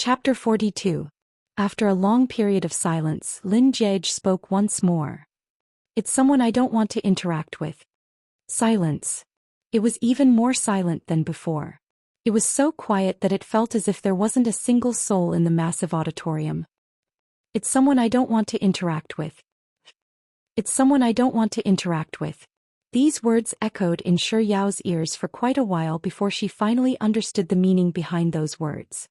Chapter 42. After a long period of silence, Lin Jiege spoke once more. It's someone I don't want to interact with. Silence. It was even more silent than before. It was so quiet that it felt as if there wasn't a single soul in the massive auditorium. It's someone I don't want to interact with. It's someone I don't want to interact with. These words echoed in Shi Yao's ears for quite a while before she finally understood the meaning behind those words.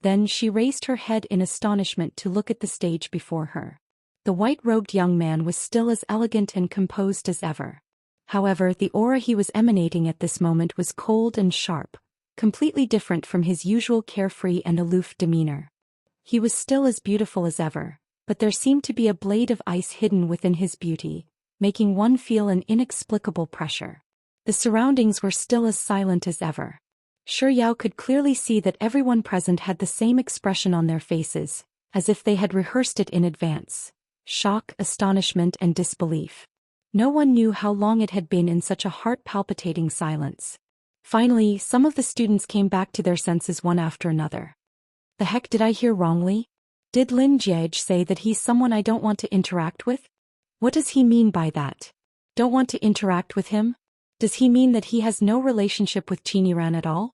Then she raised her head in astonishment to look at the stage before her. The white-robed young man was still as elegant and composed as ever. However, the aura he was emanating at this moment was cold and sharp, completely different from his usual carefree and aloof demeanor. He was still as beautiful as ever, but there seemed to be a blade of ice hidden within his beauty, making one feel an inexplicable pressure. The surroundings were still as silent as ever. Shi Yao could clearly see that everyone present had the same expression on their faces, as if they had rehearsed it in advance. Shock, astonishment, and disbelief. No one knew how long it had been in such a heart-palpitating silence. Finally, some of the students came back to their senses one after another. The heck did I hear wrongly? Did Lin Jiege say that he's someone I don't want to interact with? What does he mean by that? Don't want to interact with him? Does he mean that he has no relationship with Qiniran at all?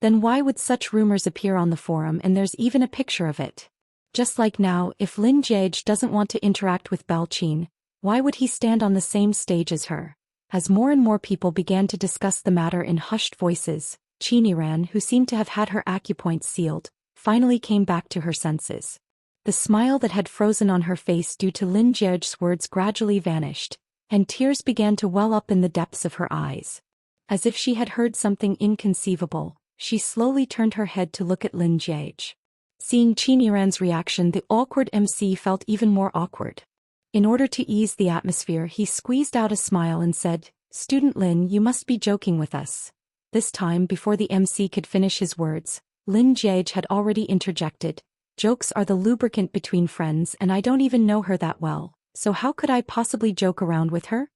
Then why would such rumors appear on the forum, and there's even a picture of it? Just like now, if Lin Jiege doesn't want to interact with Belqin, why would he stand on the same stage as her? As more and more people began to discuss the matter in hushed voices, Qiniran, who seemed to have had her acupoints sealed, finally came back to her senses. The smile that had frozen on her face due to Lin Jiege's words gradually vanished, and tears began to well up in the depths of her eyes. As if she had heard something inconceivable, she slowly turned her head to look at Lin Jiege. Seeing Qiniran's reaction, the awkward MC felt even more awkward. In order to ease the atmosphere, he squeezed out a smile and said, "Student Lin, you must be joking with us." This time, before the MC could finish his words, Lin Jiege had already interjected, "Jokes are the lubricant between friends, and I don't even know her that well, so how could I possibly joke around with her?"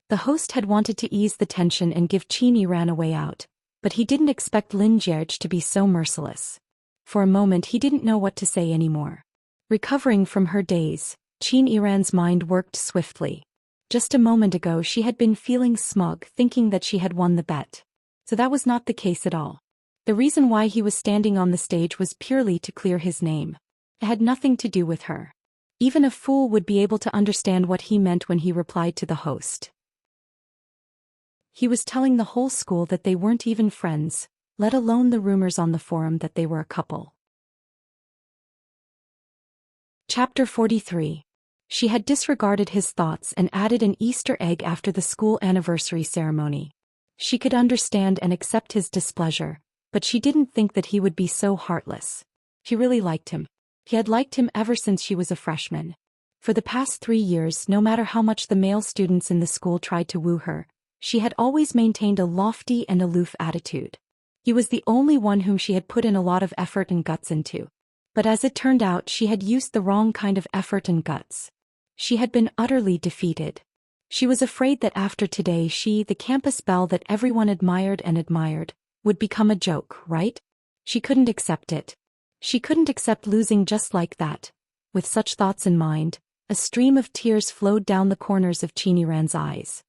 The host had wanted to ease the tension and give Qiniran a way out, but he didn't expect Lin Jiege to be so merciless. For a moment he didn't know what to say anymore. Recovering from her daze, Qiniran's mind worked swiftly. Just a moment ago she had been feeling smug, thinking that she had won the bet. So that was not the case at all. The reason why he was standing on the stage was purely to clear his name. It had nothing to do with her. Even a fool would be able to understand what he meant when he replied to the host. He was telling the whole school that they weren't even friends, let alone the rumors on the forum that they were a couple. Chapter 43. She had disregarded his thoughts and added an Easter egg after the school anniversary ceremony. She could understand and accept his displeasure, but she didn't think that he would be so heartless. She really liked him. He had liked him ever since she was a freshman. For the past 3 years, no matter how much the male students in the school tried to woo her, she had always maintained a lofty and aloof attitude. He was the only one whom she had put in a lot of effort and guts into. But as it turned out, she had used the wrong kind of effort and guts. She had been utterly defeated. She was afraid that after today she, the campus belle that everyone admired, would become a joke, right? She couldn't accept it. She couldn't accept losing just like that. With such thoughts in mind, a stream of tears flowed down the corners of Qiniran's eyes.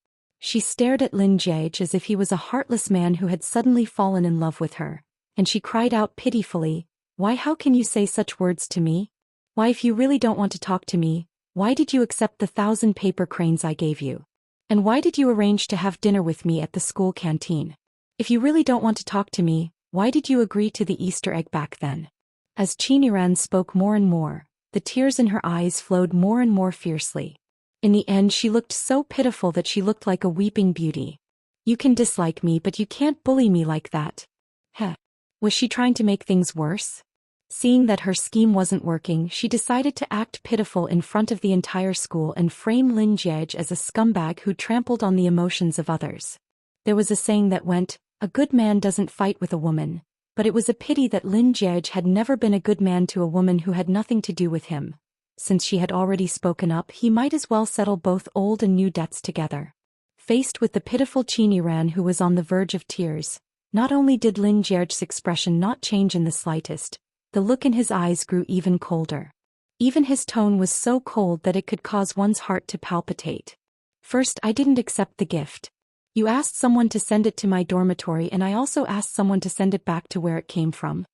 She stared at Lin Jiege as if he was a heartless man who had suddenly fallen in love with her, and she cried out pitifully, "Why, how can you say such words to me? Why, if you really don't want to talk to me, why did you accept the 1,000 paper cranes I gave you? And why did you arrange to have dinner with me at the school canteen? If you really don't want to talk to me, why did you agree to the Easter egg back then?" As Qiniran spoke more and more, the tears in her eyes flowed more and more fiercely. In the end, she looked so pitiful that she looked like a weeping beauty. "You can dislike me, but you can't bully me like that." Heh. Was she trying to make things worse? Seeing that her scheme wasn't working, she decided to act pitiful in front of the entire school and frame Lin Jiege as a scumbag who trampled on the emotions of others. There was a saying that went, "A good man doesn't fight with a woman," but it was a pity that Lin Jiege had never been a good man to a woman who had nothing to do with him. Since she had already spoken up, he might as well settle both old and new debts together. Faced with the pitiful Qiniran who was on the verge of tears, not only did Lin Jiege's expression not change in the slightest, The look in his eyes grew even colder. Even his tone was so cold that it could cause one's heart to palpitate. First, I didn't accept the gift. You asked someone to send it to my dormitory, and I also asked someone to send it back to where it came from.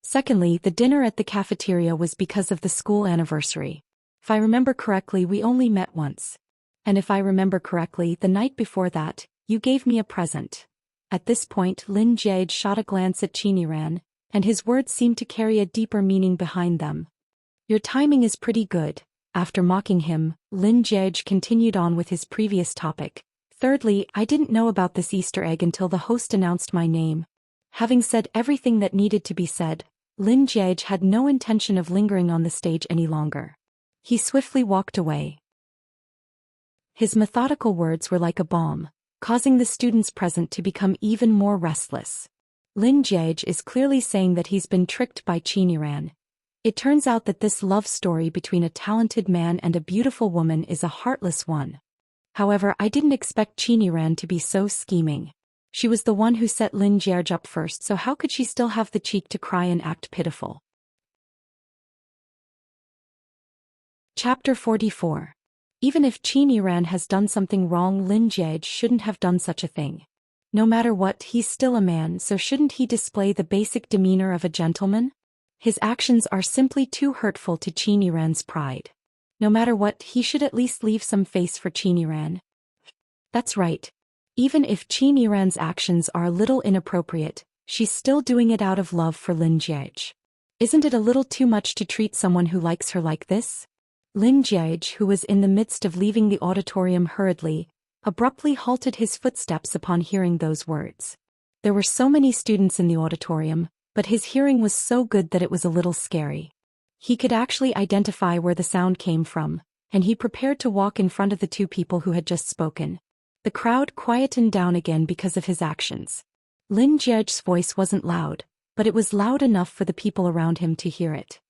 Secondly, the dinner at the cafeteria was because of the school anniversary. If I remember correctly, we only met once. And if I remember correctly, the night before that, you gave me a present. At this point, Lin Jade shot a glance at Chiniran, and his words seemed to carry a deeper meaning behind them. Your timing is pretty good. After mocking him, Lin Jade continued on with his previous topic. Thirdly, I didn't know about this Easter egg until the host announced my name. Having said everything that needed to be said, Lin Jade had no intention of lingering on the stage any longer. He swiftly walked away. His methodical words were like a bomb, causing the students present to become even more restless. Lin Jade is clearly saying that he's been tricked by Chiniran. It turns out that this love story between a talented man and a beautiful woman is a heartless one. However, I didn't expect Chiniran to be so scheming. She was the one who set Lin Jade up first, so how could she still have the cheek to cry and act pitiful? Chapter 44. Even if Chiniran has done something wrong, Lin Jade shouldn't have done such a thing. No matter what, he's still a man, so shouldn't he display the basic demeanor of a gentleman? His actions are simply too hurtful to Chiniran's pride. No matter what, he should at least leave some face for Chiniran. That's right. Even if Chiniran's actions are a little inappropriate, she's still doing it out of love for Lin Jade. Isn't it a little too much to treat someone who likes her like this? Lin Jade, who was in the midst of leaving the auditorium hurriedly, abruptly halted his footsteps upon hearing those words. There were so many students in the auditorium, but his hearing was so good that it was a little scary. He could actually identify where the sound came from, and he prepared to walk in front of the two people who had just spoken. The crowd quietened down again because of his actions. Lin Jade's voice wasn't loud, but it was loud enough for the people around him to hear it.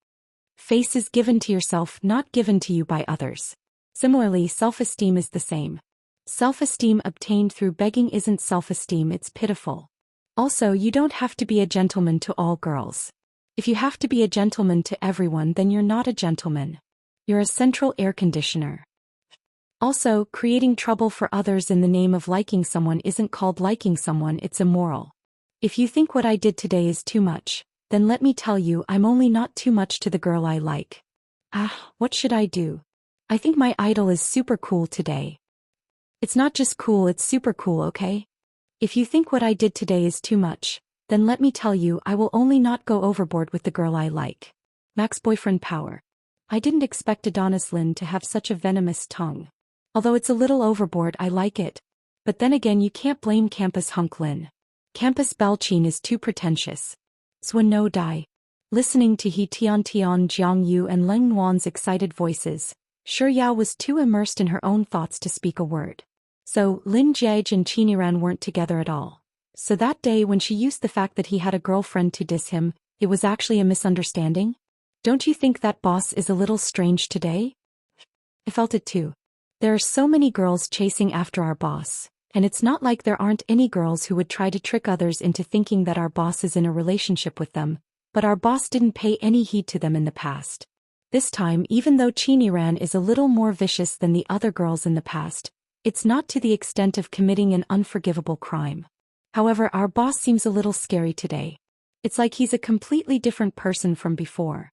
Face is given to yourself, not given to you by others. Similarly, self-esteem is the same. Self-esteem obtained through begging isn't self-esteem, it's pitiful. Also, you don't have to be a gentleman to all girls. If you have to be a gentleman to everyone, then you're not a gentleman. You're a central air conditioner. Also, creating trouble for others in the name of liking someone isn't called liking someone, it's immoral. If you think what I did today is too much, then let me tell you, I'm only not too much to the girl I like. What should I do? I think my idol is super cool today. It's not just cool, it's super cool, okay? If you think what I did today is too much, then let me tell you, I will only not go overboard with the girl I like. Max boyfriend power. I didn't expect Adonis Lin to have such a venomous tongue. Although it's a little overboard, I like it. But then again, you can't blame Campus Hunk Lin. Campus Belchin is too pretentious. Swan no die. Listening to He Tian Tian Jiang Yu and Leng Nuan's excited voices, Shi Yao was too immersed in her own thoughts to speak a word. So, Lin Jade and Chiniran weren't together at all. So that day when she used the fact that he had a girlfriend to diss him, it was actually a misunderstanding? Don't you think that boss is a little strange today? I felt it too. There are so many girls chasing after our boss, and it's not like there aren't any girls who would try to trick others into thinking that our boss is in a relationship with them, but our boss didn't pay any heed to them in the past. This time, even though Chiniran is a little more vicious than the other girls in the past, it's not to the extent of committing an unforgivable crime. However, our boss seems a little scary today. It's like he's a completely different person from before.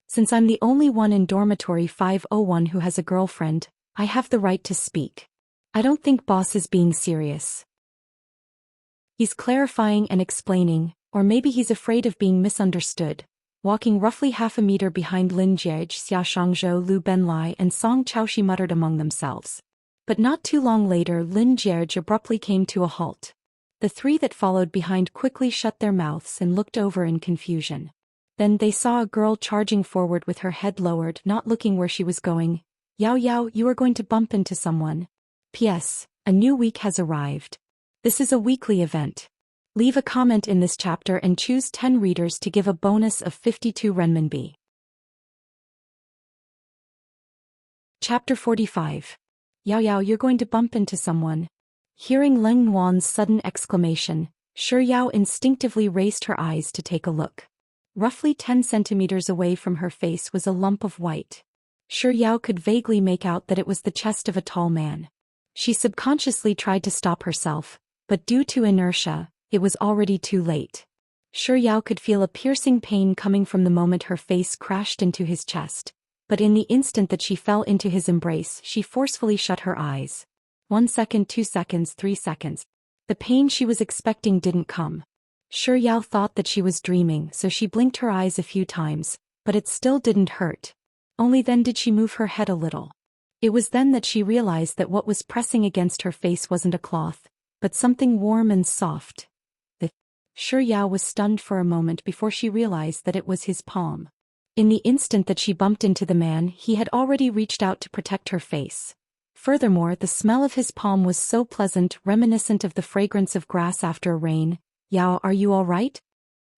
Since I'm the only one in dormitory 501 who has a girlfriend, I have the right to speak. I don't think boss is being serious. He's clarifying and explaining, or maybe he's afraid of being misunderstood. Walking roughly half a meter behind Lin Jie, Xia Shangzhou, Lu Benlai and Song Chaoshi muttered among themselves. But not too long later, Lin Jie abruptly came to a halt. The three that followed behind quickly shut their mouths and looked over in confusion. Then they saw a girl charging forward with her head lowered, not looking where she was going. Yao Yao, you are going to bump into someone. P.S. A new week has arrived. This is a weekly event. Leave a comment in this chapter and choose 10 readers to give a bonus of 52 renminbi. Chapter 45. Yao Yao, you're going to bump into someone. Hearing Leng Nuan's sudden exclamation, Shi Yao instinctively raised her eyes to take a look. Roughly 10 centimeters away from her face was a lump of white. Shi Yao could vaguely make out that it was the chest of a tall man. She subconsciously tried to stop herself, but due to inertia, it was already too late. Shi Yao could feel a piercing pain coming from the moment her face crashed into his chest, but in the instant that she fell into his embrace, she forcefully shut her eyes. 1 second, 2 seconds, 3 seconds. The pain she was expecting didn't come. Shi Yao thought that she was dreaming, so she blinked her eyes a few times, but it still didn't hurt. Only then did she move her head a little. It was then that she realized that what was pressing against her face wasn't a cloth, but something warm and soft. Shi Yao was stunned for a moment before she realized that it was his palm. In the instant that she bumped into the man, he had already reached out to protect her face. Furthermore, the smell of his palm was so pleasant, reminiscent of the fragrance of grass after a rain. "Yao, are you all right?"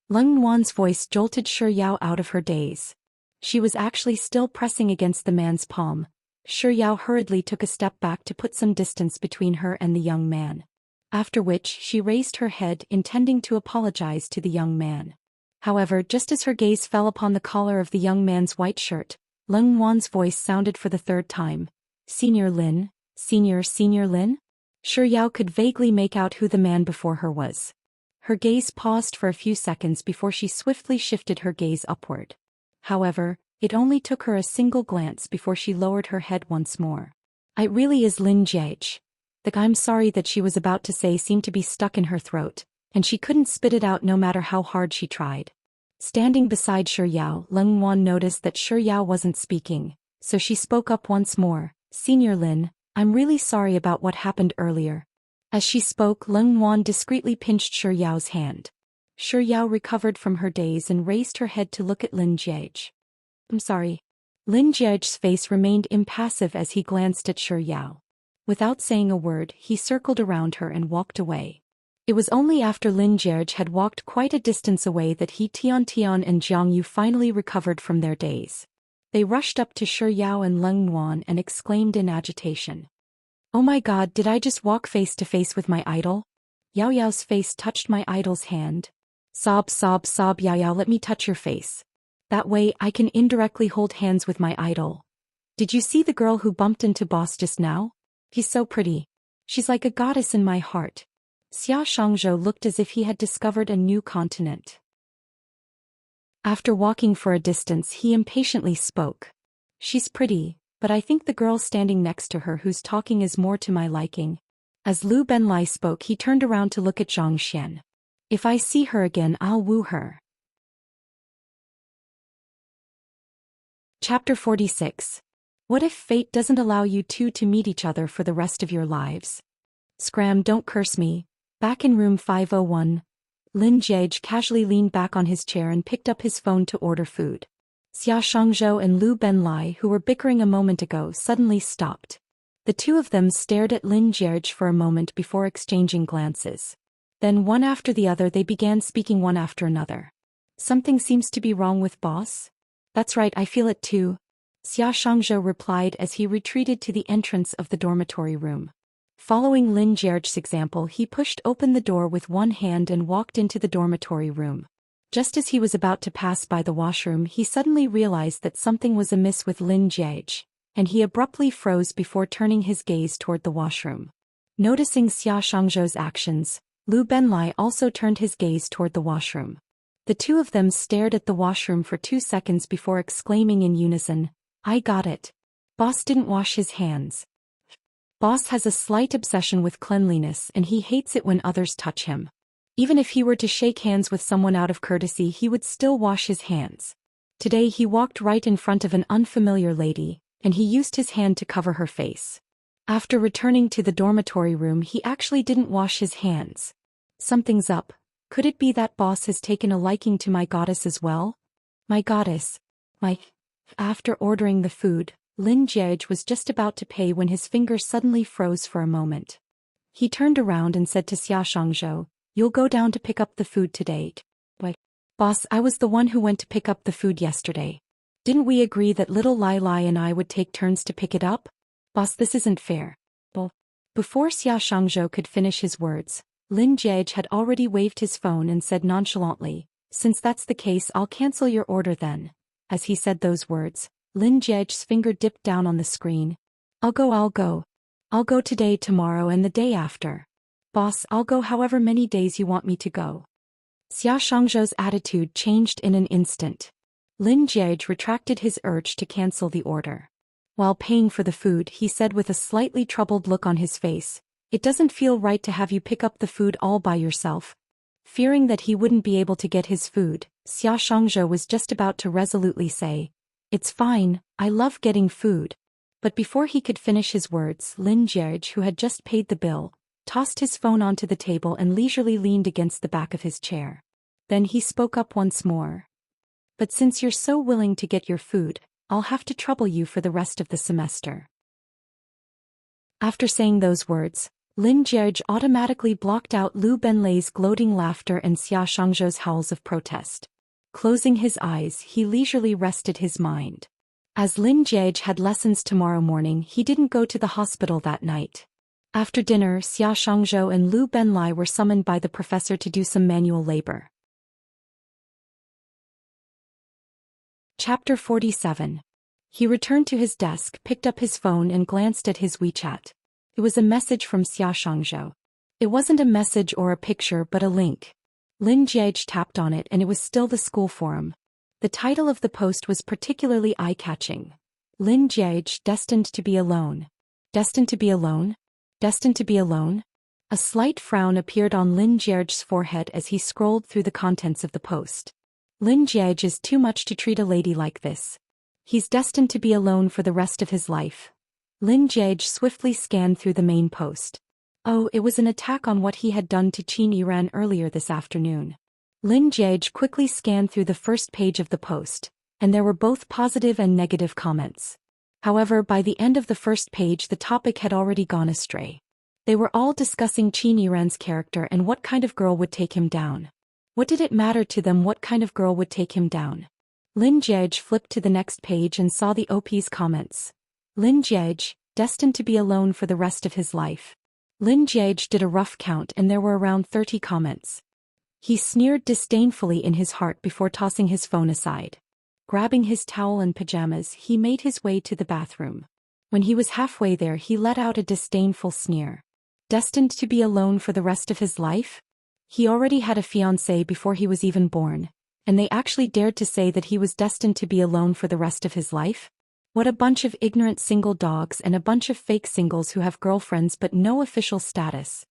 Leng Wan's voice jolted Shi Yao out of her daze. She was actually still pressing against the man's palm. Shi Yao hurriedly took a step back to put some distance between her and the young man. After which, she raised her head, intending to apologize to the young man. However, just as her gaze fell upon the collar of the young man's white shirt, Leng Wan's voice sounded for the third time. "Senior Lin, Senior Lin?" Shi Yao could vaguely make out who the man before her was. Her gaze paused for a few seconds before she swiftly shifted her gaze upward. However, it only took her a single glance before she lowered her head once more. "It really is Lin Jiege." The "I'm sorry" that she was about to say seemed to be stuck in her throat, and she couldn't spit it out no matter how hard she tried. Standing beside Shi Yao, Leng Wan noticed that Shi Yao wasn't speaking, so she spoke up once more. "Senior Lin, I'm really sorry about what happened earlier." As she spoke, Leng Wan discreetly pinched Shi Yao's hand. Shi Yao recovered from her daze and raised her head to look at Lin Jiege. "I'm sorry." Lin Jiege's face remained impassive as he glanced at Shi Yao. Without saying a word, he circled around her and walked away. It was only after Lin Jiege had walked quite a distance away that Tian and Jiang Yu finally recovered from their daze. They rushed up to Shi Yao and Leng Wan and exclaimed in agitation. "Oh my god, did I just walk face to face with my idol?" Yao Yao's face touched my idol's hand. Sob, Yao Yao, let me touch your face. That way, I can indirectly hold hands with my idol. Did you see the girl who bumped into boss just now? He's so pretty. She's like a goddess in my heart. Xia Shangzhou looked as if he had discovered a new continent. After walking for a distance, he impatiently spoke. "She's pretty, but I think the girl standing next to her who's talking is more to my liking." As Lu Benlai spoke, he turned around to look at Zhang Xian. "If I see her again, I'll woo her." Chapter 46. What if fate doesn't allow you two to meet each other for the rest of your lives? Scram, don't curse me. Back in room 501, Lin Jiege casually leaned back on his chair and picked up his phone to order food. Xia Shangzhou and Lu Benlai, who were bickering a moment ago, suddenly stopped. The two of them stared at Lin Jiege for a moment before exchanging glances. Then one after the other they began speaking one after another. "Something seems to be wrong with boss?" "That's right, I feel it too," Xia Shangzhou replied as he retreated to the entrance of the dormitory room. Following Lin Jiege's example, he pushed open the door with one hand and walked into the dormitory room. Just as he was about to pass by the washroom, he suddenly realized that something was amiss with Lin Jiege, and he abruptly froze before turning his gaze toward the washroom. Noticing Xia Shangzhou's actions, Lu Benlai also turned his gaze toward the washroom. The two of them stared at the washroom for 2 seconds before exclaiming in unison, "I got it. Boss didn't wash his hands." Boss has a slight obsession with cleanliness and he hates it when others touch him. Even if he were to shake hands with someone out of courtesy, he would still wash his hands. Today he walked right in front of an unfamiliar lady, and he used his hand to cover her face. After returning to the dormitory room, he actually didn't wash his hands. Something's up. Could it be that boss has taken a liking to my goddess as well? My goddess. After ordering the food, Lin Jiege was just about to pay when his finger suddenly froze for a moment. He turned around and said to Xia Shangzhou, "You'll go down to pick up the food today." "What?" "Boss, I was the one who went to pick up the food yesterday. Didn't we agree that little Lai Lai and I would take turns to pick it up?" "Boss, this isn't fair." Before Xia Shangzhou could finish his words, Lin Jiege had already waved his phone and said nonchalantly, Since that's the case, I'll cancel your order then. As he said those words, Lin Jiej's finger dipped down on the screen. I'll go. I'll go today, tomorrow and the day after. Boss, I'll go however many days you want me to go. Xia Shangzhou's attitude changed in an instant. Lin Jiej retracted his urge to cancel the order. While paying for the food, he said with a slightly troubled look on his face, "It doesn't feel right to have you pick up the food all by yourself." Fearing that he wouldn't be able to get his food, Xia Shangzhou was just about to resolutely say, "It's fine, I love getting food." But before he could finish his words, Lin Jiej, who had just paid the bill, tossed his phone onto the table and leisurely leaned against the back of his chair. Then he spoke up once more. "But since you're so willing to get your food, I'll have to trouble you for the rest of the semester." After saying those words, Lin Jiej automatically blocked out Lu Benlei's gloating laughter and Xia Shangzhou's howls of protest. Closing his eyes, he leisurely rested his mind. As Lin Jiej had lessons tomorrow morning, he didn't go to the hospital that night. After dinner, Xia Shangzhou and Lu Benlei were summoned by the professor to do some manual labor. Chapter 47. He returned to his desk, picked up his phone and glanced at his WeChat. It was a message from Xia Shangzhou. It wasn't a message or a picture but a link. Lin Jiej tapped on it and it was still the school forum. The title of the post was particularly eye-catching. Lin Jiej, destined to be alone. Destined to be alone? Destined to be alone? A slight frown appeared on Lin Jiej's forehead as he scrolled through the contents of the post. Lin Jiej is too much to treat a lady like this. He's destined to be alone for the rest of his life. Lin Jiej swiftly scanned through the main post. Oh, it was an attack on what he had done to Qin Yiran earlier this afternoon. Lin Jiej quickly scanned through the first page of the post, and there were both positive and negative comments. However, by the end of the first page the topic had already gone astray. They were all discussing Qin Yiran's character and what kind of girl would take him down. What did it matter to them what kind of girl would take him down? Lin Jiej flipped to the next page and saw the OP's comments. Lin Jiej, destined to be alone for the rest of his life. Lin Jiej did a rough count and there were around 30 comments. He sneered disdainfully in his heart before tossing his phone aside. Grabbing his towel and pajamas, he made his way to the bathroom. When he was halfway there, he let out a disdainful sneer. Destined to be alone for the rest of his life? He already had a fiancée before he was even born, and they actually dared to say that he was destined to be alone for the rest of his life? What a bunch of ignorant single dogs and a bunch of fake singles who have girlfriends but no official status.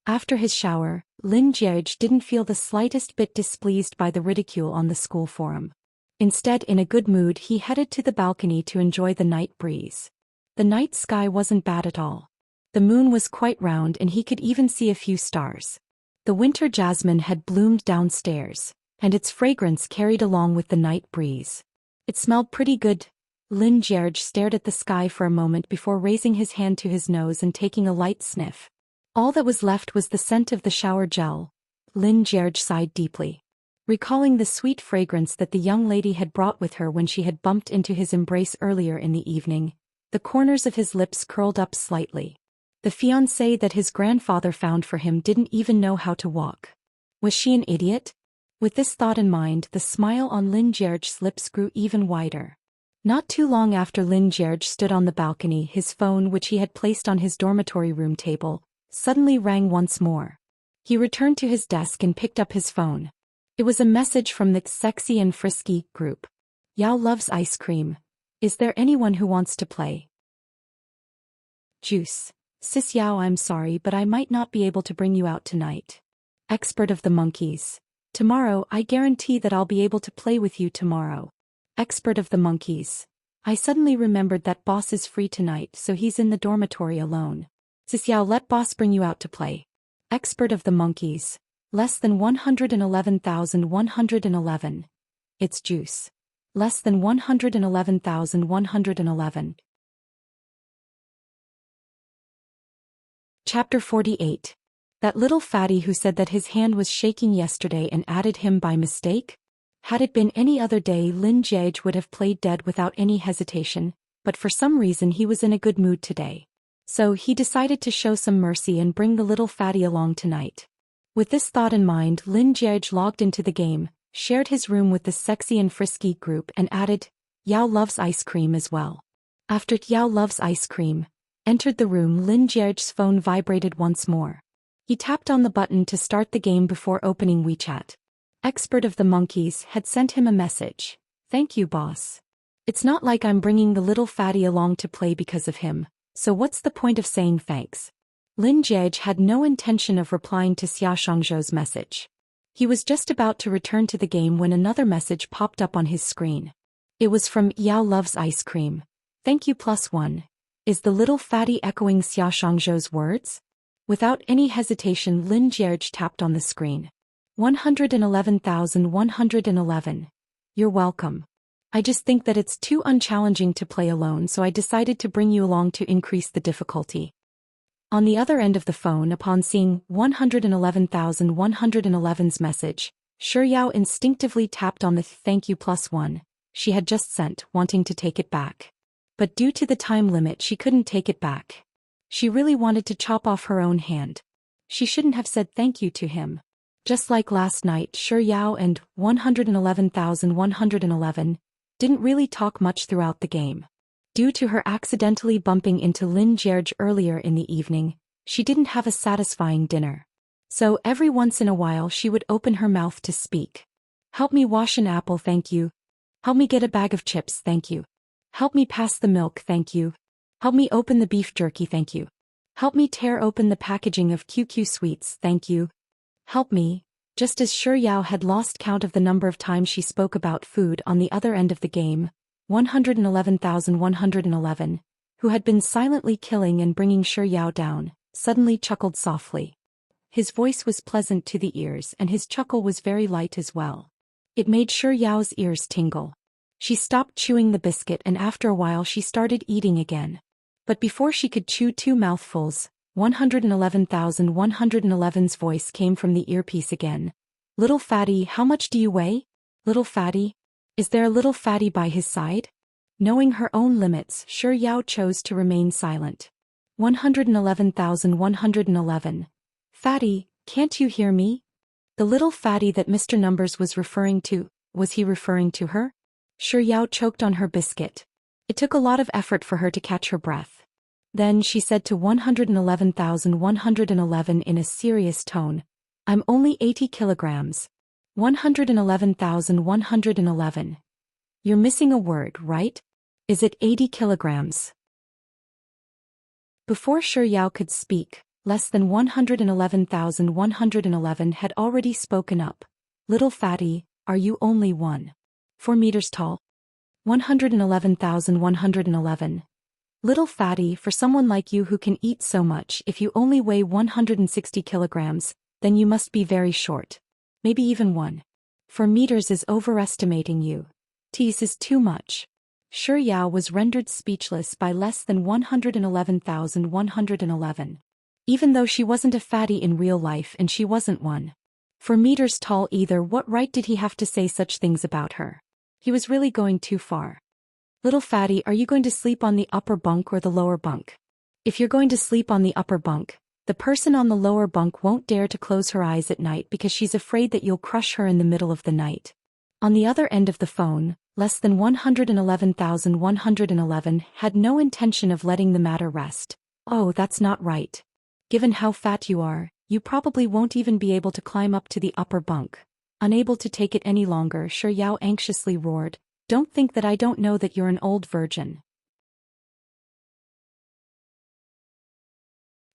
After his shower, Lin Jiej didn't feel the slightest bit displeased by the ridicule on the school forum. Instead, in a good mood, he headed to the balcony to enjoy the night breeze. The night sky wasn't bad at all. The moon was quite round and he could even see a few stars. The winter jasmine had bloomed downstairs, and its fragrance carried along with the night breeze. It smelled pretty good. Lin Jiej stared at the sky for a moment before raising his hand to his nose and taking a light sniff. All that was left was the scent of the shower gel. Lin Jiej sighed deeply. Recalling the sweet fragrance that the young lady had brought with her when she had bumped into his embrace earlier in the evening, the corners of his lips curled up slightly. The fiancée that his grandfather found for him didn't even know how to walk. Was she an idiot? With this thought in mind, the smile on Lin Jiej's lips grew even wider. Not too long after Lin Jiej stood on the balcony, his phone, which he had placed on his dormitory room table, suddenly rang once more. He returned to his desk and picked up his phone. It was a message from the Sexy and Frisky group. Yao loves ice cream. Is there anyone who wants to play? Juice. Sis Yao, I'm sorry, but I might not be able to bring you out tonight. Expert of the monkeys. Tomorrow, I guarantee that I'll be able to play with you tomorrow. Expert of the monkeys. I suddenly remembered that boss is free tonight, so he's in the dormitory alone. Sis Yao, let boss bring you out to play. Expert of the monkeys. Less than 111,111. It's juice. Less than 111,111. Chapter 48. That little fatty who said that his hand was shaking yesterday and added him by mistake? Had it been any other day, Lin Jiej would have played dead without any hesitation, but for some reason he was in a good mood today. So he decided to show some mercy and bring the little fatty along tonight. With this thought in mind, Lin Jiej logged into the game, shared his room with the sexy and frisky group and added, Yao loves ice cream as well. After Yao loves ice cream entered the room, Lin Jie's phone vibrated once more. He tapped on the button to start the game before opening WeChat. Expert of the monkeys had sent him a message. Thank you, boss. It's not like I'm bringing the little fatty along to play because of him, so what's the point of saying thanks? Lin Jie had no intention of replying to Xia Shangzhou's message. He was just about to return to the game when another message popped up on his screen. It was from Yao loves ice cream. Thank you +1. Is the little fatty echoing Xia Shangzhou's words? Without any hesitation, Lin Jie tapped on the screen. 111,111. You're welcome. I just think that it's too unchallenging to play alone, so I decided to bring you along to increase the difficulty. On the other end of the phone, upon seeing 111,111's message, Shi Yao instinctively tapped on the thank you +1 she had just sent, wanting to take it back. But due to the time limit, she couldn't take it back. She really wanted to chop off her own hand. She shouldn't have said thank you to him. Just like last night, Shi Yao and 111,111 didn't really talk much throughout the game. Due to her accidentally bumping into Lin Jie earlier in the evening, she didn't have a satisfying dinner. So every once in a while she would open her mouth to speak. Help me wash an apple, thank you. Help me get a bag of chips, thank you. Help me pass the milk, thank you. Help me open the beef jerky, thank you. Help me tear open the packaging of QQ sweets, thank you. Help me. Just as Shi Yao had lost count of the number of times she spoke about food, on the other end of the game, 111,111, who had been silently killing and bringing Shi Yao down, suddenly chuckled softly. His voice was pleasant to the ears and his chuckle was very light as well. It made Shi Yao's ears tingle. She stopped chewing the biscuit and after a while she started eating again. But before she could chew 2 mouthfuls, 111,111's voice came from the earpiece again. Little fatty, how much do you weigh? Little fatty? Is there a little fatty by his side? Knowing her own limits, Shi Yao chose to remain silent. 111,111. Fatty, can't you hear me? The little fatty that Mr. Numbers was referring to, was he referring to her? Shi Yao choked on her biscuit. It took a lot of effort for her to catch her breath. Then she said to 111,111 in a serious tone, I'm only 80 kilograms. 111,111. You're missing a word, right? Is it 80 kilograms? Before Shi Yao could speak, less than 111,111 had already spoken up. Little fatty, are you only 1.4 meters tall? 111,111. Little fatty, for someone like you who can eat so much, if you only weigh 160 kilograms, then you must be very short. Maybe even 1.4 meters is overestimating you. Tease is too much. Shi Yao was rendered speechless by less than 111,111. Even though she wasn't a fatty in real life and she wasn't 1.4 meters tall either, what right did he have to say such things about her? He was really going too far. Little fatty, are you going to sleep on the upper bunk or the lower bunk? If you're going to sleep on the upper bunk, the person on the lower bunk won't dare to close her eyes at night because she's afraid that you'll crush her in the middle of the night. On the other end of the phone, less than 111,111 had no intention of letting the matter rest. Oh, that's not right. Given how fat you are, you probably won't even be able to climb up to the upper bunk. Unable to take it any longer, Shi Yao anxiously roared, Don't think that I don't know that you're an old virgin.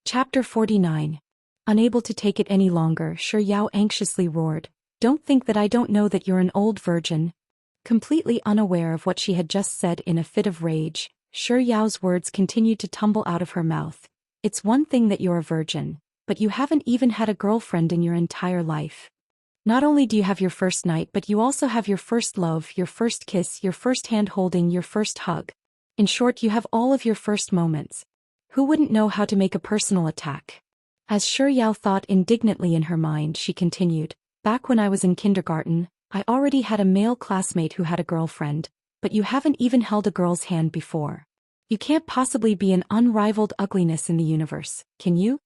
Chapter 49. Unable to take it any longer, Shi Yao anxiously roared, Don't think that I don't know that you're an old virgin. Completely unaware of what she had just said, in a fit of rage, Shi Yao's words continued to tumble out of her mouth. It's one thing that you're a virgin, but you haven't even had a girlfriend in your entire life. Not only do you have your first night, but you also have your first love, your first kiss, your first hand-holding, your first hug. In short, you have all of your first moments. Who wouldn't know how to make a personal attack? As Shi Yao thought indignantly in her mind, she continued, Back when I was in kindergarten, I already had a male classmate who had a girlfriend, but you haven't even held a girl's hand before. You can't possibly be an unrivaled ugliness in the universe, can you?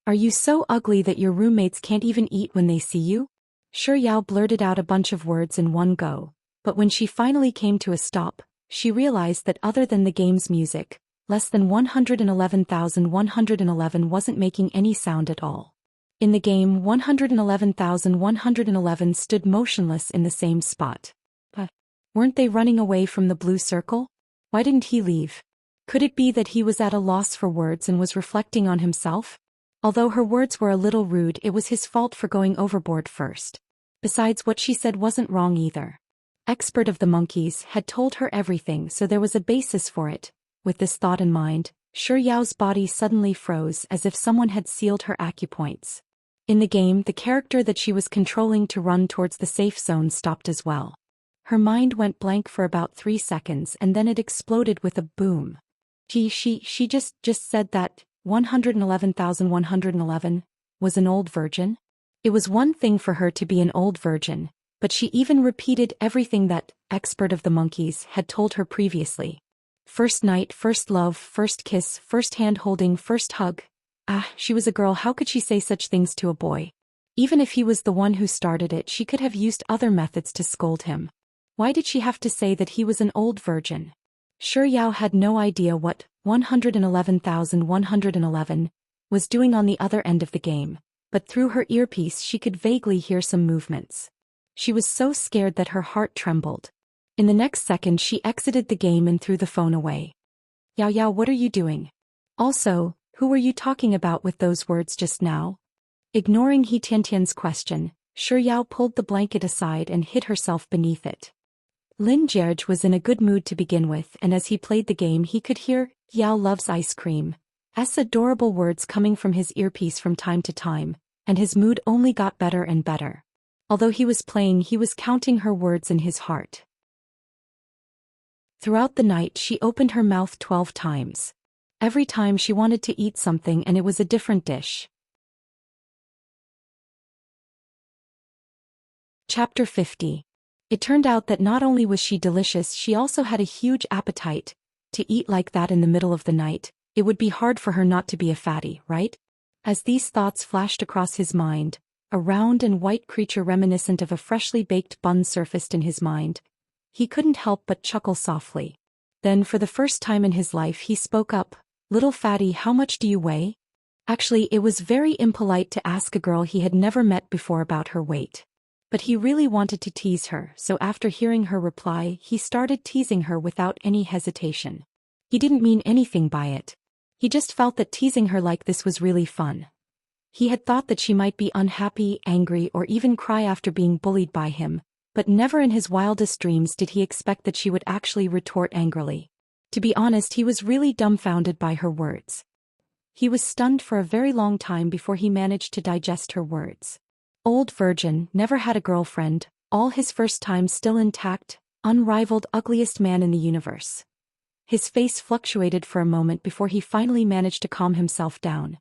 Are you so ugly that your roommates can't even eat when they see you? Shi Yao blurted out a bunch of words in one go, but when she finally came to a stop, she realized that other than the game's music, less than 111,111 wasn't making any sound at all. In the game, 111,111 stood motionless in the same spot. But weren't they running away from the blue circle? Why didn't he leave? Could it be that he was at a loss for words and was reflecting on himself? Although her words were a little rude, it was his fault for going overboard first. Besides, what she said wasn't wrong either. Expert of the monkeys had told her everything, so there was a basis for it. With this thought in mind, Shi Yao's body suddenly froze as if someone had sealed her acupoints. In the game, the character that she was controlling to run towards the safe zone stopped as well. Her mind went blank for about 3 seconds and then it exploded with a boom. She just said that 111,111 was an old virgin? It was one thing for her to be an old virgin, but she even repeated everything that expert of the monkeys had told her previously. First night, first love, first kiss, first hand-holding, first hug. She was a girl, how could she say such things to a boy? Even if he was the one who started it, she could have used other methods to scold him. Why did she have to say that he was an old virgin? Shi Yao had no idea what 111,111 was doing on the other end of the game, but through her earpiece she could vaguely hear some movements. She was so scared that her heart trembled. In the next second she exited the game and threw the phone away. Yao, what are you doing? Also, who were you talking about with those words just now? Ignoring He Tiantian's question, Shi Yao pulled the blanket aside and hid herself beneath it. Lin Jie was in a good mood to begin with, and as he played the game he could hear Yao loves ice cream. Adorable words coming from his earpiece from time to time, and his mood only got better and better. Although he was playing, he was counting her words in his heart. Throughout the night she opened her mouth 12 times. Every time she wanted to eat something and it was a different dish. Chapter 50. It turned out that not only was she delicious, she also had a huge appetite. To eat like that in the middle of the night, it would be hard for her not to be a fatty, right? As these thoughts flashed across his mind, a round and white creature reminiscent of a freshly baked bun surfaced in his mind. He couldn't help but chuckle softly. Then for the first time in his life he spoke up. Little fatty, how much do you weigh? Actually, it was very impolite to ask a girl he had never met before about her weight. But he really wanted to tease her, so after hearing her reply, he started teasing her without any hesitation. He didn't mean anything by it. He just felt that teasing her like this was really fun. He had thought that she might be unhappy, angry, or even cry after being bullied by him, but never in his wildest dreams did he expect that she would actually retort angrily. To be honest, he was really dumbfounded by her words. He was stunned for a very long time before he managed to digest her words. Old virgin, never had a girlfriend, all his first time still intact, unrivaled ugliest man in the universe. His face fluctuated for a moment before he finally managed to calm himself down.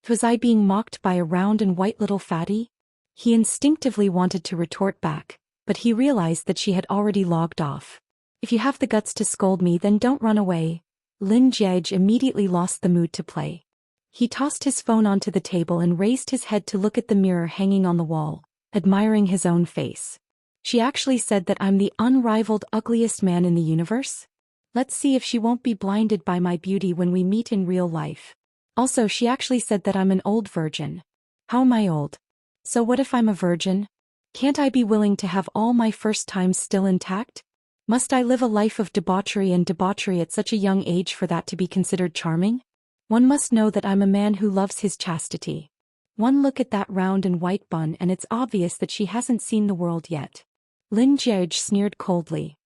Was I being mocked by a round and white little fatty? He instinctively wanted to retort back, but he realized that she had already logged off. If you have the guts to scold me, then don't run away. Lin Jie immediately lost the mood to play. He tossed his phone onto the table and raised his head to look at the mirror hanging on the wall, admiring his own face. She actually said that I'm the unrivaled ugliest man in the universe? Let's see if she won't be blinded by my beauty when we meet in real life. Also, she actually said that I'm an old virgin. How am I old? So what if I'm a virgin? Can't I be willing to have all my first times still intact? Must I live a life of debauchery at such a young age for that to be considered charming? One must know that I'm a man who loves his chastity. One look at that round and white bun and it's obvious that she hasn't seen the world yet. Lin Jie sneered coldly.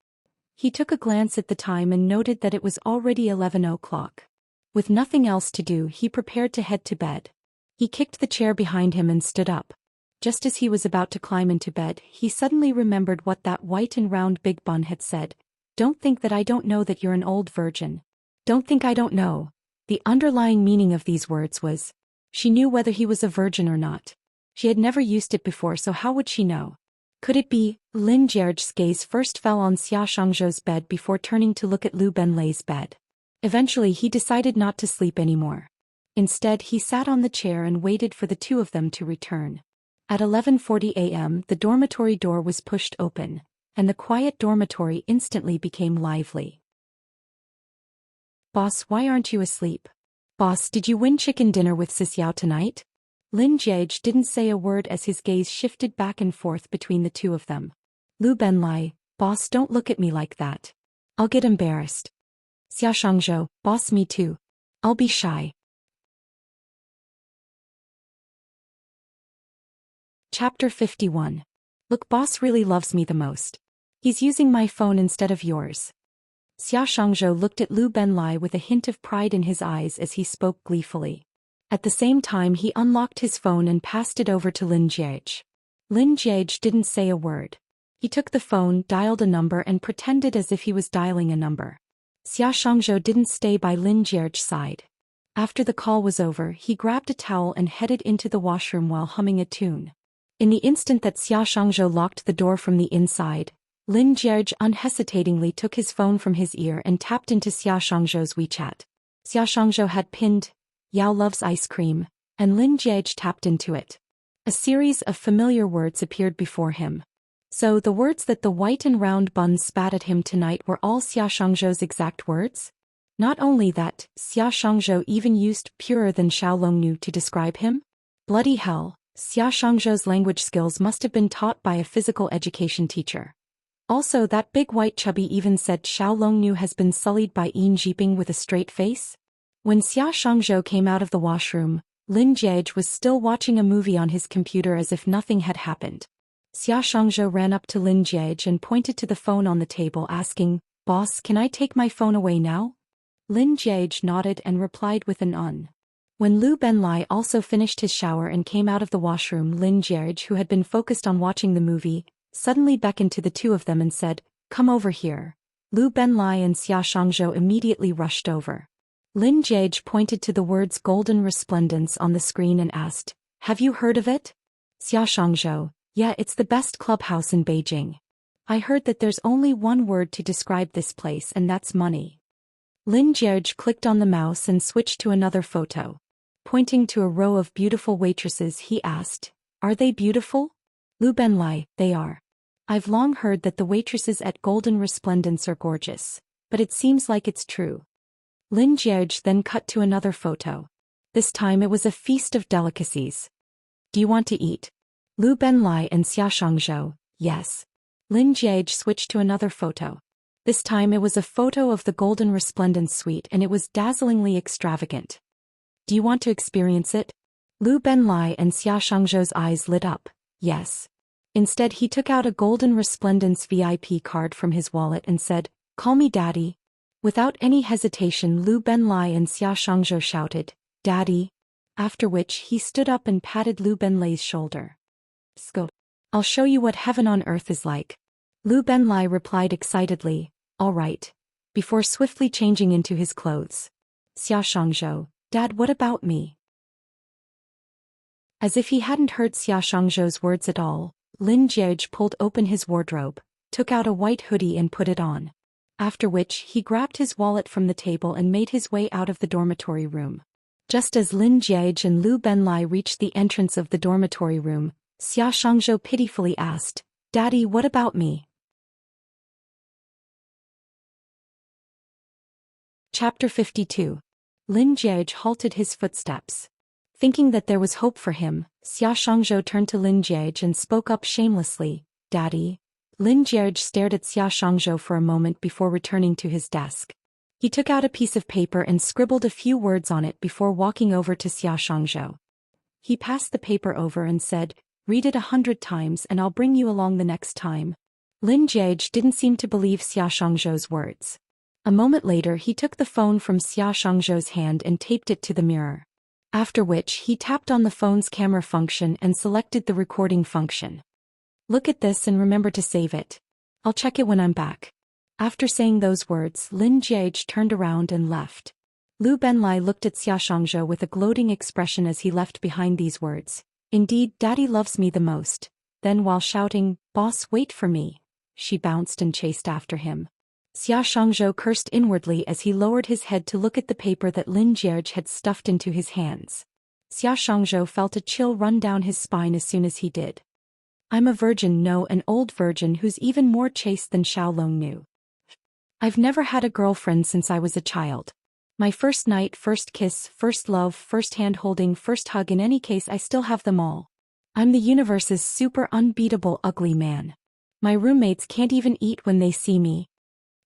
He took a glance at the time and noted that it was already 11 o'clock. With nothing else to do, he prepared to head to bed. He kicked the chair behind him and stood up. Just as he was about to climb into bed, he suddenly remembered what that white and round big bun had said. Don't think that I don't know that you're an old virgin. Don't think I don't know. The underlying meaning of these words was, she knew whether he was a virgin or not. She had never used it before, so how would she know? Could it be? Lin Jie's gaze first fell on Xia Shangzhou's bed before turning to look at Lu Benlei's bed. Eventually he decided not to sleep anymore. Instead he sat on the chair and waited for the two of them to return. At 11:40 a.m. the dormitory door was pushed open, and the quiet dormitory instantly became lively. "Boss, why aren't you asleep? Boss, did you win chicken dinner with Sis Yao tonight?" Lin Jiege didn't say a word as his gaze shifted back and forth between the two of them. "Lu Benlai, boss, don't look at me like that. I'll get embarrassed." "Xia Shangzhou, boss, me too. I'll be shy." Chapter 51. Look, boss really loves me the most. He's using my phone instead of yours. Xia Shangzhou looked at Lu Benlai with a hint of pride in his eyes as he spoke gleefully. At the same time he unlocked his phone and passed it over to Lin Jiege. Lin Jiege didn't say a word. He took the phone, dialed a number and pretended as if he was dialing a number. Xia Shangzhou didn't stay by Lin Jiege's side. After the call was over, he grabbed a towel and headed into the washroom while humming a tune. In the instant that Xia Shangzhou locked the door from the inside, Lin Jiege unhesitatingly took his phone from his ear and tapped into Xia Shangzhou's WeChat. Xia Shangzhou had pinned, "Yao loves ice cream," and Lin Jiege tapped into it. A series of familiar words appeared before him. So the words that the white and round buns spat at him tonight were all Xia Shangzhou's exact words? Not only that, Xia Shangzhou even used purer than Xiaolongnu to describe him? Bloody hell, Xia Shangzhou's language skills must have been taught by a physical education teacher. Also, that big white chubby even said Xiaolongnu has been sullied by Yin Jiping with a straight face? When Xia Shangzhou came out of the washroom, Lin Jiege was still watching a movie on his computer as if nothing had happened. Xia Shangzhou ran up to Lin Jiege and pointed to the phone on the table asking, "Boss, can I take my phone away now?" Lin Jiege nodded and replied with an "un." When Lu Benlai also finished his shower and came out of the washroom, Lin Jiege, who had been focused on watching the movie, suddenly beckoned to the two of them and said, "Come over here." Lu Benlai and Xia Shangzhou immediately rushed over. Lin Jiege pointed to the words "golden resplendence" on the screen and asked, "Have you heard of it?" Xia Shangzhou, "Yeah, it's the best clubhouse in Beijing. I heard that there's only one word to describe this place and that's money." Lin Jiege clicked on the mouse and switched to another photo. Pointing to a row of beautiful waitresses he asked, "Are they beautiful?" Lu Benlai, "They are. I've long heard that the waitresses at Golden Resplendence are gorgeous, but it seems like it's true." Lin Jiege then cut to another photo. This time it was a feast of delicacies. "Do you want to eat?" Lu Benlai and Xia Shangzhou, "Yes." Lin Jiege switched to another photo. This time it was a photo of the Golden Resplendence suite and it was dazzlingly extravagant. "Do you want to experience it?" Lu Benlai and Xia Shangzhou's eyes lit up, "Yes." Instead he took out a Golden Resplendence VIP card from his wallet and said, "Call me Daddy." Without any hesitation Lu Benlai and Xia Shangzhou shouted, "Daddy." After which he stood up and patted Lu Benlai's shoulder. "Scope. I'll show you what heaven on earth is like." Lu Benlai replied excitedly, "All right," before swiftly changing into his clothes. Xia Shangzhou, "Dad, what about me?" As if he hadn't heard Xia Shangzhou's words at all, Lin Jiege pulled open his wardrobe, took out a white hoodie and put it on. After which he grabbed his wallet from the table and made his way out of the dormitory room. Just as Lin Jiege and Lu Benlai reached the entrance of the dormitory room, Xia Shangzhou pitifully asked, "Daddy, what about me?" Chapter 52. Lin Jiege halted his footsteps. Thinking that there was hope for him, Xia Shangzhou turned to Lin Jiege and spoke up shamelessly, "Daddy." Lin Jiege stared at Xia Shangzhou for a moment before returning to his desk. He took out a piece of paper and scribbled a few words on it before walking over to Xia Shangzhou. He passed the paper over and said, "Read it 100 times and I'll bring you along the next time." Lin Jiege didn't seem to believe Xia Shangzhou's words. A moment later he took the phone from Xia Shangzhou's hand and taped it to the mirror. After which he tapped on the phone's camera function and selected the recording function. "Look at this and remember to save it. I'll check it when I'm back." After saying those words, Lin Jiege turned around and left. Lu Benlai looked at Xia Shangzhou with a gloating expression as he left behind these words. "Indeed, Daddy loves me the most." Then while shouting, "Boss, wait for me," she bounced and chased after him. Xia Shangzhou cursed inwardly as he lowered his head to look at the paper that Lin Jiege had stuffed into his hands. Xia Shangzhou felt a chill run down his spine as soon as he did. I'm a virgin, no, an old virgin who's even more chaste than Xiaolong knew. I've never had a girlfriend since I was a child. My first night, first kiss, first love, first hand-holding, first hug, in any case I still have them all. I'm the universe's super unbeatable ugly man. My roommates can't even eat when they see me.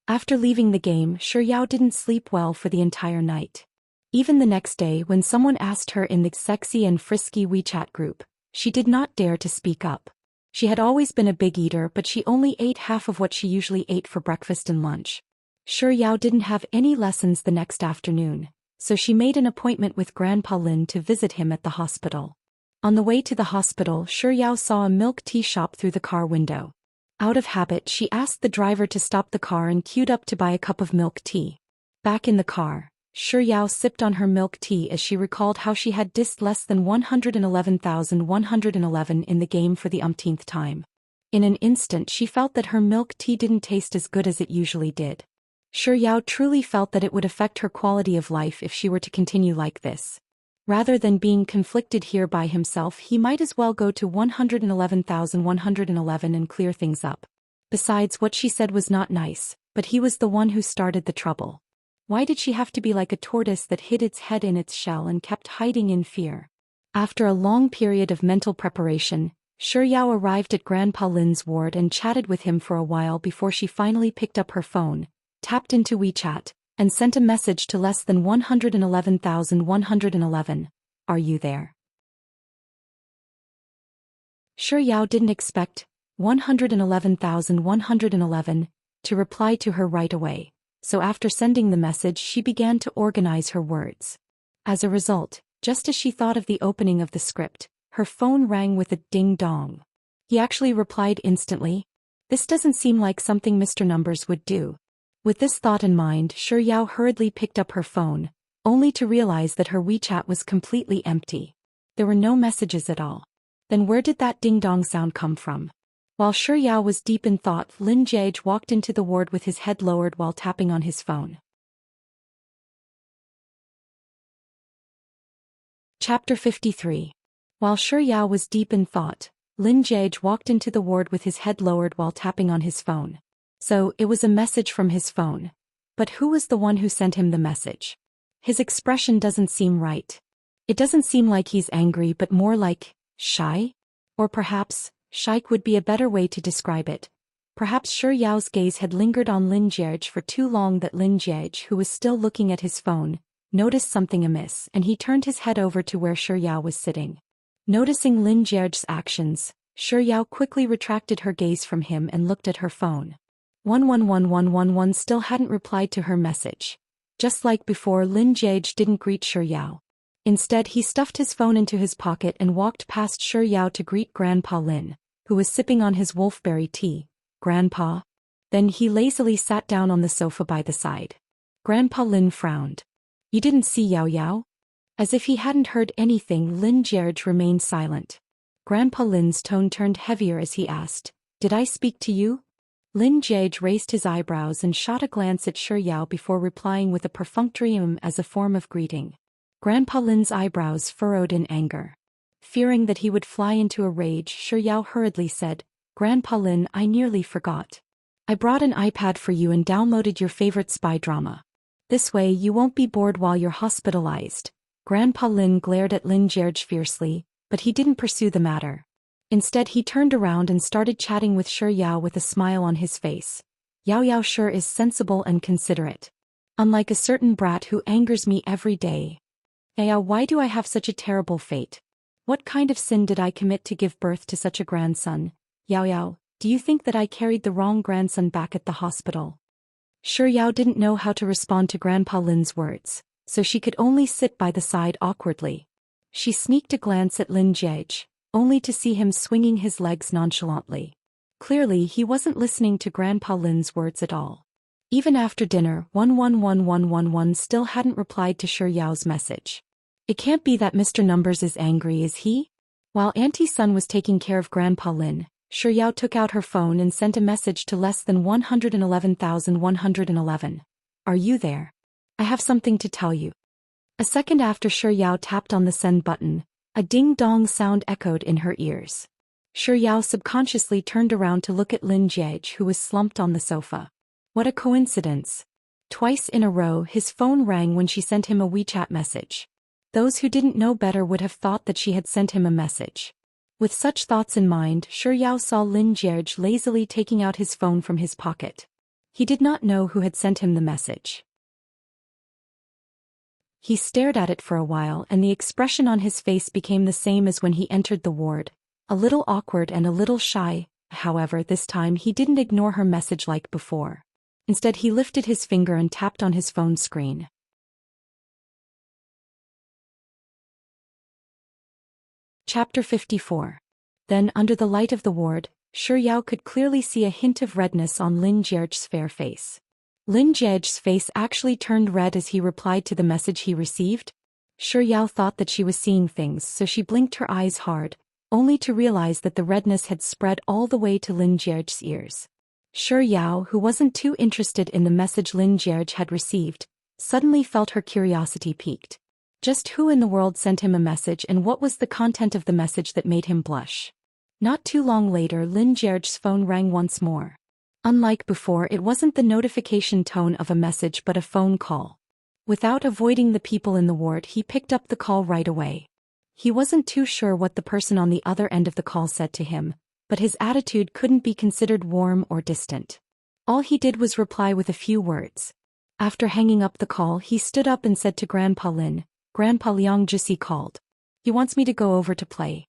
After leaving the game, Shi Yao didn't sleep well for the entire night. Even the next day when someone asked her in the sexy and frisky WeChat group, she did not dare to speak up. She had always been a big eater, but she only ate half of what she usually ate for breakfast and lunch. Shi Yao didn't have any lessons the next afternoon, so she made an appointment with Grandpa Lin to visit him at the hospital. On the way to the hospital, Shi Yao saw a milk tea shop through the car window. Out of habit, she asked the driver to stop the car and queued up to buy a cup of milk tea. Back in the car, Shi Yao sipped on her milk tea as she recalled how she had dissed less than 111,111 in the game for the umpteenth time. In an instant she felt that her milk tea didn't taste as good as it usually did. Shi Yao truly felt that it would affect her quality of life if she were to continue like this. Rather than being conflicted here by himself, he might as well go to 111,111 and clear things up. Besides, what she said was not nice, but he was the one who started the trouble. Why did she have to be like a tortoise that hid its head in its shell and kept hiding in fear? After a long period of mental preparation, Shi Yao arrived at Grandpa Lin's ward and chatted with him for a while before she finally picked up her phone, tapped into WeChat, and sent a message to less than 111,111. Are you there? Shi Yao didn't expect 111,111 to reply to her right away, so after sending the message she began to organize her words. As a result, just as she thought of the opening of the script, her phone rang with a ding-dong. He actually replied instantly. This doesn't seem like something Mr. Numbers would do. With this thought in mind, Shi Yao hurriedly picked up her phone, only to realize that her WeChat was completely empty. There were no messages at all. Then where did that ding-dong sound come from? While Shi Yao was deep in thought, Lin Jiage walked into the ward with his head lowered while tapping on his phone. Chapter 53. While Shi Yao was deep in thought, Lin Jiage walked into the ward with his head lowered while tapping on his phone. So, it was a message from his phone. But who was the one who sent him the message? His expression doesn't seem right. It doesn't seem like he's angry but more like, shy? Or perhaps, shy would be a better way to describe it. Perhaps Shi Yao's gaze had lingered on Lin Jiage for too long that Lin Jiage, who was still looking at his phone, noticed something amiss and he turned his head over to where Shi Yao was sitting. Noticing Lin Jiage's actions, Shi Yao quickly retracted her gaze from him and looked at her phone. 111,111 still hadn't replied to her message. Just like before, Lin Jiage didn't greet Shi Yao. Instead, he stuffed his phone into his pocket and walked past Shi Yao to greet Grandpa Lin, who was sipping on his wolfberry tea. Grandpa? Then he lazily sat down on the sofa by the side. Grandpa Lin frowned. You didn't see Yao Yao? As if he hadn't heard anything, Lin Jiage remained silent. Grandpa Lin's tone turned heavier as he asked, Did I speak to you? Lin Jiage raised his eyebrows and shot a glance at Shi Yao before replying with a perfunctory as a form of greeting. Grandpa Lin's eyebrows furrowed in anger. Fearing that he would fly into a rage, Shi Yao hurriedly said, Grandpa Lin, I nearly forgot. I brought an iPad for you and downloaded your favorite spy drama. This way you won't be bored while you're hospitalized. Grandpa Lin glared at Lin Jiage fiercely, but he didn't pursue the matter. Instead he turned around and started chatting with Shi Yao with a smile on his face. Yao Yao sure is sensible and considerate. Unlike a certain brat who angers me every day. Yao, why do I have such a terrible fate? What kind of sin did I commit to give birth to such a grandson? Yao Yao, do you think that I carried the wrong grandson back at the hospital? Shi Yao didn't know how to respond to Grandpa Lin's words, so she could only sit by the side awkwardly. She sneaked a glance at Lin Jiage, only to see him swinging his legs nonchalantly. Clearly he wasn't listening to Grandpa Lin's words at all. Even after dinner, 111,111 still hadn't replied to Shi Yao's message. It can't be that Mr. Numbers is angry, is he? While Auntie Sun was taking care of Grandpa Lin, Shi Yao took out her phone and sent a message to less than 111,111. Are you there? I have something to tell you. A second after Shi Yao tapped on the send button, a ding-dong sound echoed in her ears. Shi Yao subconsciously turned around to look at Lin Jiege, who was slumped on the sofa. What a coincidence. Twice in a row his phone rang when she sent him a WeChat message. Those who didn't know better would have thought that she had sent him a message. With such thoughts in mind, Shi Yao saw Lin Jiege lazily taking out his phone from his pocket. He did not know who had sent him the message. He stared at it for a while and the expression on his face became the same as when he entered the ward, a little awkward and a little shy. However, this time he didn't ignore her message like before. Instead, he lifted his finger and tapped on his phone screen. Chapter 54. Then, under the light of the ward, Shi Yao could clearly see a hint of redness on Lin Jiege's fair face. Lin Jiege's face actually turned red as he replied to the message he received. Shi Yao thought that she was seeing things, so she blinked her eyes hard, only to realize that the redness had spread all the way to Lin Jiege's ears. Shi Yao, who wasn't too interested in the message Lin Jiege had received, suddenly felt her curiosity piqued. Just who in the world sent him a message and what was the content of the message that made him blush? Not too long later, Lin Jiege's phone rang once more. Unlike before, it wasn't the notification tone of a message but a phone call. Without avoiding the people in the ward, he picked up the call right away. He wasn't too sure what the person on the other end of the call said to him, but his attitude couldn't be considered warm or distant. All he did was reply with a few words. After hanging up the call, he stood up and said to Grandpa Lin, "Grandpa Liang Jisi called. He wants me to go over to play."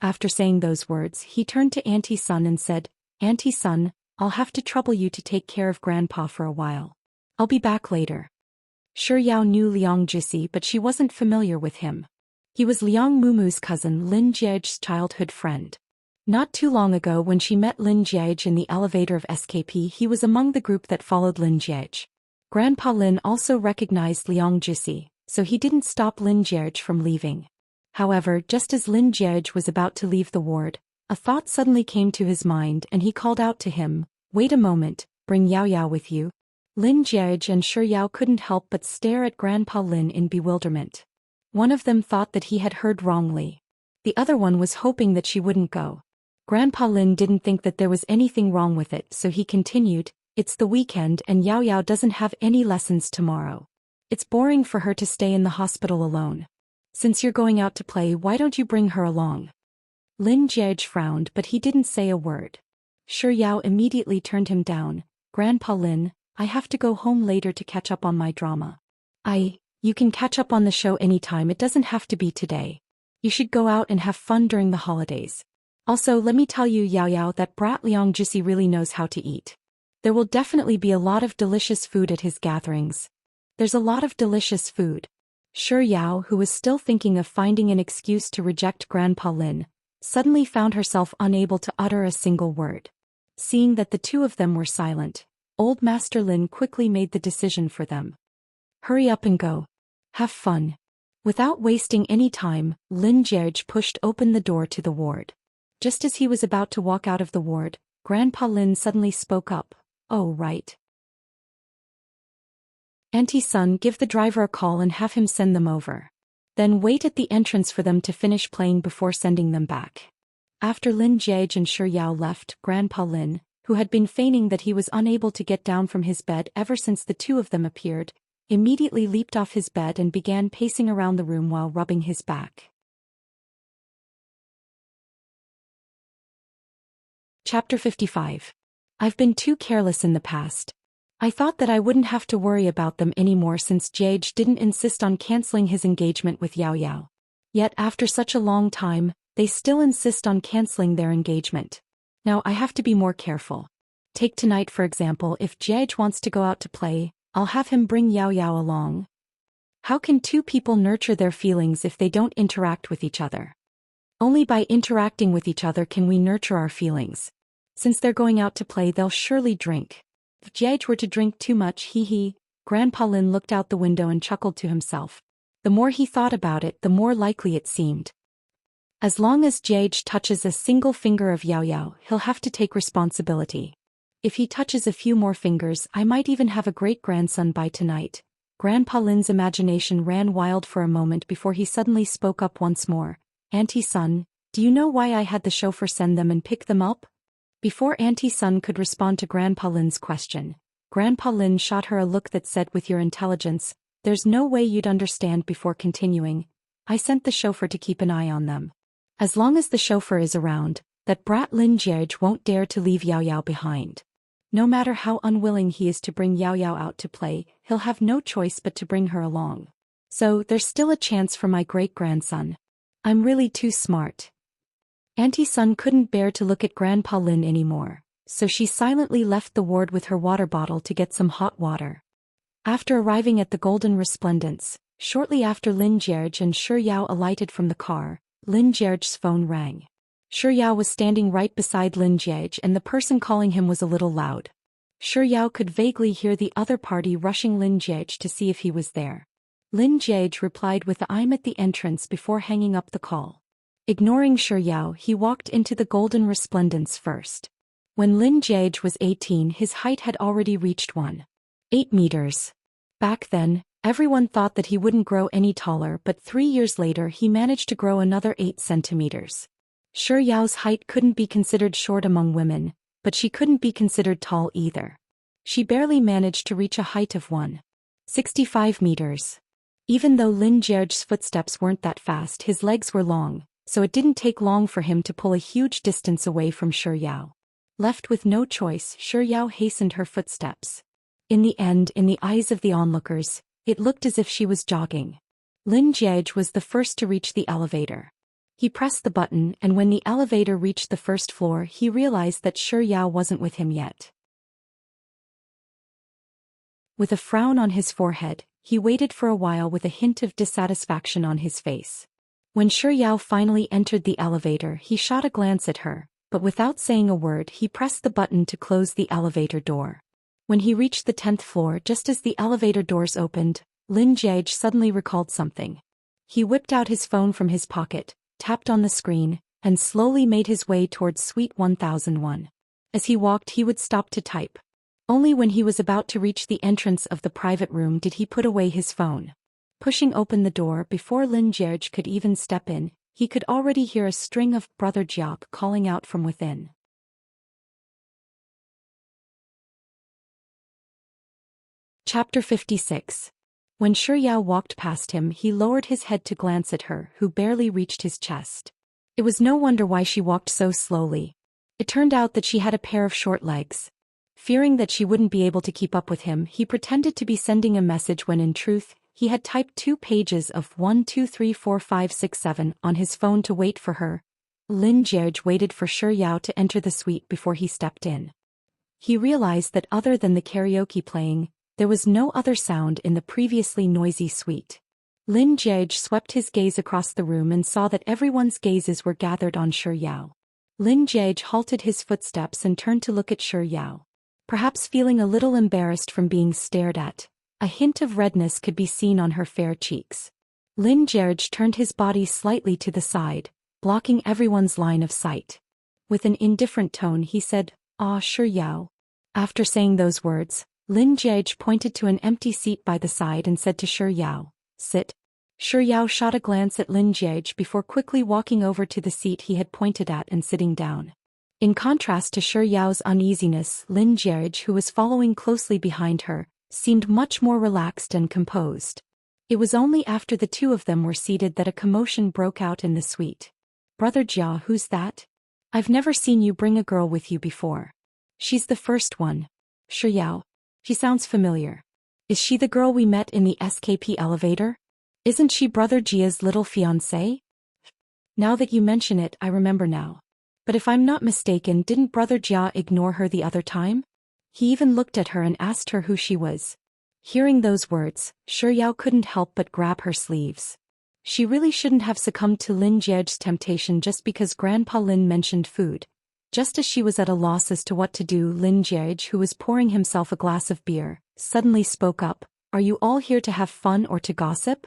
After saying those words, he turned to Auntie Sun and said, "Auntie Sun, I'll have to trouble you to take care of Grandpa for a while. I'll be back later." Shi Yao knew Liang Jisi, but she wasn't familiar with him. He was Liang Mumu's cousin, Lin Jiege's childhood friend. Not too long ago when she met Lin Jiege in the elevator of SKP, he was among the group that followed Lin Jiege. Grandpa Lin also recognized Liang Jisi, so he didn't stop Lin Jiege from leaving. However, just as Lin Jiege was about to leave the ward, a thought suddenly came to his mind and he called out to him, "Wait a moment, bring Yao Yao with you." Lin Jiege and Shi Yao couldn't help but stare at Grandpa Lin in bewilderment. One of them thought that he had heard wrongly. The other one was hoping that she wouldn't go. Grandpa Lin didn't think that there was anything wrong with it, so he continued, "It's the weekend and Yao Yao doesn't have any lessons tomorrow. It's boring for her to stay in the hospital alone. Since you're going out to play, why don't you bring her along?" Lin Jiege frowned, but he didn't say a word. Shi Yao immediately turned him down. "Grandpa Lin, I have to go home later to catch up on my drama." You can catch up on the show anytime, it doesn't have to be today. You should go out and have fun during the holidays. Also, let me tell you, Yao Yao, that brat Liang Jisi really knows how to eat. There will definitely be a lot of delicious food at his gatherings. There's a lot of delicious food. Shi Yao, who was still thinking of finding an excuse to reject Grandpa Lin, suddenly found herself unable to utter a single word. Seeing that the two of them were silent, Old Master Lin quickly made the decision for them. "Hurry up and go. Have fun." Without wasting any time, Lin Jiege pushed open the door to the ward. Just as he was about to walk out of the ward, Grandpa Lin suddenly spoke up. "Oh, right. Auntie Sun, give the driver a call and have him send them over. Then wait at the entrance for them to finish playing before sending them back." After Lin Jiege and Shi Yao left, Grandpa Lin, who had been feigning that he was unable to get down from his bed ever since the two of them appeared, immediately leaped off his bed and began pacing around the room while rubbing his back. Chapter 55. I've been too careless in the past. I thought that I wouldn't have to worry about them anymore since Jiege didn't insist on canceling his engagement with Yao Yao. Yet after such a long time, they still insist on canceling their engagement. Now I have to be more careful. Take tonight for example, if Jiege wants to go out to play, I'll have him bring Yao Yao along. How can two people nurture their feelings if they don't interact with each other? Only by interacting with each other can we nurture our feelings. Since they're going out to play, they'll surely drink. If Jiege were to drink too much, Grandpa Lin looked out the window and chuckled to himself. The more he thought about it, the more likely it seemed. As long as Jiege touches a single finger of Yao Yao, he'll have to take responsibility. If he touches a few more fingers, I might even have a great-grandson by tonight. Grandpa Lin's imagination ran wild for a moment before he suddenly spoke up once more. Auntie Sun, do you know why I had the chauffeur send them and pick them up? Before Auntie Sun could respond to Grandpa Lin's question, Grandpa Lin shot her a look that said, with your intelligence, there's no way you'd understand. Before continuing, I sent the chauffeur to keep an eye on them. As long as the chauffeur is around, that brat Lin Jiege won't dare to leave Yao Yao behind. No matter how unwilling he is to bring Yao Yao out to play, he'll have no choice but to bring her along. So there's still a chance for my great-grandson. I'm really too smart. Auntie Sun couldn't bear to look at Grandpa Lin anymore, so she silently left the ward with her water bottle to get some hot water. After arriving at the Golden Resplendence, shortly after Lin Jiege and Shi Yao alighted from the car, Lin Jiege's phone rang. Shi Yao was standing right beside Lin Jiege and the person calling him was a little loud. Shi Yao could vaguely hear the other party rushing Lin Jiege to see if he was there. Lin Jiege replied with "I'm at the entrance" before hanging up the call. Ignoring Shi Yao, he walked into the Golden Resplendence first. When Lin Jiege was 18, his height had already reached 1.8 meters. Back then, everyone thought that he wouldn't grow any taller, but 3 years later he managed to grow another 8 centimeters. Shi Yao's height couldn't be considered short among women, but she couldn't be considered tall either. She barely managed to reach a height of 1.65 meters. Even though Lin Jiege's footsteps weren't that fast, his legs were long, so it didn't take long for him to pull a huge distance away from Shi Yao. Left with no choice, Shi Yao hastened her footsteps. In the end, in the eyes of the onlookers, it looked as if she was jogging. Lin Jiege was the first to reach the elevator. He pressed the button, and when the elevator reached the first floor, he realized that Shi Yao wasn't with him yet. With a frown on his forehead, he waited for a while with a hint of dissatisfaction on his face. When Shi Yao finally entered the elevator, he shot a glance at her, but without saying a word, he pressed the button to close the elevator door. When he reached the 10th floor, just as the elevator doors opened, Lin Jiege suddenly recalled something. He whipped out his phone from his pocket, tapped on the screen, and slowly made his way towards Suite 1001. As he walked, he would stop to type. Only when he was about to reach the entrance of the private room did he put away his phone. Pushing open the door before Lin Jiege could even step in, he could already hear a string of "Brother Jiao" calling out from within. Chapter 56. When Shi Yao walked past him, he lowered his head to glance at her, who barely reached his chest. It was no wonder why she walked so slowly. It turned out that she had a pair of short legs. Fearing that she wouldn't be able to keep up with him, he pretended to be sending a message when in truth, he had typed 2 pages of 1, 2, 3, 4, 5, 6, 7 on his phone to wait for her. Lin Jiege waited for Shi Yao to enter the suite before he stepped in. He realized that other than the karaoke playing, there was no other sound in the previously noisy suite. Lin Jiege swept his gaze across the room and saw that everyone's gazes were gathered on Shi Yao. Lin Jiege halted his footsteps and turned to look at Shi Yao. Perhaps feeling a little embarrassed from being stared at, a hint of redness could be seen on her fair cheeks. Lin Jiege turned his body slightly to the side, blocking everyone's line of sight. With an indifferent tone he said, "Ah, Shi Yao." After saying those words, Lin Jiege pointed to an empty seat by the side and said to Shi Yao, "Sit." Shi Yao shot a glance at Lin Jiege before quickly walking over to the seat he had pointed at and sitting down. In contrast to Shi Yao's uneasiness, Lin Jiege, who was following closely behind her, seemed much more relaxed and composed. It was only after the two of them were seated that a commotion broke out in the suite. "Brother Jia, who's that? I've never seen you bring a girl with you before." "She's the first one. Shi Yao. She sounds familiar. Is she the girl we met in the SKP elevator? Isn't she Brother Jia's little fiancée? Now that you mention it, I remember now. But if I'm not mistaken, didn't Brother Jia ignore her the other time? He even looked at her and asked her who she was." Hearing those words, Shi Yao couldn't help but grab her sleeves. She really shouldn't have succumbed to Lin Jiege's temptation just because Grandpa Lin mentioned food. Just as she was at a loss as to what to do, Lin Jiege, who was pouring himself a glass of beer, suddenly spoke up. "Are you all here to have fun or to gossip?"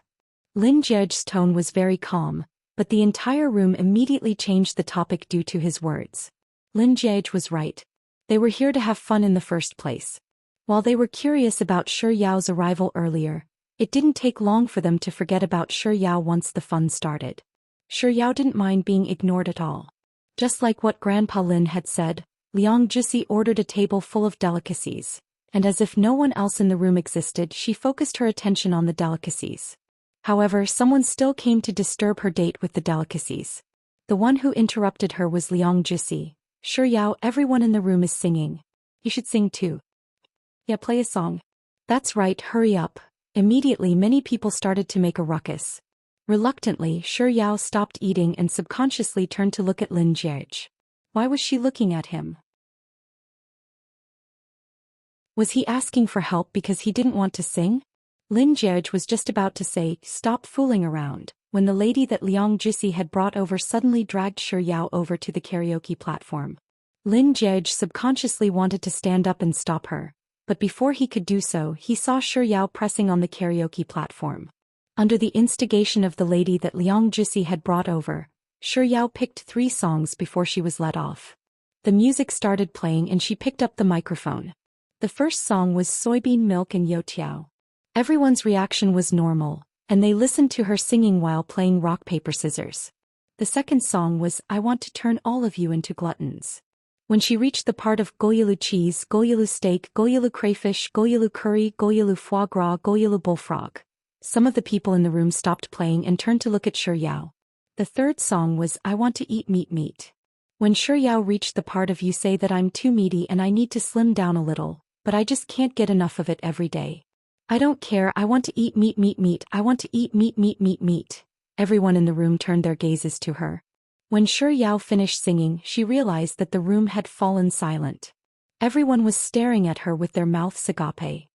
Lin Jiege's tone was very calm, but the entire room immediately changed the topic due to his words. Lin Jiege was right. They were here to have fun in the first place. While they were curious about Shi Yao's arrival earlier, It didn't take long for them to forget about Shi Yao once the fun started. Shi Yao didn't mind being ignored at all. Just like what Grandpa Lin had said, Liang Jixi ordered a table full of delicacies, and as if no one else in the room existed, she focused her attention on the delicacies. However, someone still came to disturb her date with the delicacies. The one who interrupted her was Liang Jixi. Shi Yao, everyone in the room is singing. You should sing too. Yeah, play a song. That's right, hurry up. Immediately many people started to make a ruckus. Reluctantly, Shi Yao stopped eating and subconsciously turned to look at Lin Jie. Why was she looking at him? Was he asking for help because he didn't want to sing? Lin Jie was just about to say, "Stop fooling around," when the lady that Liang Jixi had brought over suddenly dragged Shi Yao over to the karaoke platform. Lin Jie subconsciously wanted to stand up and stop her, but before he could do so, he saw Shi Yao pressing on the karaoke platform. Under the instigation of the lady that Liang Jixi had brought over, Shi Yao picked 3 songs before she was let off. The music started playing and she picked up the microphone. The first song was Soybean Milk and Youtiao. Everyone's reaction was normal, and they listened to her singing while playing rock paper scissors. The second song was I Want to Turn All of You into Gluttons. When she reached the part of goyulu cheese, goyulu steak, goyulu crayfish, goyulu curry, goyulu foie gras, goyulu bullfrog, some of the people in the room stopped playing and turned to look at Shi Yao. The third song was I Want to Eat Meat. When Shi Yao reached the part of you say that I'm too meaty and I need to slim down a little, but I just can't get enough of it every day. I don't care, I want to eat meat, I want to eat meat. Everyone in the room turned their gazes to her. When Shi Yao finished singing, she realized that the room had fallen silent. Everyone was staring at her with their mouths agape.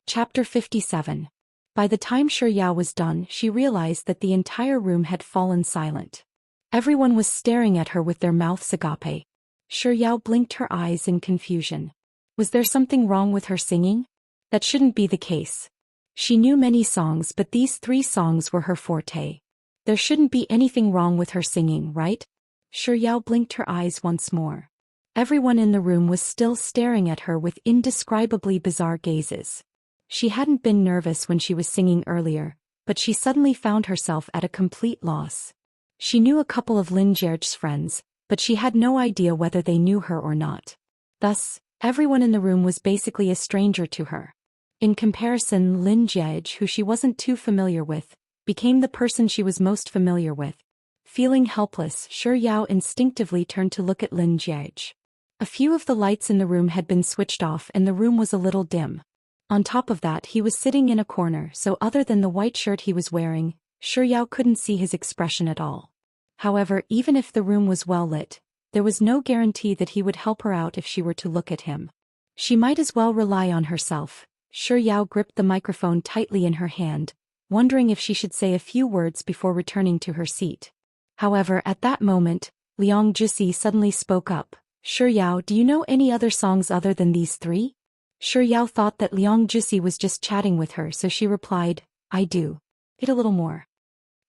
Chapter 57. By the time Shi Yao was done, she realized that the entire room had fallen silent. Everyone was staring at her with their mouths agape. Shi Yao blinked her eyes in confusion. Was there something wrong with her singing? That shouldn't be the case. She knew many songs, but these 3 songs were her forte. There shouldn't be anything wrong with her singing, right? Shi Yao blinked her eyes once more. Everyone in the room was still staring at her with indescribably bizarre gazes. She hadn't been nervous when she was singing earlier, but she suddenly found herself at a complete loss. She knew a couple of Lin Jie's friends, but she had no idea whether they knew her or not. Thus, everyone in the room was basically a stranger to her. In comparison, Lin Jie, who she wasn't too familiar with, became the person she was most familiar with. Feeling helpless, Shi Yao instinctively turned to look at Lin Jie. A few of the lights in the room had been switched off and the room was a little dim. On top of that, he was sitting in a corner, so other than the white shirt he was wearing, Shi Yao couldn't see his expression at all. However, even if the room was well lit, there was no guarantee that he would help her out if she were to look at him. She might as well rely on herself. Shi Yao gripped the microphone tightly in her hand, wondering if she should say a few words before returning to her seat. However, at that moment, Liang Jixi suddenly spoke up. Shi Yao, do you know any other songs other than these 3? Shi Yao thought that Liang Jixi was just chatting with her, so she replied, I do. It a little more.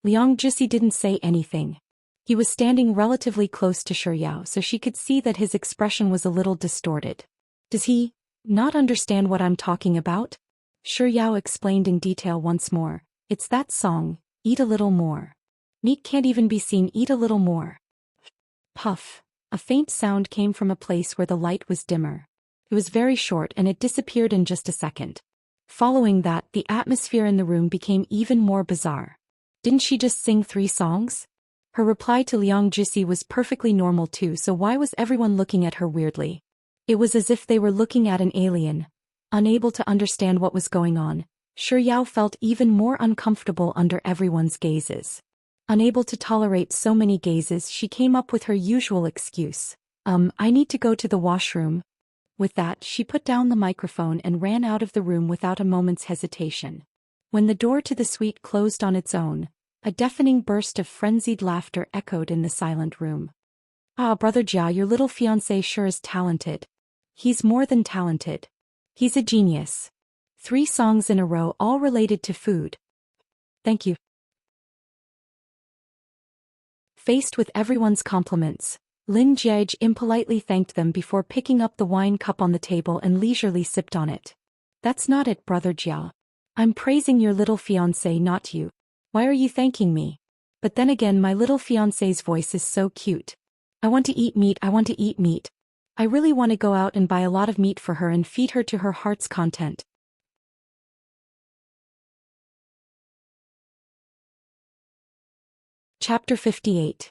Liang Jixi didn't say anything. He was standing relatively close to Shi Yao, so she could see that his expression was a little distorted. Does he not understand what I'm talking about? Shi Yao explained in detail once more. It's that song, Eat a Little More. Meat can't even be seen, eat a little more. Puff. A faint sound came from a place where the light was dimmer. It was very short and it disappeared in just a second. Following that, the atmosphere in the room became even more bizarre. Didn't she just sing 3 songs? Her reply to Liang Jixi was perfectly normal too, so why was everyone looking at her weirdly? It was as if they were looking at an alien. Unable to understand what was going on, Shi Yao felt even more uncomfortable under everyone's gazes. Unable to tolerate so many gazes, she came up with her usual excuse. I need to go to the washroom. With that, she put down the microphone and ran out of the room without a moment's hesitation. When the door to the suite closed on its own, a deafening burst of frenzied laughter echoed in the silent room. Ah, Brother Jia, your little fiancé sure is talented. He's more than talented. He's a genius. 3 songs in a row, all related to food. Thank you. Faced with everyone's compliments, Lin Jiege impolitely thanked them before picking up the wine cup on the table and leisurely sipped on it. That's not it, Brother Jia. I'm praising your little fiancé, not you. Why are you thanking me? But then again, my little fiancé's voice is so cute. I want to eat meat, I want to eat meat. I really want to go out and buy a lot of meat for her and feed her to her heart's content. Chapter 58.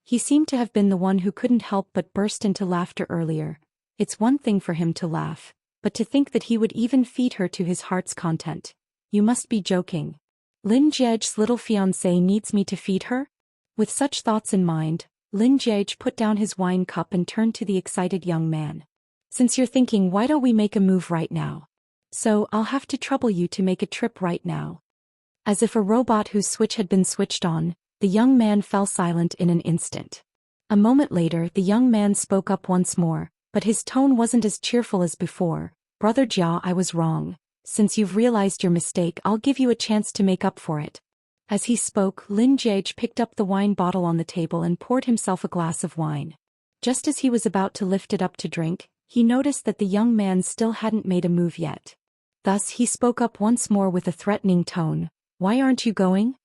He seemed to have been the one who couldn't help but burst into laughter earlier. It's one thing for him to laugh, but to think that he would even feed her to his heart's content. You must be joking. Lin Jiege's little fiancé needs me to feed her? With such thoughts in mind, Lin Jiege put down his wine cup and turned to the excited young man. Since you're thinking, why don't we make a move right now? So, I'll have to trouble you to make a trip right now. As if a robot whose switch had been switched on, the young man fell silent in an instant. A moment later, the young man spoke up once more, but his tone wasn't as cheerful as before. Brother Jia, I was wrong. Since you've realized your mistake, I'll give you a chance to make up for it. As he spoke, Lin Jiege picked up the wine bottle on the table and poured himself a glass of wine. Just as he was about to lift it up to drink, he noticed that the young man still hadn't made a move yet. Thus he spoke up once more with a threatening tone. Why aren't you going?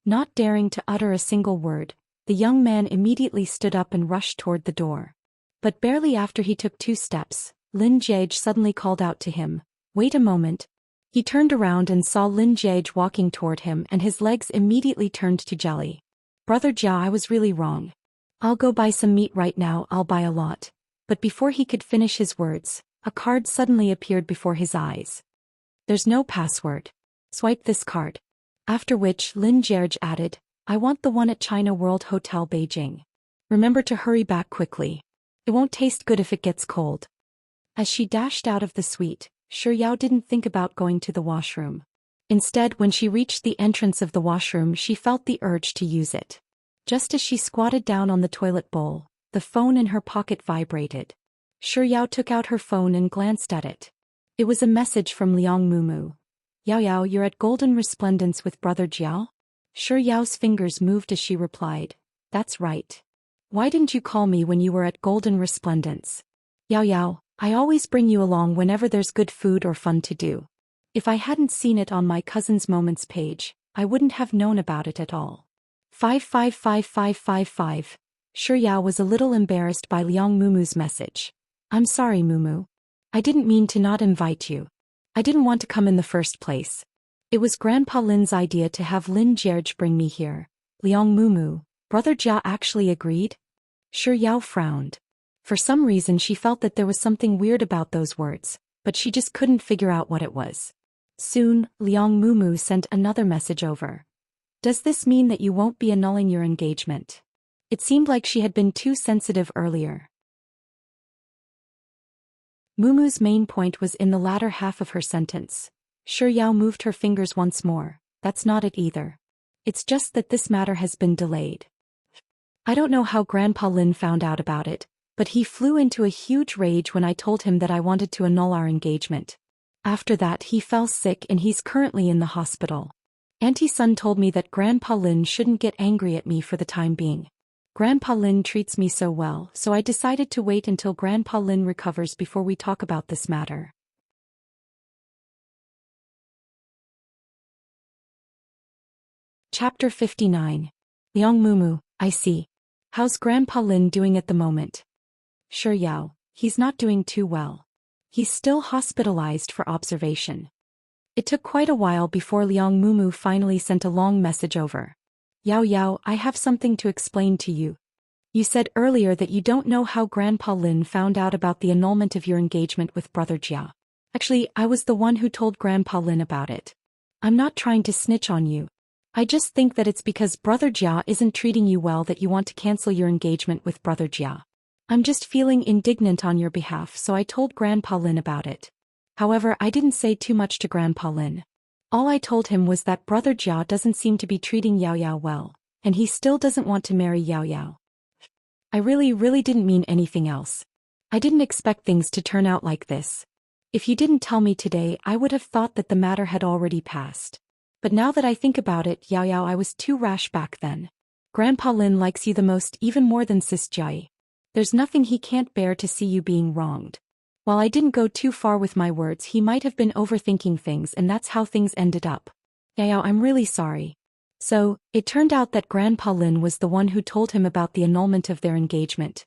Not daring to utter a single word, the young man immediately stood up and rushed toward the door. But barely after he took 2 steps, Lin Jiege suddenly called out to him, "Wait a moment." He turned around and saw Lin Jiege walking toward him, and his legs immediately turned to jelly. Brother Jia, I was really wrong. I'll go buy some meat right now, I'll buy a lot. But before he could finish his words, a card suddenly appeared before his eyes. There's no password. Swipe this card. After which Lin Jiege added, I want the one at China World Hotel Beijing. Remember to hurry back quickly. It won't taste good if it gets cold. As she dashed out of the suite, Shi Yao didn't think about going to the washroom. Instead, when she reached the entrance of the washroom, she felt the urge to use it. Just as she squatted down on the toilet bowl, the phone in her pocket vibrated. Shi Yao took out her phone and glanced at it. It was a message from Liang Mumu. Yao Yao, you're at Golden Resplendence with Brother Jiao? Shi Yao's fingers moved as she replied, That's right. Why didn't you call me when you were at Golden Resplendence? Yao Yao, I always bring you along whenever there's good food or fun to do. If I hadn't seen it on my cousin's Moments page, I wouldn't have known about it at all. 555555. Shi Yao was a little embarrassed by Liang Mumu's message. I'm sorry, Mumu. I didn't mean to not invite you. I didn't want to come in the first place. It was Grandpa Lin's idea to have Lin Jiege bring me here. Liang Mumu, Brother Jia actually agreed? Shi Yao frowned. For some reason she felt that there was something weird about those words, but she just couldn't figure out what it was. Soon, Liang Mumu sent another message over. Does this mean that you won't be annulling your engagement? It seemed like she had been too sensitive earlier. Mumu's main point was in the latter half of her sentence. Shi Yao moved her fingers once more. That's not it either. It's just that this matter has been delayed. I don't know how Grandpa Lin found out about it, but he flew into a huge rage when I told him that I wanted to annul our engagement. After that he fell sick and he's currently in the hospital. Auntie Sun told me that Grandpa Lin shouldn't get angry at me for the time being. Grandpa Lin treats me so well, so I decided to wait until Grandpa Lin recovers before we talk about this matter. Chapter 59. Liang Mumu, I see. How's Grandpa Lin doing at the moment? Shi Yao, he's not doing too well. He's still hospitalized for observation. It took quite a while before Liang Mumu finally sent a long message over. Yao Yao, I have something to explain to you. You said earlier that you don't know how Grandpa Lin found out about the annulment of your engagement with Brother Jia. Actually, I was the one who told Grandpa Lin about it. I'm not trying to snitch on you. I just think that it's because Brother Jia isn't treating you well that you want to cancel your engagement with Brother Jia. I'm just feeling indignant on your behalf, so I told Grandpa Lin about it. However, I didn't say too much to Grandpa Lin. All I told him was that Brother Jia doesn't seem to be treating Yao Yao well, and he still doesn't want to marry Yao Yao. I really didn't mean anything else. I didn't expect things to turn out like this. If you didn't tell me today, I would have thought that the matter had already passed. But now that I think about it, Yao Yao, I was too rash back then. Grandpa Lin likes you the most, even more than Sis Jai. There's nothing he can't bear to see you being wronged. While I didn't go too far with my words, he might have been overthinking things, and that's how things ended up. Yao, I'm really sorry. So, it turned out that Grandpa Lin was the one who told him about the annulment of their engagement.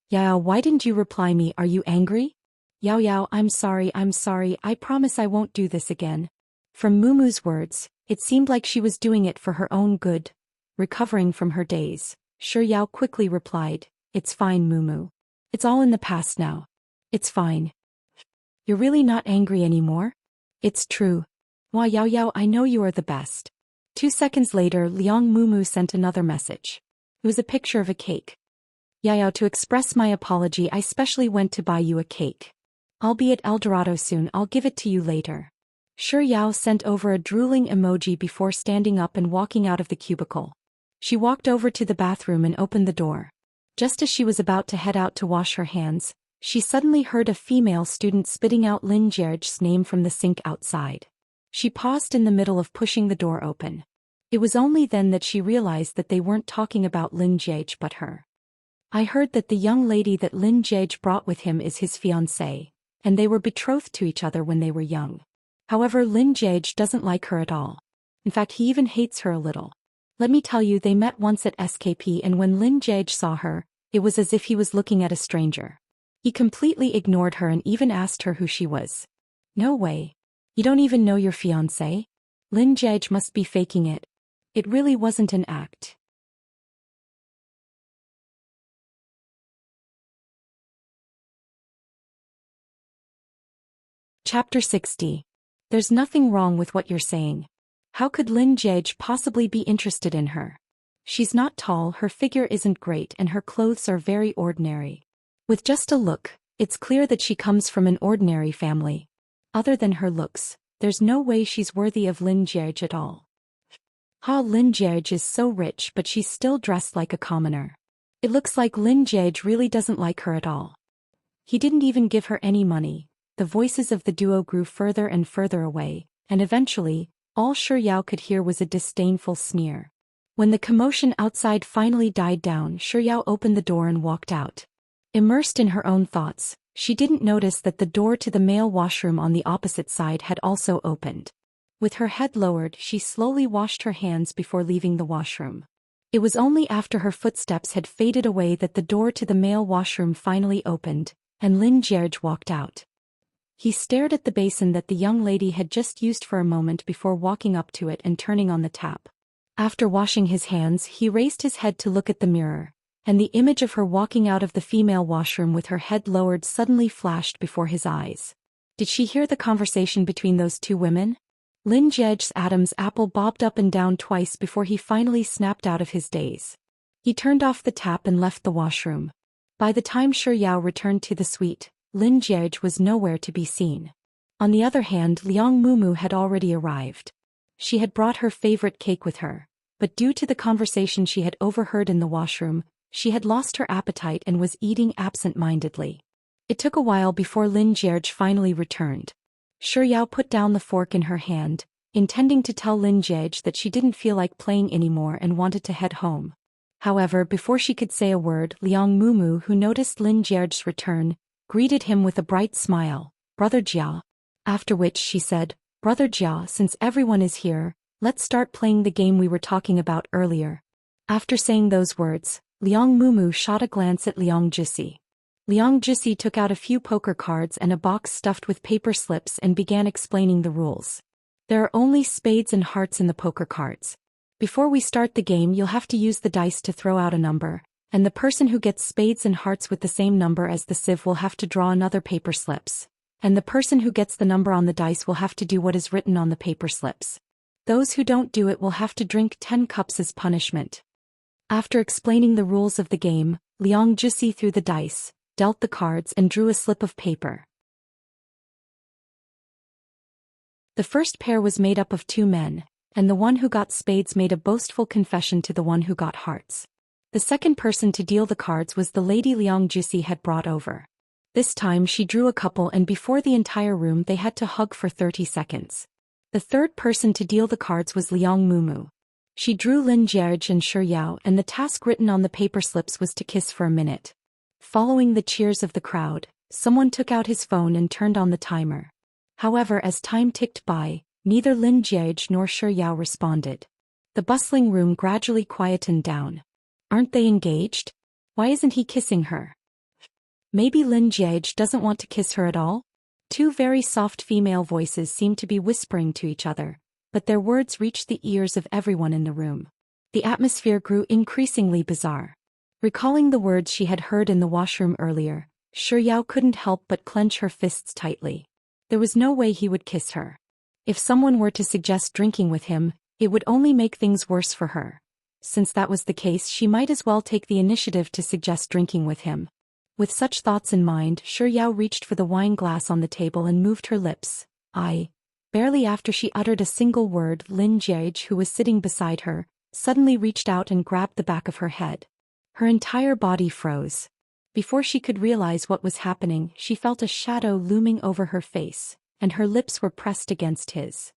Yao, why didn't you reply me? Are you angry? Yao, I'm sorry, I promise I won't do this again. From Mumu's words, it seemed like she was doing it for her own good, recovering from her daze. Yao quickly replied, it's fine, Mumu. It's all in the past now. It's fine. You're really not angry anymore? It's true. Wah Yao, I know you are the best. 2 seconds later, Liang Mumu sent another message. It was a picture of a cake. Yao, to express my apology, I specially went to buy you a cake. I'll be at El Dorado soon, I'll give it to you later. Yao sent over a drooling emoji before standing up and walking out of the cubicle. She walked over to the bathroom and opened the door. Just as she was about to head out to wash her hands, she suddenly heard a female student spitting out Lin Jie's name from the sink outside. She paused in the middle of pushing the door open. It was only then that she realized that they weren't talking about Lin Jie but her. I heard that the young lady that Lin Jie brought with him is his fiancée, and they were betrothed to each other when they were young. However, Lin Jie doesn't like her at all. In fact, he even hates her a little. Let me tell you, they met once at SKP, and when Lin Jie saw her, it was as if he was looking at a stranger. He completely ignored her and even asked her who she was. No way. You don't even know your fiancé? Lin Jie must be faking it. It really wasn't an act. Chapter 60. There's nothing wrong with what you're saying. How could Lin Jie possibly be interested in her? She's not tall, her figure isn't great, and her clothes are very ordinary. With just a look, it's clear that she comes from an ordinary family. Other than her looks, there's no way she's worthy of Lin Jie at all. Lin Jie is so rich, but she's still dressed like a commoner. It looks like Lin Jie really doesn't like her at all. He didn't even give her any money. The voices of the duo grew further and further away, and eventually, all Yao could hear was a disdainful sneer. When the commotion outside finally died down, Yao opened the door and walked out. Immersed in her own thoughts, she didn't notice that the door to the male washroom on the opposite side had also opened. With her head lowered, she slowly washed her hands before leaving the washroom. It was only after her footsteps had faded away that the door to the male washroom finally opened, and Lin Jie walked out. He stared at the basin that the young lady had just used for a moment before walking up to it and turning on the tap. After washing his hands, he raised his head to look at the mirror, and the image of her walking out of the female washroom with her head lowered suddenly flashed before his eyes. Did she hear the conversation between those two women? Lin Jie's Adam's apple bobbed up and down twice before he finally snapped out of his daze. He turned off the tap and left the washroom. By the time Yao returned to the suite, Lin Jie was nowhere to be seen. On the other hand, Liang Mumu had already arrived. She had brought her favorite cake with her, but due to the conversation she had overheard in the washroom, she had lost her appetite and was eating absent-mindedly. It took a while before Lin Jie finally returned. Yao put down the fork in her hand, intending to tell Lin Jie that she didn't feel like playing anymore and wanted to head home. However, before she could say a word, Liang Mumu, who noticed Lin Jie's return, greeted him with a bright smile, "Brother Jia." After which she said, "Brother Jia, since everyone is here, let's start playing the game we were talking about earlier." After saying those words, Liang Mumu shot a glance at Liang Jisi. Liang Jisi took out a few poker cards and a box stuffed with paper slips and began explaining the rules. There are only spades and hearts in the poker cards. Before we start the game, you'll have to use the dice to throw out a number, and the person who gets spades and hearts with the same number as the sieve will have to draw another paper slips, and the person who gets the number on the dice will have to do what is written on the paper slips. Those who don't do it will have to drink 10 cups as punishment. After explaining the rules of the game, Liang Jisi threw the dice, dealt the cards and drew a slip of paper. The first pair was made up of 2 men, and the one who got spades made a boastful confession to the one who got hearts. The second person to deal the cards was the lady Liang Jisi had brought over. This time she drew a couple, and before the entire room they had to hug for 30 seconds. The third person to deal the cards was Liang Mumu. She drew Lin Jie and Yao, and the task written on the paper slips was to kiss for a minute. Following the cheers of the crowd, someone took out his phone and turned on the timer. However, as time ticked by, neither Lin Jiege nor Shi Yao responded. The bustling room gradually quietened down. Aren't they engaged? Why isn't he kissing her? Maybe Lin Jiege doesn't want to kiss her at all? Two very soft female voices seemed to be whispering to each other, but their words reached the ears of everyone in the room. The atmosphere grew increasingly bizarre. Recalling the words she had heard in the washroom earlier, Shi Yao couldn't help but clench her fists tightly. There was no way he would kiss her. If someone were to suggest drinking with him, it would only make things worse for her. Since that was the case, she might as well take the initiative to suggest drinking with him. With such thoughts in mind, Shi Yao reached for the wine glass on the table and moved her lips. Barely after she uttered a single word, Lin Jiege, who was sitting beside her, suddenly reached out and grabbed the back of her head. Her entire body froze. Before she could realize what was happening, she felt a shadow looming over her face, and her lips were pressed against his.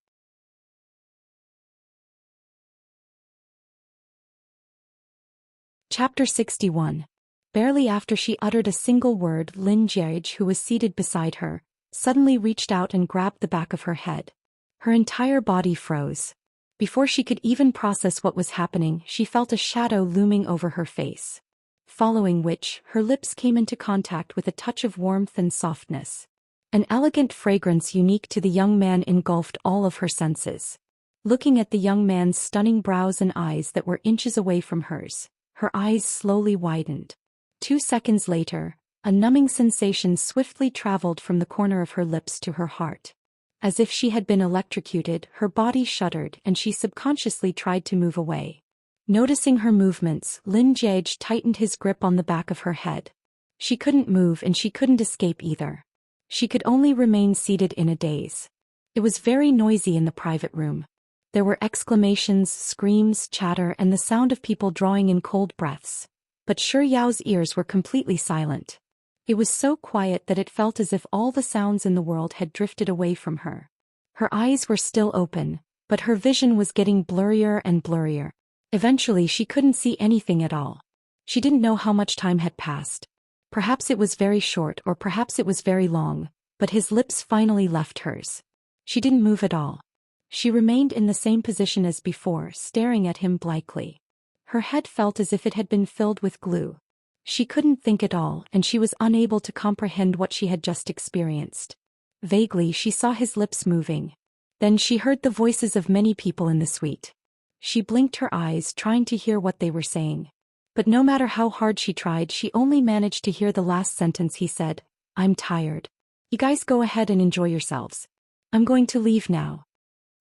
Chapter 61. Barely after she uttered a single word, Lin Jiege, who was seated beside her, suddenly reached out and grabbed the back of her head. Her entire body froze. Before she could even process what was happening, she felt a shadow looming over her face. Following which, her lips came into contact with a touch of warmth and softness. An elegant fragrance unique to the young man engulfed all of her senses. Looking at the young man's stunning brows and eyes that were inches away from hers, her eyes slowly widened. 2 seconds later, a numbing sensation swiftly traveled from the corner of her lips to her heart. As if she had been electrocuted, her body shuddered and she subconsciously tried to move away. Noticing her movements, Lin Jiege tightened his grip on the back of her head. She couldn't move and she couldn't escape either. She could only remain seated in a daze. It was very noisy in the private room. There were exclamations, screams, chatter, and the sound of people drawing in cold breaths. But Shi Yao's ears were completely silent. It was so quiet that it felt as if all the sounds in the world had drifted away from her. Her eyes were still open, but her vision was getting blurrier and blurrier. Eventually she couldn't see anything at all. She didn't know how much time had passed. Perhaps it was very short or perhaps it was very long, but his lips finally left hers. She didn't move at all. She remained in the same position as before, staring at him blankly. Her head felt as if it had been filled with glue. She couldn't think at all, and she was unable to comprehend what she had just experienced. Vaguely, she saw his lips moving. Then she heard the voices of many people in the suite. She blinked her eyes, trying to hear what they were saying. But no matter how hard she tried, she only managed to hear the last sentence he said. "I'm tired. You guys go ahead and enjoy yourselves. I'm going to leave now."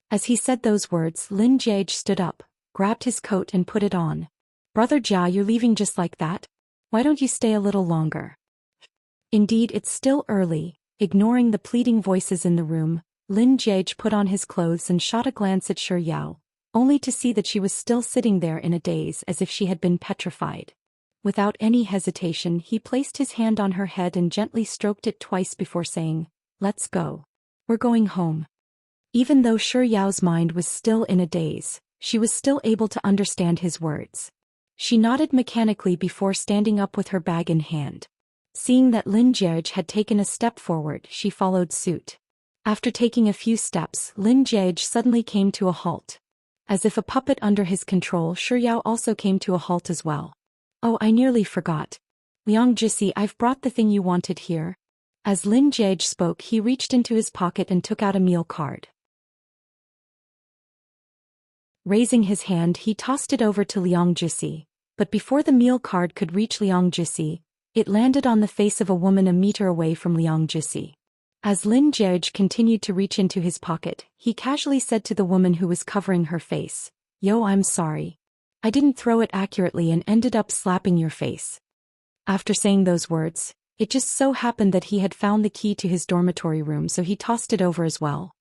As he said those words, Lin Jiege stood up, grabbed his coat and put it on. "Brother Jia, you're leaving just like that? Why don't you stay a little longer?" Indeed, it's still early. Ignoring the pleading voices in the room, Lin Jiege put on his clothes and shot a glance at Shi Yao, only to see that she was still sitting there in a daze as if she had been petrified. Without any hesitation, he placed his hand on her head and gently stroked it twice before saying, "Let's go. We're going home." Even though Shi Yao's mind was still in a daze, she was still able to understand his words. She nodded mechanically before standing up with her bag in hand. Seeing that Lin Jiege had taken a step forward, she followed suit. After taking a few steps, Lin Jiege suddenly came to a halt. As if a puppet under his control, Shi Yao also came to a halt as well. "Oh, I nearly forgot. Liang Jisi, I've brought the thing you wanted here." As Lin Jiege spoke, he reached into his pocket and took out a meal card. Raising his hand, he tossed it over to Liang Jisi. But before the meal card could reach Liang Jisi, it landed on the face of a woman a meter away from Liang Jisi. As Lin Jiege continued to reach into his pocket, he casually said to the woman who was covering her face, "Yo, I'm sorry. I didn't throw it accurately and ended up slapping your face." After saying those words, it just so happened that he had found the key to his dormitory room, so he tossed it over as well.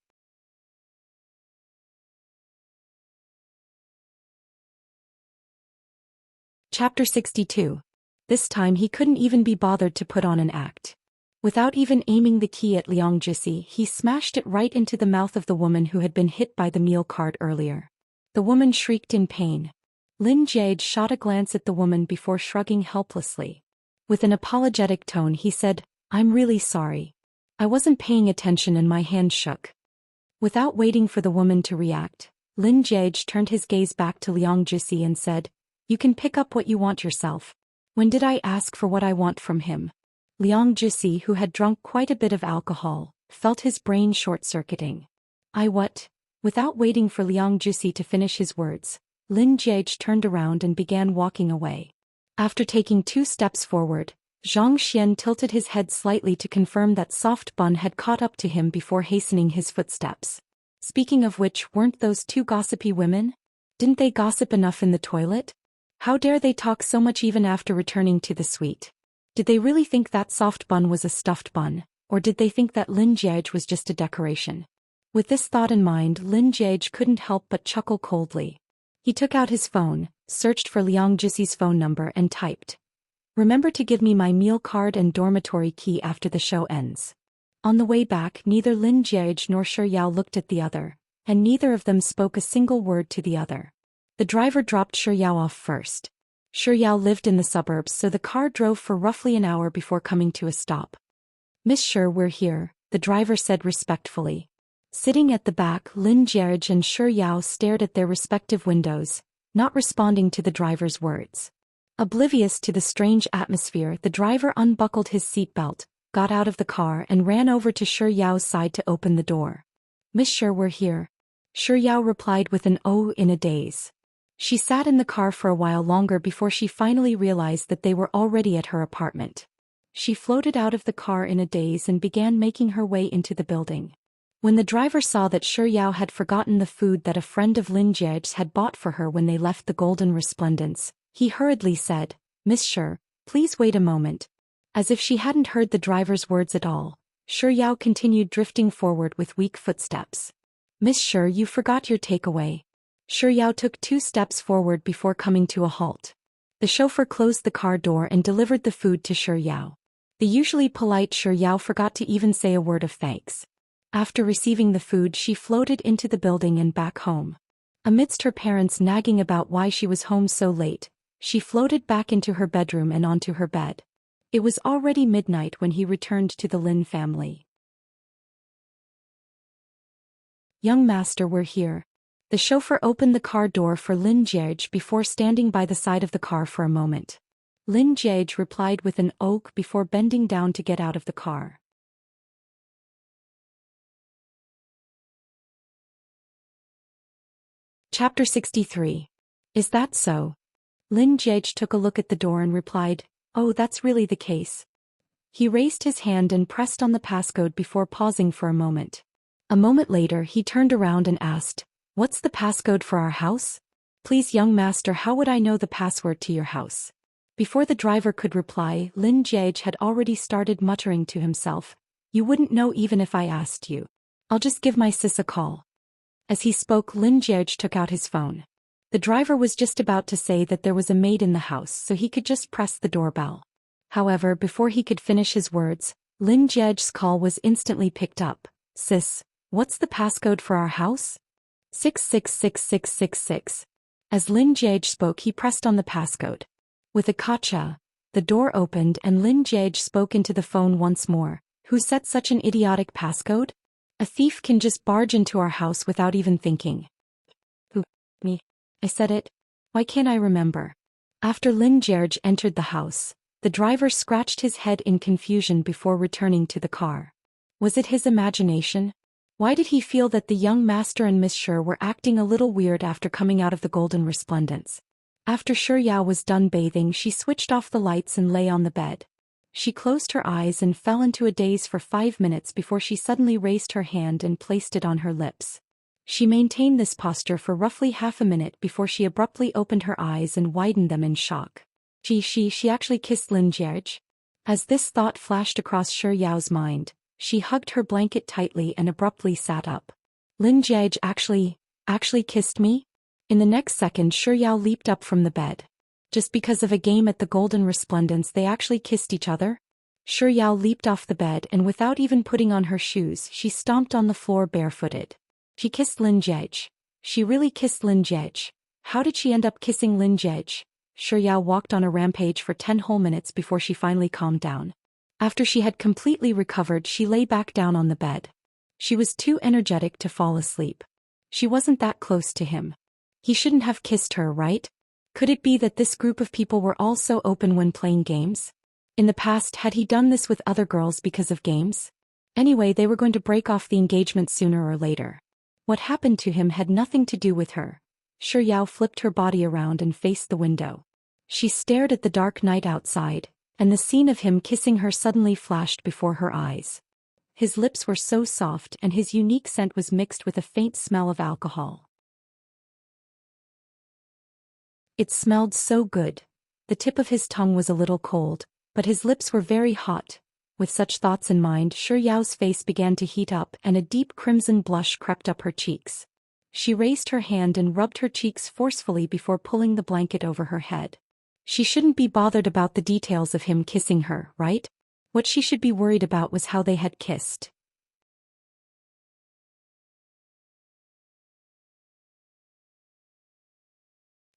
Chapter 62. This time he couldn't even be bothered to put on an act. Without even aiming the key at Liang Jisi, he smashed it right into the mouth of the woman who had been hit by the meal card earlier. The woman shrieked in pain. Lin Jiege shot a glance at the woman before shrugging helplessly. With an apologetic tone he said, "I'm really sorry. I wasn't paying attention and my hand shook." Without waiting for the woman to react, Lin Jiege turned his gaze back to Liang Jisi and said, "You can pick up what you want yourself. When did I ask for what I want from him?" Liang Jisi, who had drunk quite a bit of alcohol, felt his brain short-circuiting. "I what?" Without waiting for Liang Jisi to finish his words, Lin Jiege turned around and began walking away. After taking 2 steps forward, Zhang Xian tilted his head slightly to confirm that Soft Bun had caught up to him before hastening his footsteps. Speaking of which, weren't those 2 gossipy women? Didn't they gossip enough in the toilet? How dare they talk so much even after returning to the suite? Did they really think that Soft Bun was a stuffed bun, or did they think that Lin Jiege was just a decoration? With this thought in mind, Lin Jiege couldn't help but chuckle coldly. He took out his phone, searched for Liang Jisi's phone number and typed, "Remember to give me my meal card and dormitory key after the show ends." On the way back, neither Lin Jiege nor Shi Yao looked at the other, and neither of them spoke a single word to the other. The driver dropped Shi Yao off first. Shi Yao lived in the suburbs, so the car drove for roughly an hour before coming to a stop. "Miss Shi, we're here," the driver said respectfully. Sitting at the back, Lin Jiege and Shi Yao stared at their respective windows, not responding to the driver's words. Oblivious to the strange atmosphere, the driver unbuckled his seatbelt, got out of the car and ran over to Shi Yao's side to open the door. "Miss Shi, we're here," Shi Yao replied with an "oh" in a daze. She sat in the car for a while longer before she finally realized that they were already at her apartment. She floated out of the car in a daze and began making her way into the building. When the driver saw that Shi Yao had forgotten the food that a friend of Lin Jiege's had bought for her when they left the Golden Resplendence, he hurriedly said, "Miss Shi, please wait a moment." As if she hadn't heard the driver's words at all, Shi Yao continued drifting forward with weak footsteps. "Miss Shi, you forgot your takeaway." Shi Yao took 2 steps forward before coming to a halt. The chauffeur closed the car door and delivered the food to Shi Yao. The usually polite Shi Yao forgot to even say a word of thanks. After receiving the food, she floated into the building and back home. Amidst her parents nagging about why she was home so late, she floated back into her bedroom and onto her bed. It was already midnight when he returned to the Lin family. "Young master, we're here." The chauffeur opened the car door for Lin Jiege before standing by the side of the car for a moment. Lin Jiege replied with an "oak" before bending down to get out of the car. Chapter 63. Is that so? Lin Jiege took a look at the door and replied, "Oh, that's really the case." He raised his hand and pressed on the passcode before pausing for a moment. A moment later he turned around and asked, "What's the passcode for our house?" "Please, young master, how would I know the password to your house?" Before the driver could reply, Lin Jiege had already started muttering to himself, "You wouldn't know even if I asked you. I'll just give my sis a call." As he spoke, Lin Jiege took out his phone. The driver was just about to say that there was a maid in the house, so he could just press the doorbell. However, before he could finish his words, Lin Jiege's call was instantly picked up. "Sis, what's the passcode for our house?" 666666. As Lin Jiege spoke, he pressed on the passcode. With a gotcha, the door opened and Lin Jiege spoke into the phone once more. "Who set such an idiotic passcode? A thief can just barge into our house without even thinking." "Who? Me? I said it? Why can't I remember?" After Lin Jiege entered the house, the driver scratched his head in confusion before returning to the car. Was it his imagination? Why did he feel that the young master and Miss Shi were acting a little weird after coming out of the Golden Resplendence? After Shi Yao was done bathing, she switched off the lights and lay on the bed. She closed her eyes and fell into a daze for 5 minutes before she suddenly raised her hand and placed it on her lips. She maintained this posture for roughly half a minute before she abruptly opened her eyes and widened them in shock. She actually kissed Lin Jiege? As this thought flashed across Shi Yao's mind, she hugged her blanket tightly and abruptly sat up. "Lin Jiege actually kissed me?" In the next second, Shi Yao leaped up from the bed. Just because of a game at the Golden Resplendence they actually kissed each other? Shi Yao leaped off the bed and without even putting on her shoes, she stomped on the floor barefooted. She kissed Lin Jiege. She really kissed Lin Jiege. How did she end up kissing Lin Jiege? Yao walked on a rampage for 10 whole minutes before she finally calmed down. After she had completely recovered, she lay back down on the bed. She was too energetic to fall asleep. She wasn't that close to him. He shouldn't have kissed her, right? Could it be that this group of people were all so open when playing games? In the past, had he done this with other girls because of games? Anyway, they were going to break off the engagement sooner or later. What happened to him had nothing to do with her. Yao flipped her body around and faced the window. She stared at the dark night outside, and the scene of him kissing her suddenly flashed before her eyes. His lips were so soft and his unique scent was mixed with a faint smell of alcohol. It smelled so good. The tip of his tongue was a little cold, but his lips were very hot. With such thoughts in mind, Yao's face began to heat up and a deep crimson blush crept up her cheeks. She raised her hand and rubbed her cheeks forcefully before pulling the blanket over her head. She shouldn't be bothered about the details of him kissing her, right? What she should be worried about was how they had kissed.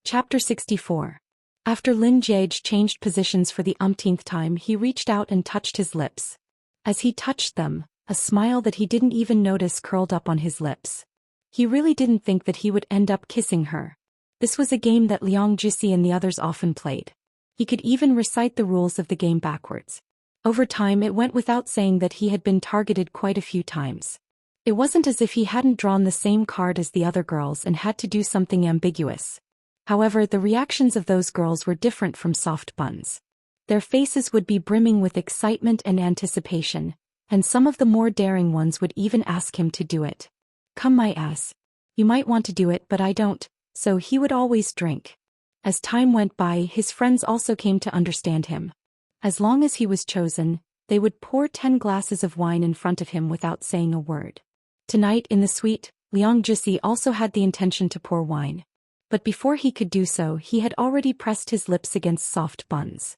Chapter 64. After Lin Jiage changed positions for the umpteenth time, he reached out and touched his lips. As he touched them, a smile that he didn't even notice curled up on his lips. He really didn't think that he would end up kissing her. This was a game that Liang Jixi and the others often played. He could even recite the rules of the game backwards. Over time, it went without saying that he had been targeted quite a few times. It wasn't as if he hadn't drawn the same card as the other girls and had to do something ambiguous. However, the reactions of those girls were different from Soft Bun's. Their faces would be brimming with excitement and anticipation, and some of the more daring ones would even ask him to do it. Come my ass. You might want to do it, but I don't, so he would always drink. As time went by, his friends also came to understand him. As long as he was chosen, they would pour 10 glasses of wine in front of him without saying a word. Tonight in the suite, Liang Jixi also had the intention to pour wine. But before he could do so, he had already pressed his lips against Soft Bun's.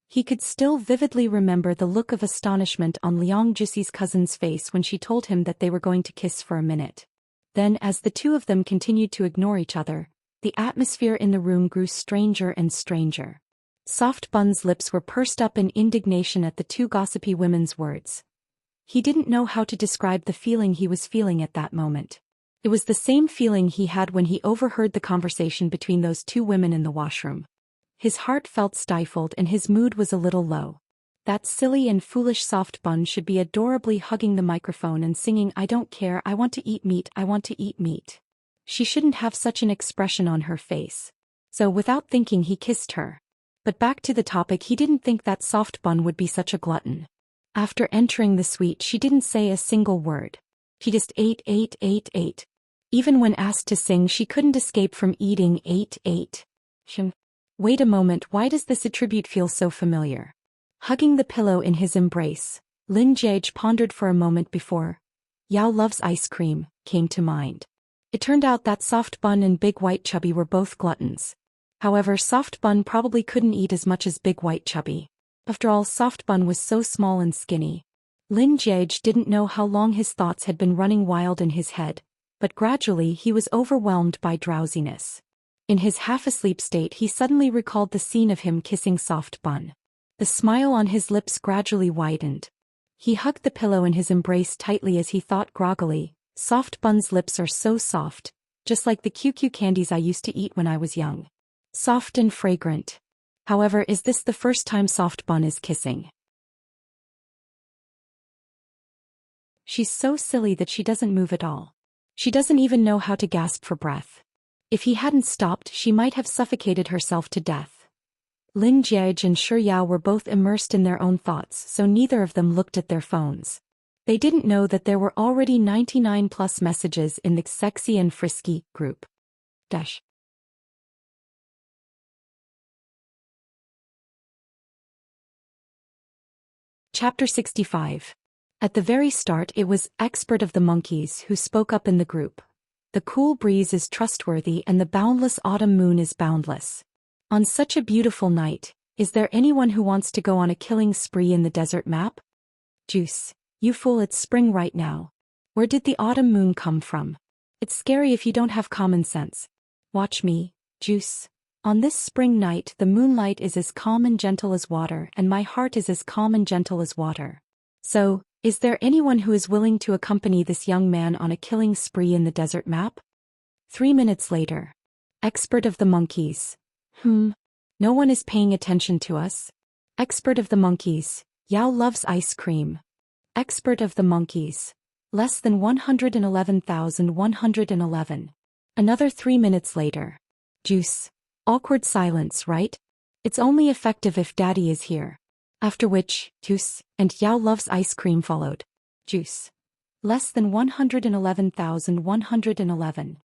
He could still vividly remember the look of astonishment on Liang Jixi's cousin's face when she told him that they were going to kiss for a minute. Then, as the two of them continued to ignore each other, the atmosphere in the room grew stranger and stranger. Soft Bun's lips were pursed up in indignation at the two gossipy women's words. He didn't know how to describe the feeling he was feeling at that moment. It was the same feeling he had when he overheard the conversation between those two women in the washroom. His heart felt stifled and his mood was a little low. That silly and foolish Soft Bun should be adorably hugging the microphone and singing, "I don't care, I want to eat meat, I want to eat meat." She shouldn't have such an expression on her face. So without thinking, he kissed her. But back to the topic, he didn't think that Soft Bun would be such a glutton. After entering the suite, she didn't say a single word. She just ate. Even when asked to sing, she couldn't escape from eating. Wait a moment, why does this attribute feel so familiar? Hugging the pillow in his embrace, Lin Jiage pondered for a moment before "Yao loves ice cream" came to mind. It turned out that Soft Bun and Big White Chubby were both gluttons. However, Soft Bun probably couldn't eat as much as Big White Chubby. After all, Soft Bun was so small and skinny. Lin Jiage didn't know how long his thoughts had been running wild in his head, but gradually he was overwhelmed by drowsiness. In his half-asleep state, he suddenly recalled the scene of him kissing Soft Bun. The smile on his lips gradually widened. He hugged the pillow in his embrace tightly as he thought groggily, "Soft Bun's lips are so soft, just like the QQ candies I used to eat when I was young. Soft and fragrant." However, is this the first time Soft Bun is kissing? She's so silly that she doesn't move at all. She doesn't even know how to gasp for breath. If he hadn't stopped, she might have suffocated herself to death. Lin Jiage and Yao were both immersed in their own thoughts, so neither of them looked at their phones. They didn't know that there were already 99+ messages in the Sexy and Frisky group. Chapter 65. At the very start, it was Expert of the Monkeys who spoke up in the group. "The cool breeze is trustworthy and the boundless autumn moon is boundless. On such a beautiful night, is there anyone who wants to go on a killing spree in the desert map? Juice. You fool, it's spring right now. Where did the autumn moon come from? It's scary if you don't have common sense. Watch me, Juice. On this spring night the moonlight is as calm and gentle as water and my heart is as calm and gentle as water. So, is there anyone who is willing to accompany this young man on a killing spree in the desert map? 3 minutes later. Expert of the monkeys. No one is paying attention to us. Expert of the monkeys. Yao loves ice cream. Expert of the monkeys. Less than 111,111. Another 3 minutes later. Juice. Awkward silence, right? It's only effective if Daddy is here. After which, Juice, and Yao loves ice cream followed. Juice. Less than 111,111.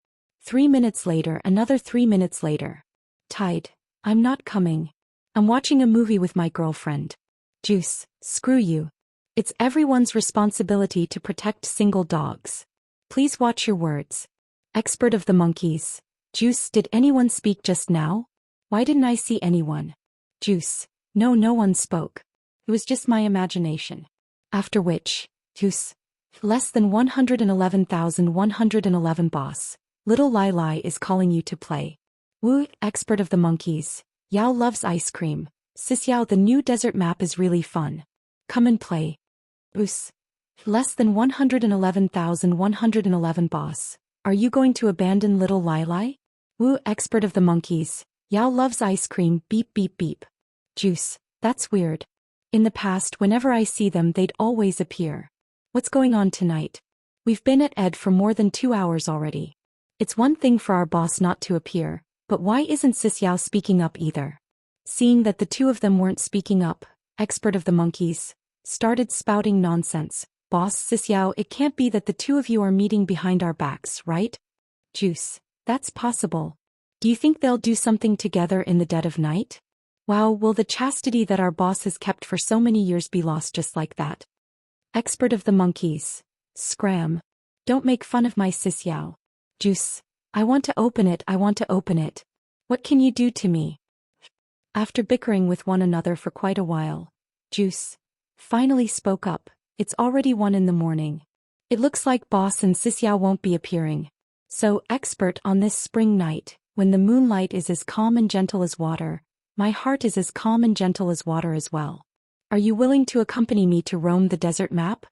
3 minutes later, another 3 minutes later. Tide. I'm not coming. I'm watching a movie with my girlfriend. Juice. Screw you. It's everyone's responsibility to protect single dogs. Please watch your words. Expert of the monkeys. Juice, did anyone speak just now? Why didn't I see anyone? Juice. No, no one spoke. It was just my imagination. After which, Juice. Less than 111,111 boss. Little Lai Lai is calling you to play. Woo, expert of the monkeys. Yao loves ice cream. Sis Yao, the new desert map is really fun. Come and play. Oos. Less than 111,111 boss. Are you going to abandon little Lai Lai? Woo, expert of the monkeys. Yao loves ice cream, beep beep beep. Juice. That's weird. In the past whenever I see them they'd always appear. What's going on tonight? We've been at Ed for more than 2 hours already. It's one thing for our boss not to appear, but why isn't Sis Yao speaking up either? Seeing that the two of them weren't speaking up, expert of the monkeys started spouting nonsense. Boss Sis Yao, it can't be that the two of you are meeting behind our backs, right? Juice. That's possible. Do you think they'll do something together in the dead of night? Wow, will the chastity that our boss has kept for so many years be lost just like that? Expert of the monkeys. Scram. Don't make fun of my Sis Yao. Juice. I want to open it, I want to open it. What can you do to me? After bickering with one another for quite a while, Juice finally spoke up. It's already 1 in the morning. It looks like boss and Sis Yao won't be appearing. So, expert, on this spring night, when the moonlight is as calm and gentle as water, my heart is as calm and gentle as water as well. Are you willing to accompany me to roam the desert map?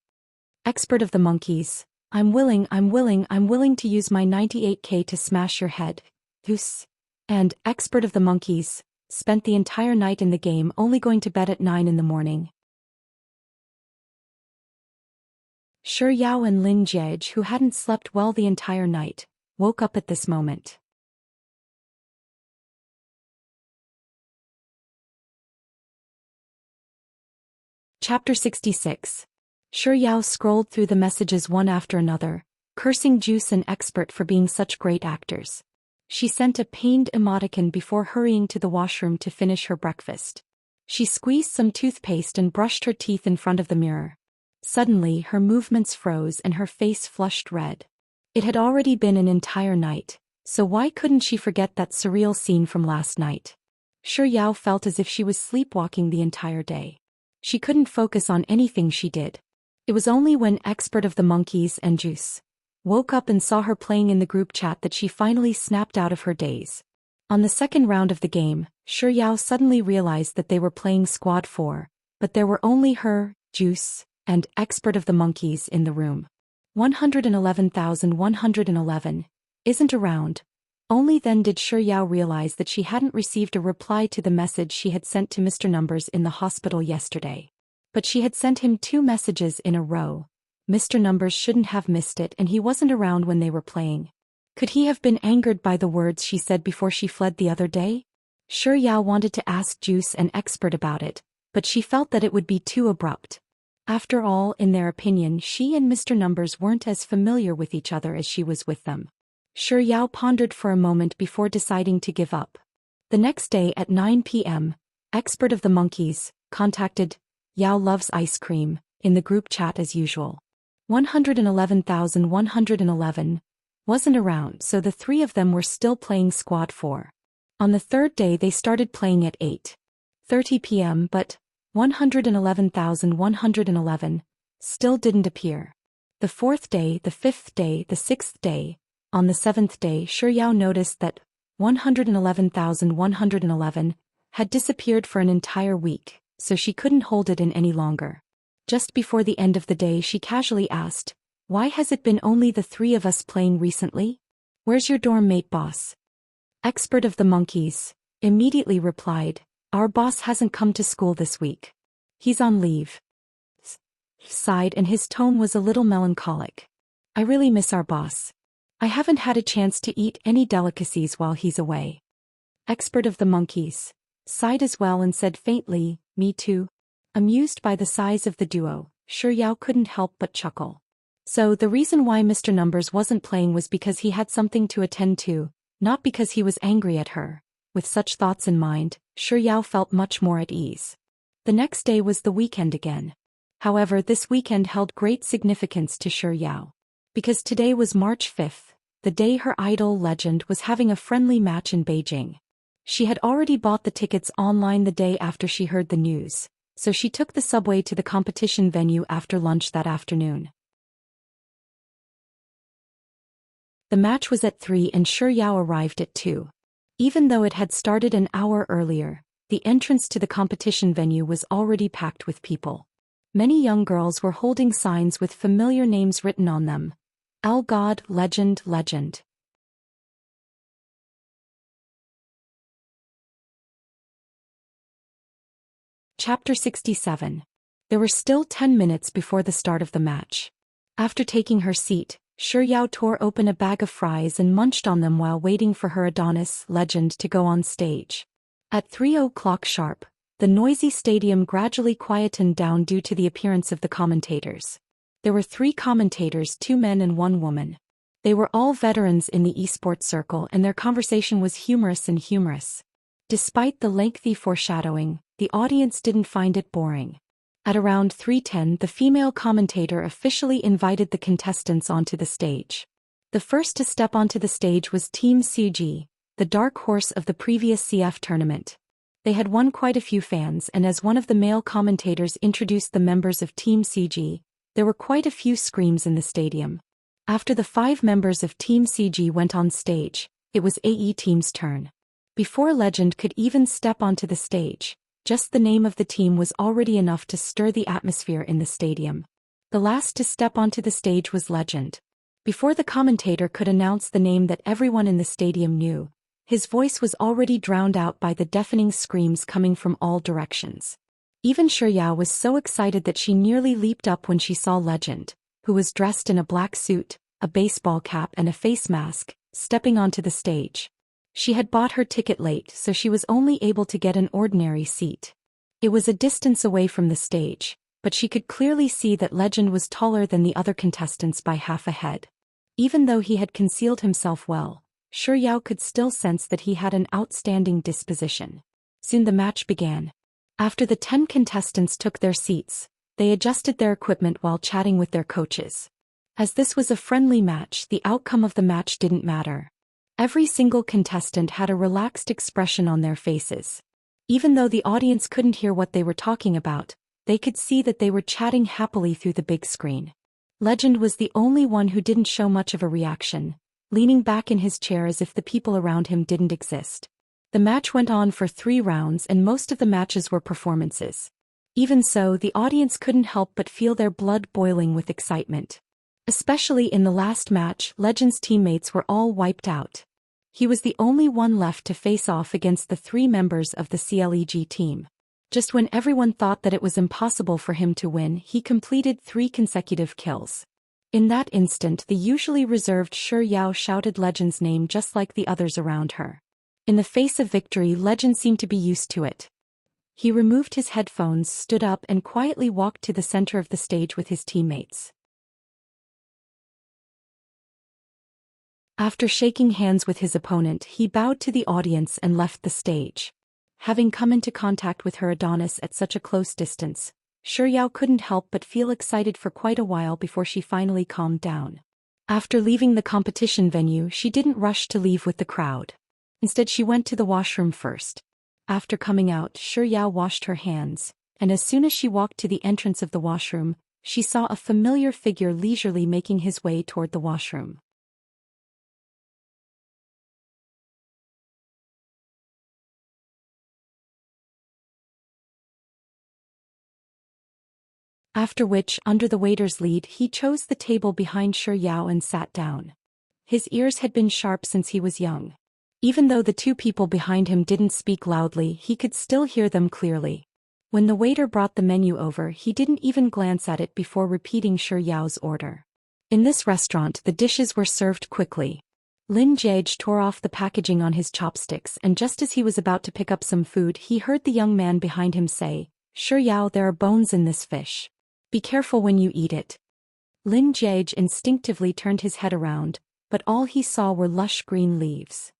Expert of the monkeys. I'm willing to use my 98k to smash your head. Goose. And, expert of the monkeys, spent the entire night in the game only going to bed at 9 in the morning. Sure, Yao and Lin Jiej, who hadn't slept well the entire night, woke up at this moment. Chapter 66. Sure, Yao scrolled through the messages one after another, cursing Juice and Expert for being such great actors. She sent a pained emoticon before hurrying to the washroom to finish her breakfast. She squeezed some toothpaste and brushed her teeth in front of the mirror. Suddenly her movements froze and her face flushed red. It had already been an entire night, so why couldn't she forget that surreal scene from last night? Sure, Yao felt as if she was sleepwalking the entire day. She couldn't focus on anything she did. It was only when Expert of the monkeys and Juice woke up and saw her playing in the group chat that she finally snapped out of her daze. On the second round of the game, Sure Yao suddenly realized that they were playing Squad 4, but there were only her, Juice, and Expert of the monkeys in the room. 111,111 isn't around. Only then did Sure Yao realize that she hadn't received a reply to the message she had sent to Mr. Numbers in the hospital yesterday. But she had sent him 2 messages in a row. Mr. Numbers shouldn't have missed it and he wasn't around when they were playing. Could he have been angered by the words she said before she fled the other day? Sure Yao wanted to ask Juice and Expert about it, but she felt that it would be too abrupt. After all, in their opinion, she and Mr. Numbers weren't as familiar with each other as she was with them. Sure Yao pondered for a moment before deciding to give up. The next day at 9 p.m., Expert of the monkeys contacted Yao loves ice cream in the group chat as usual. 111,111 wasn't around, so the 3 of them were still playing Squad 4. On the third day they started playing at 8:30 p.m. but 111,111 still didn't appear. The 4th day, the 5th day, the 6th day. On the 7th day, Sure Yao noticed that 111,111, had disappeared for an entire week, so she couldn't hold it in any longer. Just before the end of the day she casually asked, "Why has it been only the three of us playing recently? Where's your dorm mate boss?" Expert of the monkeys immediately replied, "Our boss hasn't come to school this week. He's on leave." Sighed and his tone was a little melancholic. "I really miss our boss. I haven't had a chance to eat any delicacies while he's away." Expert of the monkeys sighed as well and said faintly, "Me too." Amused by the size of the duo, Yao couldn't help but chuckle. So the reason why Mr. Numbers wasn't playing was because he had something to attend to, not because he was angry at her. With such thoughts in mind, Yao felt much more at ease. The next day was the weekend again. However, this weekend held great significance to Yao. Because today was March 5th, the day her idol Legend was having a friendly match in Beijing. She had already bought the tickets online the day after she heard the news, so she took the subway to the competition venue after lunch that afternoon. The match was at 3 and Yao arrived at 2. Even though it had started an hour earlier, the entrance to the competition venue was already packed with people. Many young girls were holding signs with familiar names written on them. "L God, Legend, Legend." Chapter 67. There were still 10 minutes before the start of the match. After taking her seat, Yao tore open a bag of fries and munched on them while waiting for her Adonis, Legend, to go on stage. At 3:00 sharp, the noisy stadium gradually quietened down due to the appearance of the commentators. There were 3 commentators, 2 men and 1 woman. They were all veterans in the esports circle and their conversation was humorous. Despite the lengthy foreshadowing, the audience didn't find it boring. At around 3:10 the female commentator officially invited the contestants onto the stage. The first to step onto the stage was Team CG, the dark horse of the previous CF tournament. They had won quite a few fans and as one of the male commentators introduced the members of Team CG, there were quite a few screams in the stadium. After the 5 members of Team CG went on stage, it was AE Team's turn. Before Legend could even step onto the stage, just the name of the team was already enough to stir the atmosphere in the stadium. The last to step onto the stage was Legend. Before the commentator could announce the name that everyone in the stadium knew, his voice was already drowned out by the deafening screams coming from all directions. Even Yao was so excited that she nearly leaped up when she saw Legend, who was dressed in a black suit, a baseball cap and a face mask, stepping onto the stage. She had bought her ticket late so she was only able to get an ordinary seat. It was a distance away from the stage, but she could clearly see that Legend was taller than the other contestants by half a head. Even though he had concealed himself well, Yao could still sense that he had an outstanding disposition. Soon the match began. After the 10 contestants took their seats, they adjusted their equipment while chatting with their coaches. As this was a friendly match, the outcome of the match didn't matter. Every single contestant had a relaxed expression on their faces. Even though the audience couldn't hear what they were talking about, they could see that they were chatting happily through the big screen. Legend was the only one who didn't show much of a reaction, leaning back in his chair as if the people around him didn't exist. The match went on for 3 rounds and most of the matches were performances. Even so, the audience couldn't help but feel their blood boiling with excitement. Especially in the last match, Legend's teammates were all wiped out. He was the only one left to face off against the 3 members of the CLEG team. Just when everyone thought that it was impossible for him to win, he completed 3 consecutive kills. In that instant, the usually reserved Yao shouted Legend's name just like the others around her. In the face of victory, Legend seemed to be used to it. He removed his headphones, stood up and quietly walked to the center of the stage with his teammates. After shaking hands with his opponent, he bowed to the audience and left the stage. Having come into contact with her Adonis at such a close distance, Yao couldn't help but feel excited for quite a while before she finally calmed down. After leaving the competition venue, she didn't rush to leave with the crowd. Instead, she went to the washroom first. After coming out, Yao washed her hands, and as soon as she walked to the entrance of the washroom, she saw a familiar figure leisurely making his way toward the washroom. After which, under the waiter's lead, he chose the table behind Shi Yao and sat down. His ears had been sharp since he was young. Even though the two people behind him didn't speak loudly, he could still hear them clearly. When the waiter brought the menu over, he didn't even glance at it before repeating Shi Yao's order. In this restaurant, the dishes were served quickly. Lin Jiage tore off the packaging on his chopsticks, and just as he was about to pick up some food, he heard the young man behind him say, "Shi Yao, there are bones in this fish. Be careful when you eat it." Lin Jiage instinctively turned his head around, but all he saw were lush green leaves.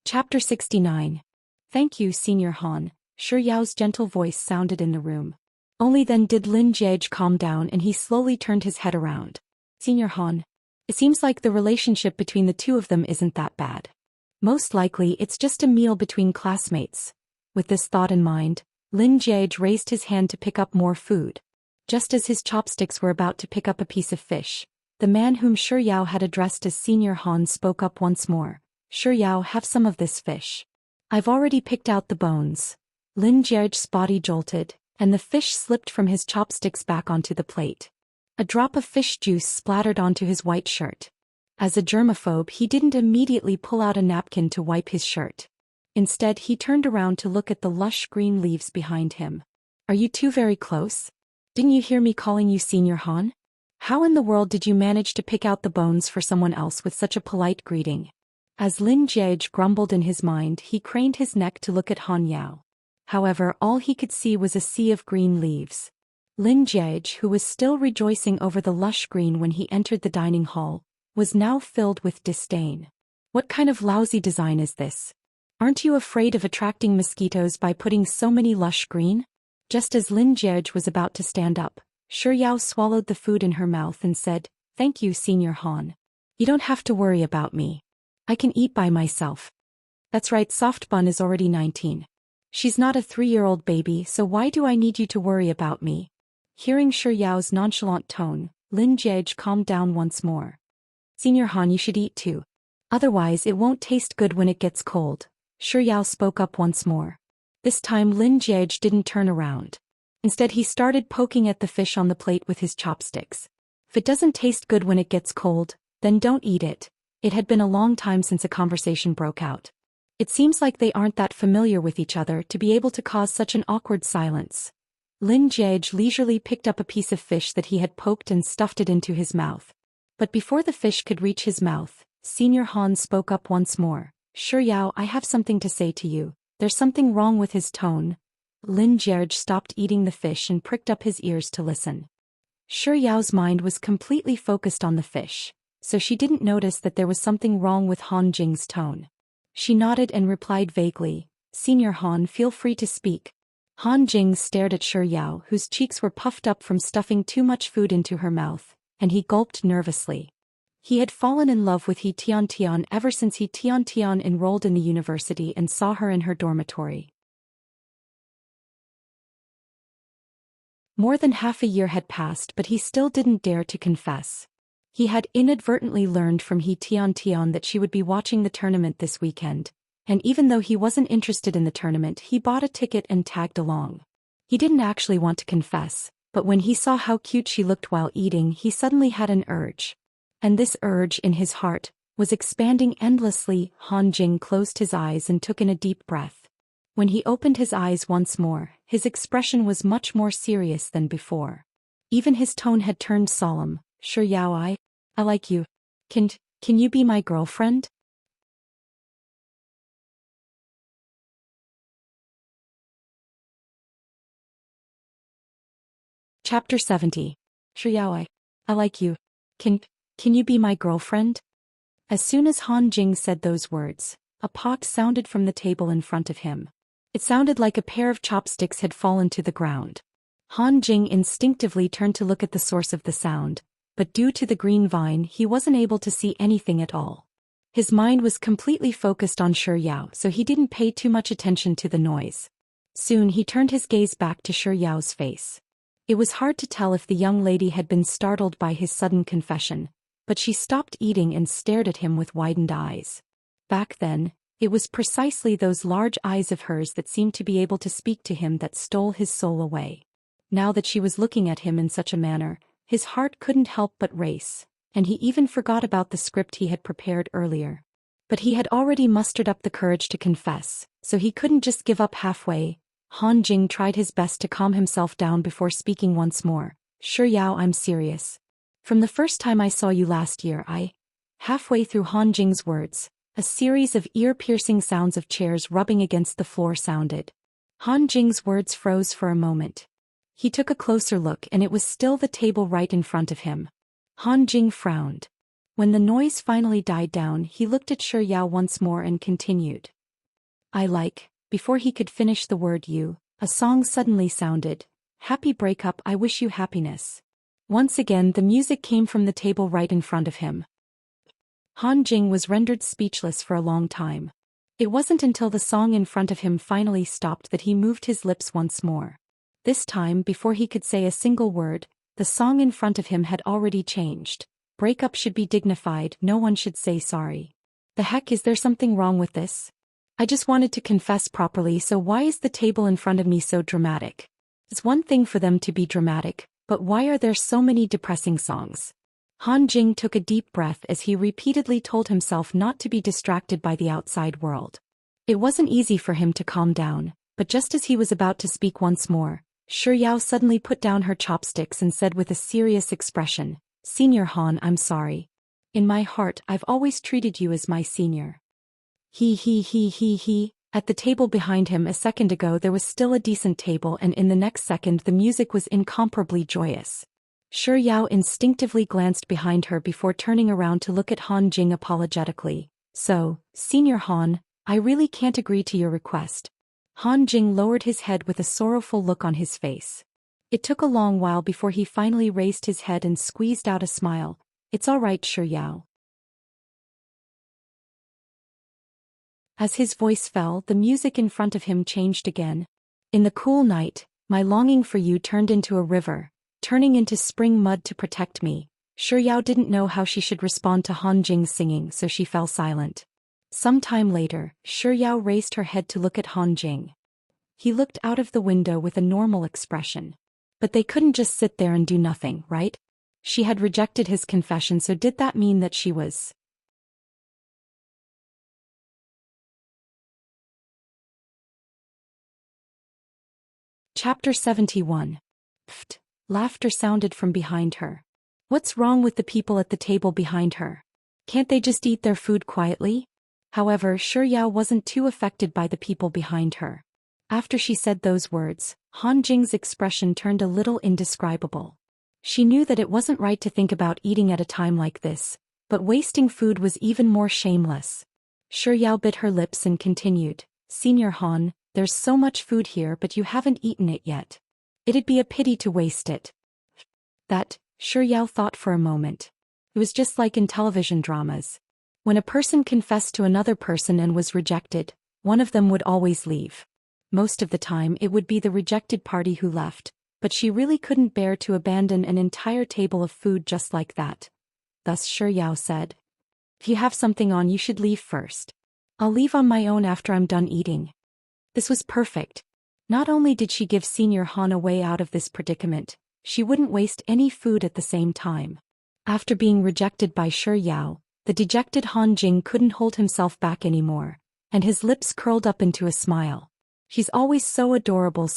Chapter 69. "Thank you, Senior Han," Shi Yao's gentle voice sounded in the room. Only then did Lin Jiage calm down and he slowly turned his head around. "Senior Han. It seems like the relationship between the two of them isn't that bad. Most likely it's just a meal between classmates." With this thought in mind, Lin Jiage raised his hand to pick up more food. Just as his chopsticks were about to pick up a piece of fish, the man whom Shi Yao had addressed as Senior Han spoke up once more. "Shi Yao, have some of this fish. I've already picked out the bones." Lin Jiage's body jolted, and the fish slipped from his chopsticks back onto the plate. A drop of fish juice splattered onto his white shirt. As a germaphobe, he didn't immediately pull out a napkin to wipe his shirt. Instead, he turned around to look at the lush green leaves behind him. "Are you two very close? Didn't you hear me calling you Senior Han? How in the world did you manage to pick out the bones for someone else with such a polite greeting?" As Lin Jiage grumbled in his mind, he craned his neck to look at Han Yao. However, all he could see was a sea of green leaves. Lin Jiage, who was still rejoicing over the lush green when he entered the dining hall, was now filled with disdain. "What kind of lousy design is this? Aren't you afraid of attracting mosquitoes by putting so many lush green?" Just as Lin Jiage was about to stand up, Shi Yao swallowed the food in her mouth and said, "Thank you, Senior Han. You don't have to worry about me. I can eat by myself." "That's right, Soft Bun is already 19. She's not a 3-year-old baby, so why do I need you to worry about me?" Hearing Shi Yao's nonchalant tone, Lin Jiage calmed down once more. "Senior Han, you should eat too. Otherwise it won't taste good when it gets cold," Shi Yao spoke up once more. This time Lin Jiage didn't turn around. Instead he started poking at the fish on the plate with his chopsticks. "If it doesn't taste good when it gets cold, then don't eat it." It had been a long time since a conversation broke out. It seems like they aren't that familiar with each other to be able to cause such an awkward silence. Lin Jiage leisurely picked up a piece of fish that he had poked and stuffed it into his mouth. But before the fish could reach his mouth, Senior Han spoke up once more. "Shi Yao, I have something to say to you." There's something wrong with his tone. Lin Jiage stopped eating the fish and pricked up his ears to listen. Shi Yao's mind was completely focused on the fish, so she didn't notice that there was something wrong with Han Jing's tone. She nodded and replied vaguely, "Senior Han, feel free to speak." Han Jing stared at Shi Yao, whose cheeks were puffed up from stuffing too much food into her mouth, and he gulped nervously. He had fallen in love with He Tian ever since He Tian enrolled in the university and saw her in her dormitory. More than half a year had passed, but he still didn't dare to confess. He had inadvertently learned from He Tian that she would be watching the tournament this weekend, and even though he wasn't interested in the tournament, he bought a ticket and tagged along. He didn't actually want to confess, but when he saw how cute she looked while eating, he suddenly had an urge. And this urge in his heart was expanding endlessly. Han Jing closed his eyes and took in a deep breath. When he opened his eyes once more, his expression was much more serious than before. Even his tone had turned solemn. "Shi Yao, I like you. Can you be my girlfriend?" Chapter 70. "Shi Yao, I like you. Can you be my girlfriend?" As soon as Han Jing said those words, a pot sounded from the table in front of him. It sounded like a pair of chopsticks had fallen to the ground. Han Jing instinctively turned to look at the source of the sound, but due to the green vine he wasn't able to see anything at all. His mind was completely focused on Shi Yao, so he didn't pay too much attention to the noise. Soon he turned his gaze back to Shi Yao's face. It was hard to tell if the young lady had been startled by his sudden confession, but she stopped eating and stared at him with widened eyes. Back then, It was precisely those large eyes of hers that seemed to be able to speak to him that stole his soul away. Now that she was looking at him in such a manner, his heart couldn't help but race, and he even forgot about the script he had prepared earlier. But he had already mustered up the courage to confess, so he couldn't just give up halfway. Han Jing tried his best to calm himself down before speaking once more. "Sure Yao, I'm serious. From the first time I saw you last year Halfway through Han Jing's words, a series of ear-piercing sounds of chairs rubbing against the floor sounded. Han Jing's words froze for a moment. He took a closer look and it was still the table right in front of him. Han Jing frowned. When the noise finally died down, he looked at Sure Yao once more and continued. Before he could finish the word you, a song suddenly sounded. "Happy breakup, I wish you happiness." Once again the music came from the table right in front of him. Han Jing was rendered speechless for a long time. It wasn't until the song in front of him finally stopped that he moved his lips once more. This time, before he could say a single word, the song in front of him had already changed. "Breakup should be dignified, no one should say sorry. The heck, is there something wrong with this? I just wanted to confess properly, so why is the table in front of me so dramatic? It's one thing for them to be dramatic, but why are there so many depressing songs?" Han Jing took a deep breath as he repeatedly told himself not to be distracted by the outside world. It wasn't easy for him to calm down, but just as he was about to speak once more, Sure Yao suddenly put down her chopsticks and said with a serious expression, "Senior Han, I'm sorry. In my heart, I've always treated you as my senior." He. At the table behind him a second ago there was still a decent table, and in the next second the music was incomparably joyous. Sure Yao instinctively glanced behind her before turning around to look at Han Jing apologetically. "So, Senior Han, I really can't agree to your request." Han Jing lowered his head with a sorrowful look on his face. It took a long while before he finally raised his head and squeezed out a smile. "It's all right, Sure Yao." As his voice fell, the music in front of him changed again. "In the cool night, my longing for you turned into a river, turning into spring mud to protect me." Sure Yao didn't know how she should respond to Han Jing's singing, so she fell silent. Some time later, Sure Yao raised her head to look at Han Jing. He looked out of the window with a normal expression. But they couldn't just sit there and do nothing, right? She had rejected his confession, so did that mean that she was... Chapter 71. Pfft. Laughter sounded from behind her. What's wrong with the people at the table behind her? Can't they just eat their food quietly? However, Sure Yao wasn't too affected by the people behind her. After she said those words, Han Jing's expression turned a little indescribable. She knew that it wasn't right to think about eating at a time like this, but wasting food was even more shameless. Sure Yao bit her lips and continued, "Senior Han, there's so much food here but you haven't eaten it yet. It'd be a pity to waste it." That, Sure Yao thought for a moment. It was just like in television dramas. When a person confessed to another person and was rejected, one of them would always leave. Most of the time it would be the rejected party who left, but she really couldn't bear to abandon an entire table of food just like that. Thus Sure Yao said, "If you have something on, you should leave first. I'll leave on my own after I'm done eating." This was perfect. Not only did she give Senior Han a way out of this predicament, she wouldn't waste any food at the same time. After being rejected by Sure Yao, the dejected Han Jing couldn't hold himself back anymore, and his lips curled up into a smile. She's always so adorable,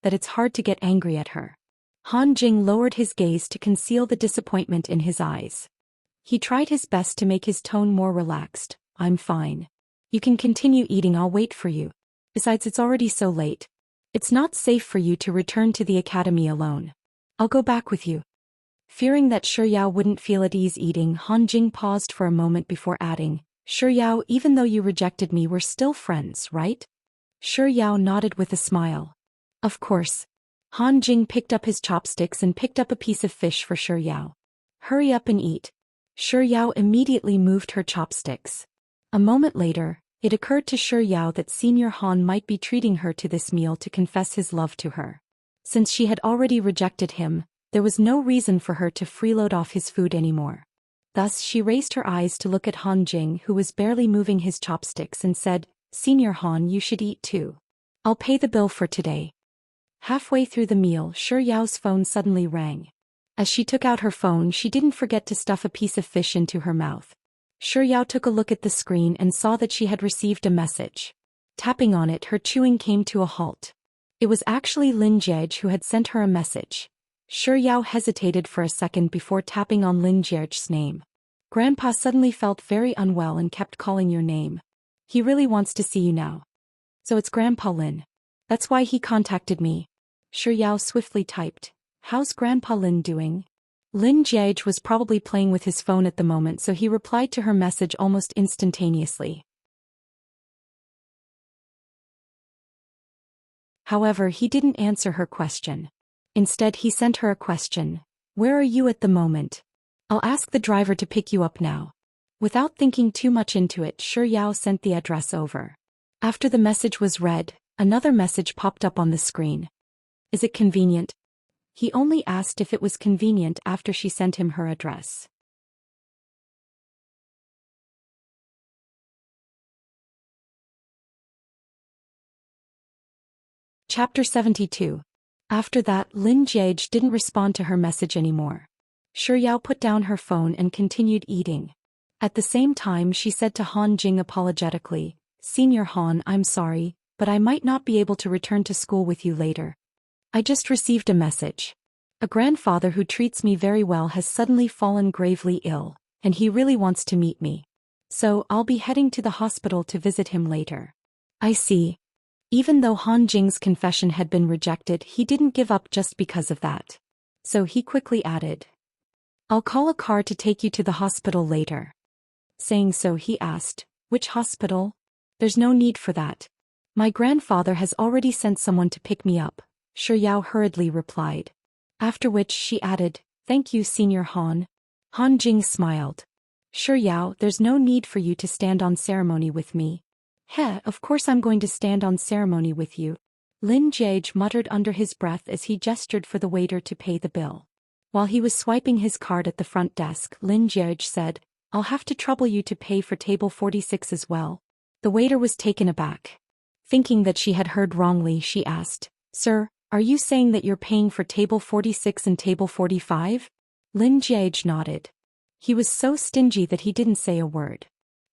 that it's hard to get angry at her. Han Jing lowered his gaze to conceal the disappointment in his eyes. He tried his best to make his tone more relaxed. "I'm fine. You can continue eating, I'll wait for you. Besides, it's already so late. It's not safe for you to return to the academy alone. I'll go back with you." Fearing that Sure Yao wouldn't feel at ease eating, Han Jing paused for a moment before adding, "Sure Yao, even though you rejected me, we're still friends, right?" Sure Yao nodded with a smile. "Of course." Han Jing picked up his chopsticks and picked up a piece of fish for Sure Yao. "Hurry up and eat." Sure Yao immediately moved her chopsticks. A moment later, it occurred to Sure Yao that Senior Han might be treating her to this meal to confess his love to her. Since she had already rejected him, there was no reason for her to freeload off his food anymore. Thus she raised her eyes to look at Han Jing, who was barely moving his chopsticks, and said, "Senior Han, you should eat too. I'll pay the bill for today." Halfway through the meal, Shi Yao's phone suddenly rang. As she took out her phone, she didn't forget to stuff a piece of fish into her mouth. Shi Yao took a look at the screen and saw that she had received a message. Tapping on it, her chewing came to a halt. It was actually Lin Jiege who had sent her a message. Shi Yao hesitated for a second before tapping on Lin Jiege's name. "Grandpa suddenly felt very unwell and kept calling your name. He really wants to see you now." "So it's Grandpa Lin. That's why he contacted me." Shi Yao swiftly typed, "How's Grandpa Lin doing?" Lin Jiege was probably playing with his phone at the moment, so he replied to her message almost instantaneously. However, he didn't answer her question. Instead, he sent her a question. "Where are you at the moment? I'll ask the driver to pick you up now." Without thinking too much into it, Shi Yao sent the address over. After the message was read, another message popped up on the screen. "Is it convenient?" He only asked if it was convenient after she sent him her address. Chapter 72. After that, Lin Jiege didn't respond to her message anymore. Shi Yao put down her phone and continued eating. At the same time, she said to Han Jing apologetically, "Senior Han, I'm sorry, but I might not be able to return to school with you later. I just received a message. A grandfather who treats me very well has suddenly fallen gravely ill, and he really wants to meet me. So I'll be heading to the hospital to visit him later." "I see." Even though Han Jing's confession had been rejected, he didn't give up just because of that. So he quickly added, "I'll call a car to take you to the hospital later." Saying so, he asked, "Which hospital?" "There's no need for that. My grandfather has already sent someone to pick me up," Shi Yao hurriedly replied. After which she added, "Thank you, Senior Han." Han Jing smiled. "Shi Yao, there's no need for you to stand on ceremony with me." "Heh, of course I'm going to stand on ceremony with you," Lin Jiege muttered under his breath as he gestured for the waiter to pay the bill. While he was swiping his card at the front desk, Lin Jiege said, "I'll have to trouble you to pay for table 46 as well." The waiter was taken aback. Thinking that she had heard wrongly, she asked, "Sir, are you saying that you're paying for table 46 and table 45? Lin Jiege nodded. He was so stingy that he didn't say a word.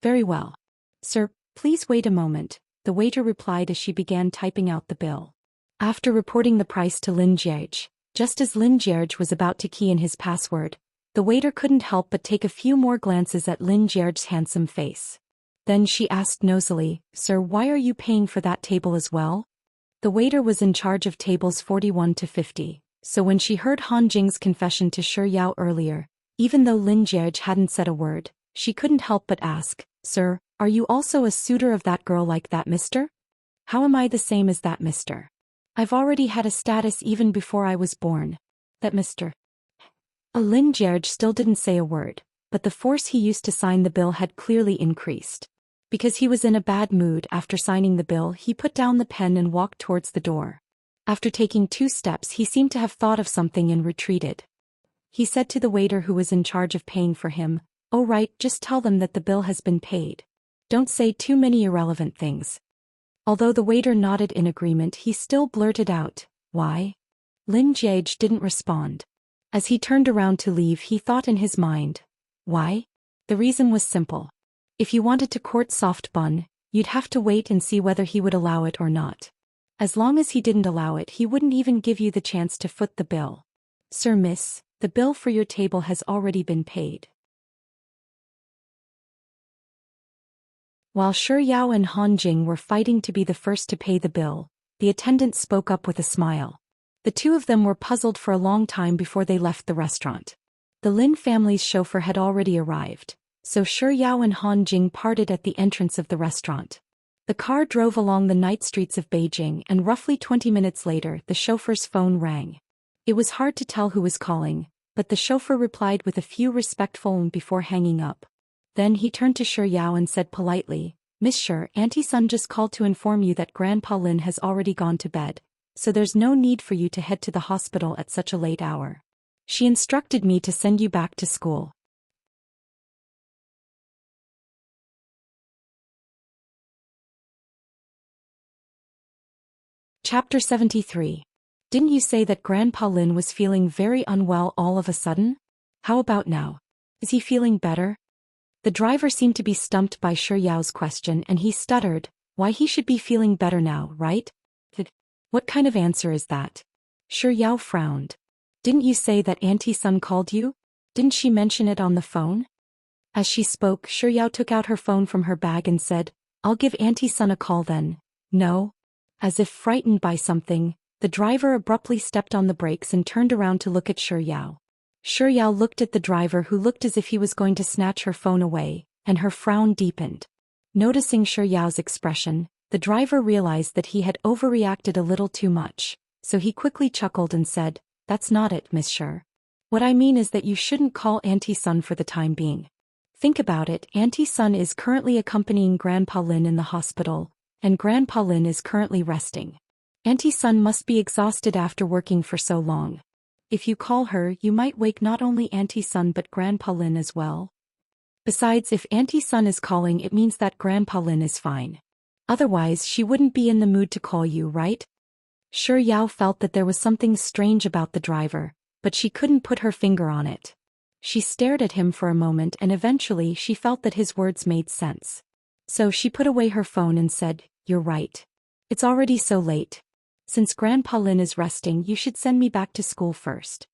"Very well. Sir, please wait a moment," the waiter replied as she began typing out the bill. After reporting the price to Lin Jiege, just as Lin Jiege was about to key in his password, the waiter couldn't help but take a few more glances at Lin Jiege's handsome face. Then she asked nosily, "Sir, why are you paying for that table as well?" The waiter was in charge of tables 41 to 50, so when she heard Han Jing's confession to Shi Yao earlier, even though Lin Jiege hadn't said a word, she couldn't help but ask, "Sir, are you also a suitor of that girl like that mister?" "How am I the same as that mister? I've already had a status even before I was born." "That mister." Lin Jiege still didn't say a word, but the force he used to sign the bill had clearly increased. Because he was in a bad mood after signing the bill, he put down the pen and walked towards the door. After taking 2 steps, he seemed to have thought of something and retreated. He said to the waiter who was in charge of paying for him, "Oh right, just tell them that the bill has been paid. Don't say too many irrelevant things." Although the waiter nodded in agreement, he still blurted out, "Why?" Lin Jiege didn't respond. As he turned around to leave, he thought in his mind, "Why?" The reason was simple. If you wanted to court Soft Bun, you'd have to wait and see whether he would allow it or not. As long as he didn't allow it, he wouldn't even give you the chance to foot the bill. "Sir, miss, the bill for your table has already been paid." While Shi Yao and Han Jing were fighting to be the first to pay the bill, the attendant spoke up with a smile. The two of them were puzzled for a long time before they left the restaurant. The Lin family's chauffeur had already arrived, so Shi Yao and Han Jing parted at the entrance of the restaurant. The car drove along the night streets of Beijing, and roughly 20 minutes later, the chauffeur's phone rang. It was hard to tell who was calling, but the chauffeur replied with a few respectful "ums" before hanging up. Then he turned to Shi Yao and said politely, "Miss Shi, Auntie Sun just called to inform you that Grandpa Lin has already gone to bed, so there's no need for you to head to the hospital at such a late hour. She instructed me to send you back to school." Chapter 73. Didn't you say that Grandpa Lin was feeling very unwell all of a sudden? How about now? Is he feeling better? The driver seemed to be stumped by Shi Yao's question and he stuttered, why he should be feeling better now, right? What kind of answer is that? Shi Yao frowned. Didn't you say that Auntie Sun called you? Didn't she mention it on the phone? As she spoke, Shi Yao took out her phone from her bag and said, I'll give Auntie Sun a call then. No? As if frightened by something, the driver abruptly stepped on the brakes and turned around to look at Shi Yao. Shi Yao looked at the driver who looked as if he was going to snatch her phone away, and her frown deepened. Noticing Shi Yao's expression, the driver realized that he had overreacted a little too much, so he quickly chuckled and said, That's not it, Miss Shi. What I mean is that you shouldn't call Auntie Sun for the time being. Think about it, Auntie Sun is currently accompanying Grandpa Lin in the hospital, and Grandpa Lin is currently resting. Auntie Sun must be exhausted after working for so long. If you call her, you might wake not only Auntie Sun but Grandpa Lin as well. Besides, if Auntie Sun is calling, it means that Grandpa Lin is fine. Otherwise, she wouldn't be in the mood to call you, right? Shi Yao felt that there was something strange about the driver, but she couldn't put her finger on it. She stared at him for a moment and eventually she felt that his words made sense. So she put away her phone and said, You're right. It's already so late. Since Grandpa Lin is resting, you should send me back to school first.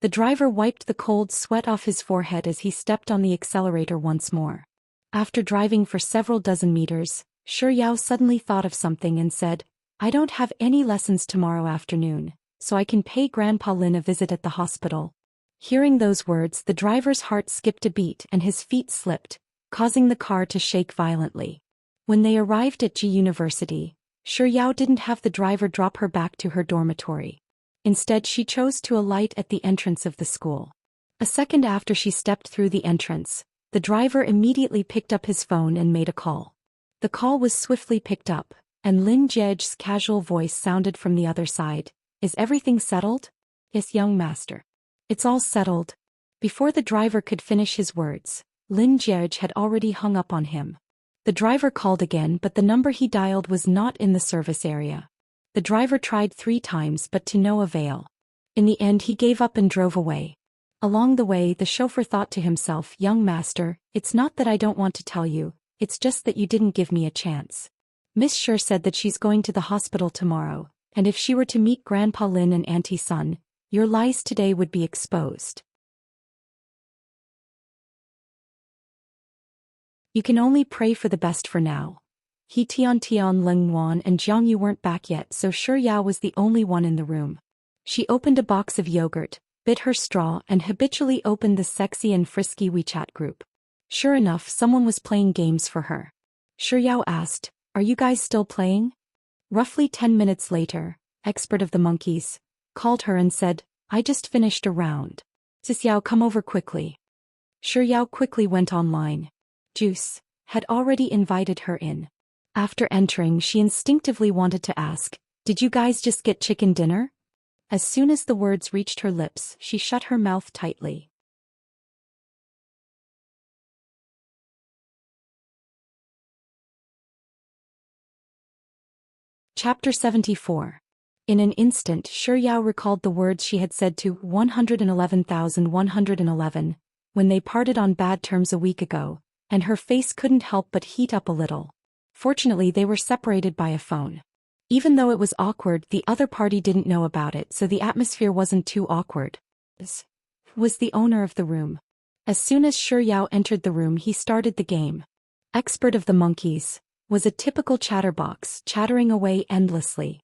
The driver wiped the cold sweat off his forehead as he stepped on the accelerator once more. After driving for several dozen meters, Shi Yao suddenly thought of something and said, I don't have any lessons tomorrow afternoon, so I can pay Grandpa Lin a visit at the hospital. Hearing those words, the driver's heart skipped a beat and his feet slipped, causing the car to shake violently. When they arrived at G University, Shi Yao didn't have the driver drop her back to her dormitory. Instead, she chose to alight at the entrance of the school. A second after she stepped through the entrance, the driver immediately picked up his phone and made a call. The call was swiftly picked up, and Lin Jie's casual voice sounded from the other side. Is everything settled? Yes, young master. It's all settled. Before the driver could finish his words, Lin Jie had already hung up on him. The driver called again, but the number he dialed was not in the service area. The driver tried 3 times but to no avail. In the end he gave up and drove away. Along the way the chauffeur thought to himself, Young master, it's not that I don't want to tell you, it's just that you didn't give me a chance. Miss Shi said that she's going to the hospital tomorrow, and if she were to meet Grandpa Lin and Auntie Sun, your lies today would be exposed. You can only pray for the best for now. He Tian Leng Wan and Jiang Yu weren't back yet, so Shi Yao was the only one in the room. She opened a box of yogurt, bit her straw and habitually opened the sexy and frisky WeChat group. Sure enough, someone was playing games for her. Shi Yao asked, Are you guys still playing? Roughly 10 minutes later, expert of the monkeys, called her and said, I just finished a round. Sis Yao, come over quickly. Shi Yao quickly went online. Juice had already invited her in. After entering, she instinctively wanted to ask, Did you guys just get chicken dinner? As soon as the words reached her lips, she shut her mouth tightly. Chapter 74. In an instant, Shi Yao recalled the words she had said to 111,111 when they parted on bad terms a week ago, and her face couldn't help but heat up a little. Fortunately, they were separated by a phone. Even though it was awkward, the other party didn't know about it, so the atmosphere wasn't too awkward. Was the owner of the room. As soon as Shi Yao entered the room, he started the game. Expert of the monkeys was a typical chatterbox, chattering away endlessly.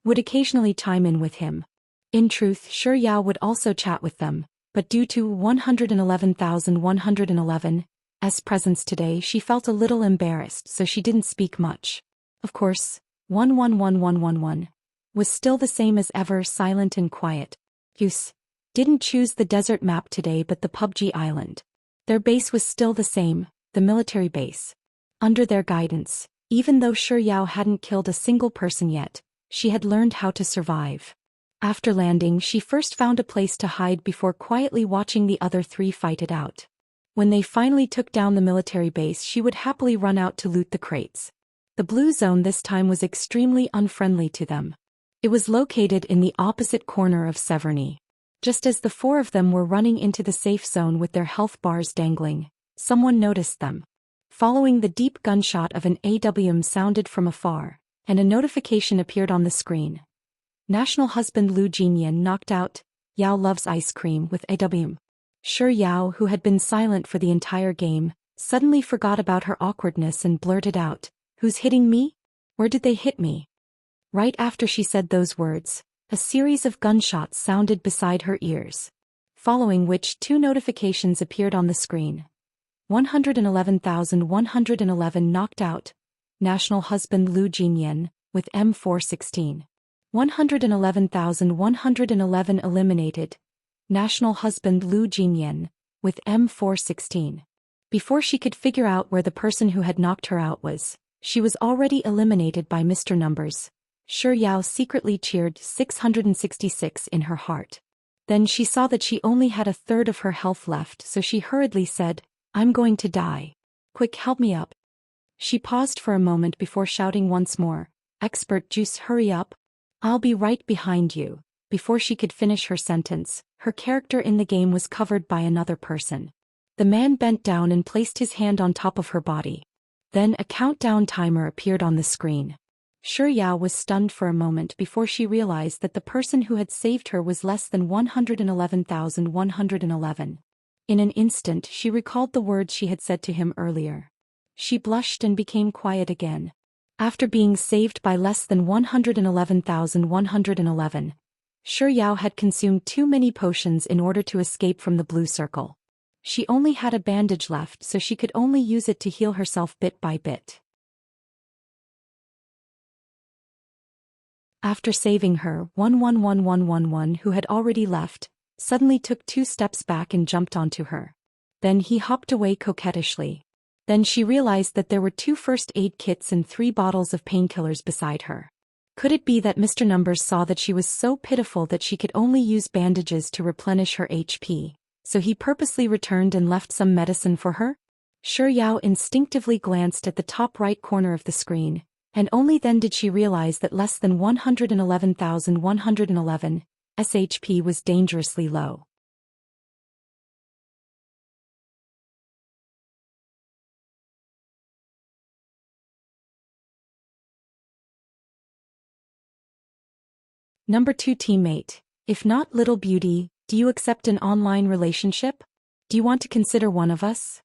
Would occasionally chime in with him. In truth, Shi Yao would also chat with them, but due to 111,111's presence today, she felt a little embarrassed, so she didn't speak much. Of course, 111111 was still the same as ever, silent and quiet. Yus didn't choose the desert map today but the PUBG island. Their base was still the same, the military base. Under their guidance, even though Shi Yao hadn't killed a single person yet, she had learned how to survive. After landing, she first found a place to hide before quietly watching the other 3 fight it out. When they finally took down the military base, she would happily run out to loot the crates. The blue zone this time was extremely unfriendly to them. It was located in the opposite corner of Severny. Just as the four of them were running into the safe zone with their health bars dangling, someone noticed them. Following the deep gunshot of an AWM sounded from afar, and a notification appeared on the screen. National husband Lu Jinyan knocked out. Yao loves ice cream with AWM. Sure, Yao, who had been silent for the entire game, suddenly forgot about her awkwardness and blurted out, "Who's hitting me? Where did they hit me?" Right after she said those words, a series of gunshots sounded beside her ears. Following which 2 notifications appeared on the screen. 111,111 knocked out. National husband Lu Jinyan, with M416. 111,111 eliminated. National husband Lu Jinyan, with M416. Before she could figure out where the person who had knocked her out was, she was already eliminated by Mr. Numbers. Sure, Yao secretly cheered 666 in her heart. Then she saw that she only had 1/3 of her health left, so she hurriedly said, "I'm going to die. Quick, help me up." She paused for a moment before shouting once more, "Expert Juice, hurry up. I'll be right behind you." Before she could finish her sentence, her character in the game was covered by another person. The man bent down and placed his hand on top of her body. Then a countdown timer appeared on the screen. Sure, Yao was stunned for a moment before she realized that the person who had saved her was less than 111,111. In an instant she recalled the words she had said to him earlier. She blushed and became quiet again. After being saved by less than 111,111, Sure Yao had consumed too many potions in order to escape from the blue circle. She only had a bandage left, so she could only use it to heal herself bit by bit. After saving her, 111,111 who had already left, suddenly took 2 steps back and jumped onto her. Then he hopped away coquettishly. Then she realized that there were 2 first aid kits and 3 bottles of painkillers beside her. Could it be that Mr. Numbers saw that she was so pitiful that she could only use bandages to replenish her HP, so he purposely returned and left some medicine for her? Sure, Yao instinctively glanced at the top right corner of the screen, and only then did she realize that less than 111,111 SHP was dangerously low. Number 2 teammate. If not, little beauty, do you accept an online relationship? Do you want to consider one of us?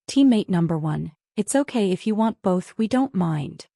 Teammate number 1. It's okay if you want both, we don't mind.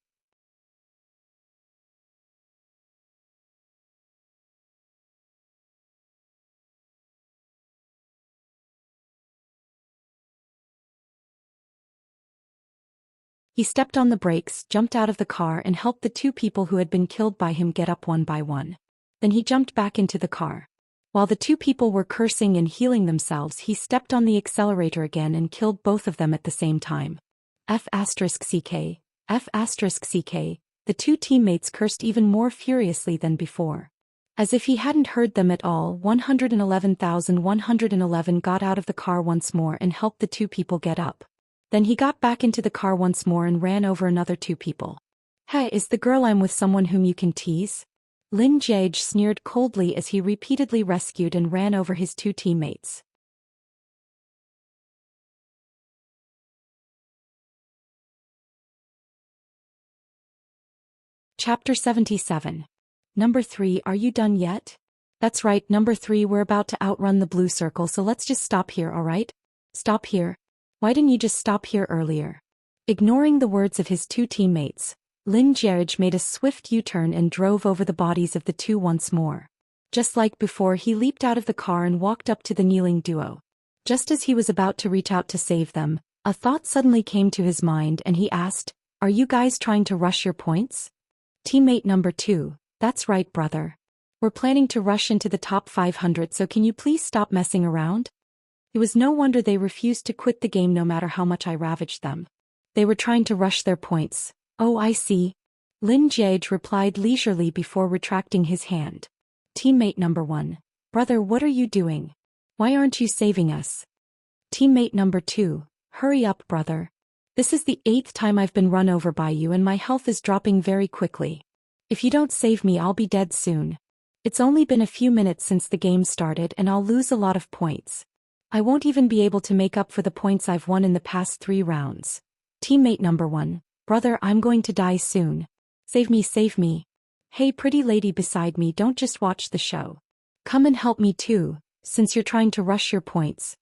He stepped on the brakes, jumped out of the car and helped the 2 people who had been killed by him get up one by one. Then he jumped back into the car. While the 2 people were cursing and healing themselves, he stepped on the accelerator again and killed both of them at the same time. F***CK, F***CK, the 2 teammates cursed even more furiously than before. As if he hadn't heard them at all, 111,111 got out of the car once more and helped the 2 people get up. Then he got back into the car once more and ran over another 2 people. "Hey, is the girl I'm with someone whom you can tease?" Lin Jage sneered coldly as he repeatedly rescued and ran over his 2 teammates. Chapter 77. Number 3, are you done yet? That's right, number 3, we're about to outrun the blue circle, so let's just stop here, alright? Stop here? Why didn't you just stop here earlier? Ignoring the words of his 2 teammates, Lin Jage made a swift U-turn and drove over the bodies of the 2 once more. Just like before, he leaped out of the car and walked up to the kneeling duo. Just as he was about to reach out to save them, a thought suddenly came to his mind and he asked, "Are you guys trying to rush your points?" Teammate number 2, that's right, brother. We're planning to rush into the top 500, so can you please stop messing around? It was no wonder they refused to quit the game no matter how much I ravaged them. They were trying to rush their points. Oh, I see. Lin Jage replied leisurely before retracting his hand. Teammate number 1. Brother, what are you doing? Why aren't you saving us? Teammate number 2. Hurry up, brother. This is the 8th time I've been run over by you and my health is dropping very quickly. If you don't save me, I'll be dead soon. It's only been a few minutes since the game started and I'll lose a lot of points. I won't even be able to make up for the points I've won in the past 3 rounds. Teammate number 1, brother, I'm going to die soon. Save me, save me. Hey, pretty lady beside me, don't just watch the show. Come and help me too, since you're trying to rush your points.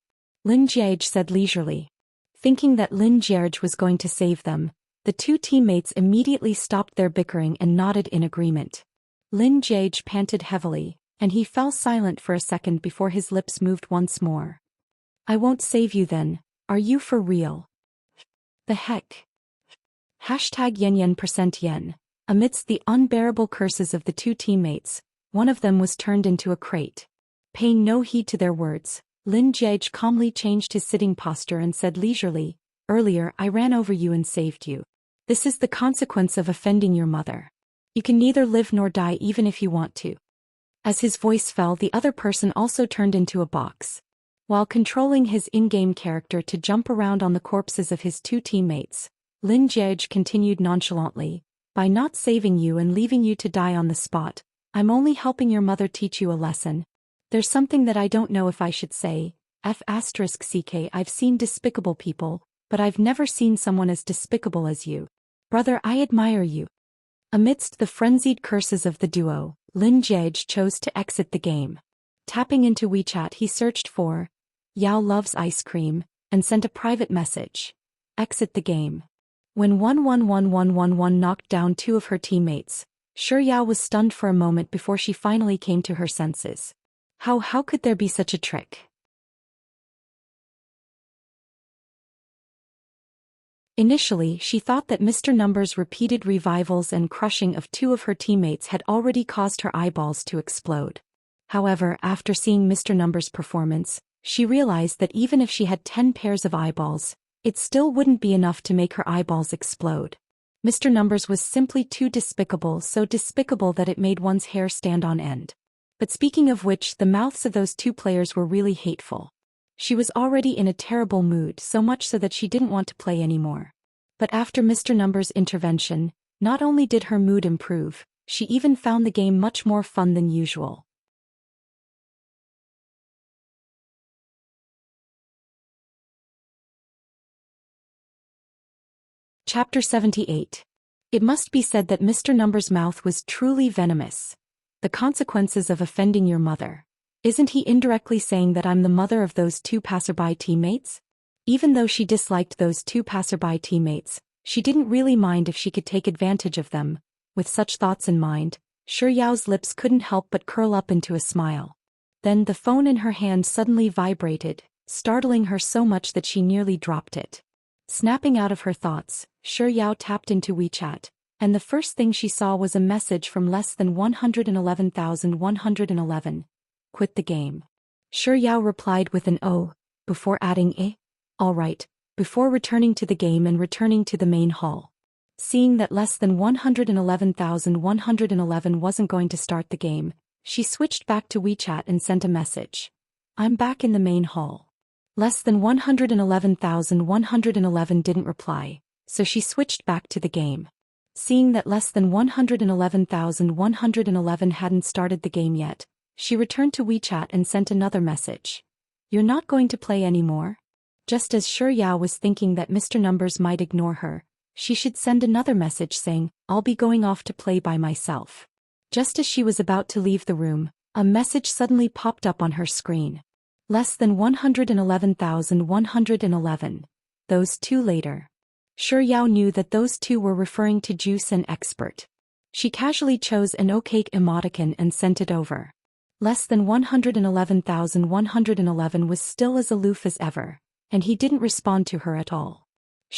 Lin Jiage said leisurely. Thinking that Lin Jiage was going to save them, the 2 teammates immediately stopped their bickering and nodded in agreement. Lin Jiage panted heavily, and he fell silent for a second before his lips moved once more. I won't save you then, are you for real? The heck? Hashtag yen%yen. Amidst the unbearable curses of the 2 teammates, one of them was turned into a crate. Paying no heed to their words, Lin Jiage calmly changed his sitting posture and said leisurely, earlier I ran over you and saved you. This is the consequence of offending your mother. You can neither live nor die even if you want to. As his voice fell, the other person also turned into a box. While controlling his in-game character to jump around on the corpses of his 2 teammates, Lin Jiage continued nonchalantly, by not saving you and leaving you to die on the spot, I'm only helping your mother teach you a lesson. There's something that I don't know if I should say, F***ck, I've seen despicable people, but I've never seen someone as despicable as you. Brother, I admire you. Amidst the frenzied curses of the duo, Lin Jiage chose to exit the game. Tapping into WeChat, he searched for Yao loves ice cream, and sent a private message. Exit the game. When 111111 knocked down 2 of her teammates, Yao was stunned for a moment before she finally came to her senses. How could there be such a trick? Initially, she thought that Mr. Number's repeated revivals and crushing of 2 of her teammates had already caused her eyeballs to explode. However, after seeing Mr. Number's performance, she realized that even if she had 10 pairs of eyeballs, it still wouldn't be enough to make her eyeballs explode. Mr. Numbers was simply too despicable, so despicable that it made one's hair stand on end. But speaking of which, the mouths of those 2 players were really hateful. She was already in a terrible mood, so much so that she didn't want to play anymore. But after Mr. Numbers' intervention, not only did her mood improve, she even found the game much more fun than usual. Chapter 78. It must be said that Mr. Number's mouth was truly venomous. The consequences of offending your mother. Isn't he indirectly saying that I'm the mother of those 2 passerby teammates? Even though she disliked those 2 passerby teammates, she didn't really mind if she could take advantage of them. With such thoughts in mind, Yao's lips couldn't help but curl up into a smile. Then the phone in her hand suddenly vibrated, startling her so much that she nearly dropped it. Snapping out of her thoughts, Yao tapped into WeChat, and the first thing she saw was a message from less than 111,111. Quit the game. Yao replied with an "oh," before adding alright, before returning to the game and returning to the main hall. Seeing that less than 111,111 wasn't going to start the game, she switched back to WeChat and sent a message. I'm back in the main hall. Less than 111,111 didn't reply, so she switched back to the game. Seeing that less than 111,111 hadn't started the game yet, she returned to WeChat and sent another message. You're not going to play anymore? Just as Yao was thinking that Mr. Numbers might ignore her, she should send another message saying, I'll be going off to play by myself. Just as she was about to leave the room, a message suddenly popped up on her screen. Less than 111,111. Those 2 later. Yao knew that those 2 were referring to Juice and Expert. She casually chose an OK emoticon and sent it over. Less than 111,111 was still as aloof as ever, and he didn't respond to her at all.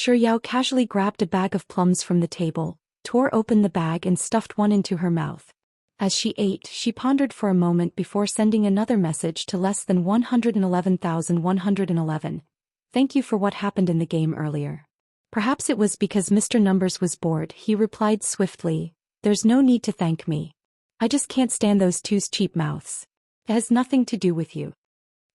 Yao casually grabbed a bag of plums from the table, tore open the bag and stuffed one into her mouth. As she ate, she pondered for a moment before sending another message to less than 111,111. Thank you for what happened in the game earlier. Perhaps it was because Mr. Numbers was bored, he replied swiftly, there's no need to thank me. I just can't stand those 2's cheap mouths. It has nothing to do with you.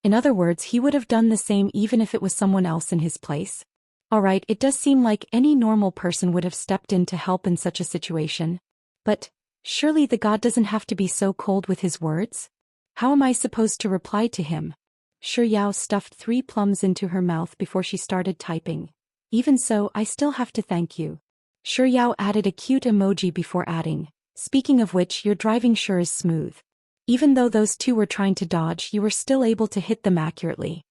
In other words, he would have done the same even if it was someone else in his place. Alright, it does seem like any normal person would have stepped in to help in such a situation. But, surely the god doesn't have to be so cold with his words? How am I supposed to reply to him? Shi Yao stuffed 3 plums into her mouth before she started typing. Even so, I still have to thank you. Shi Yao added a cute emoji before adding, speaking of which, your driving sure is smooth. Even though those 2 were trying to dodge, you were still able to hit them accurately.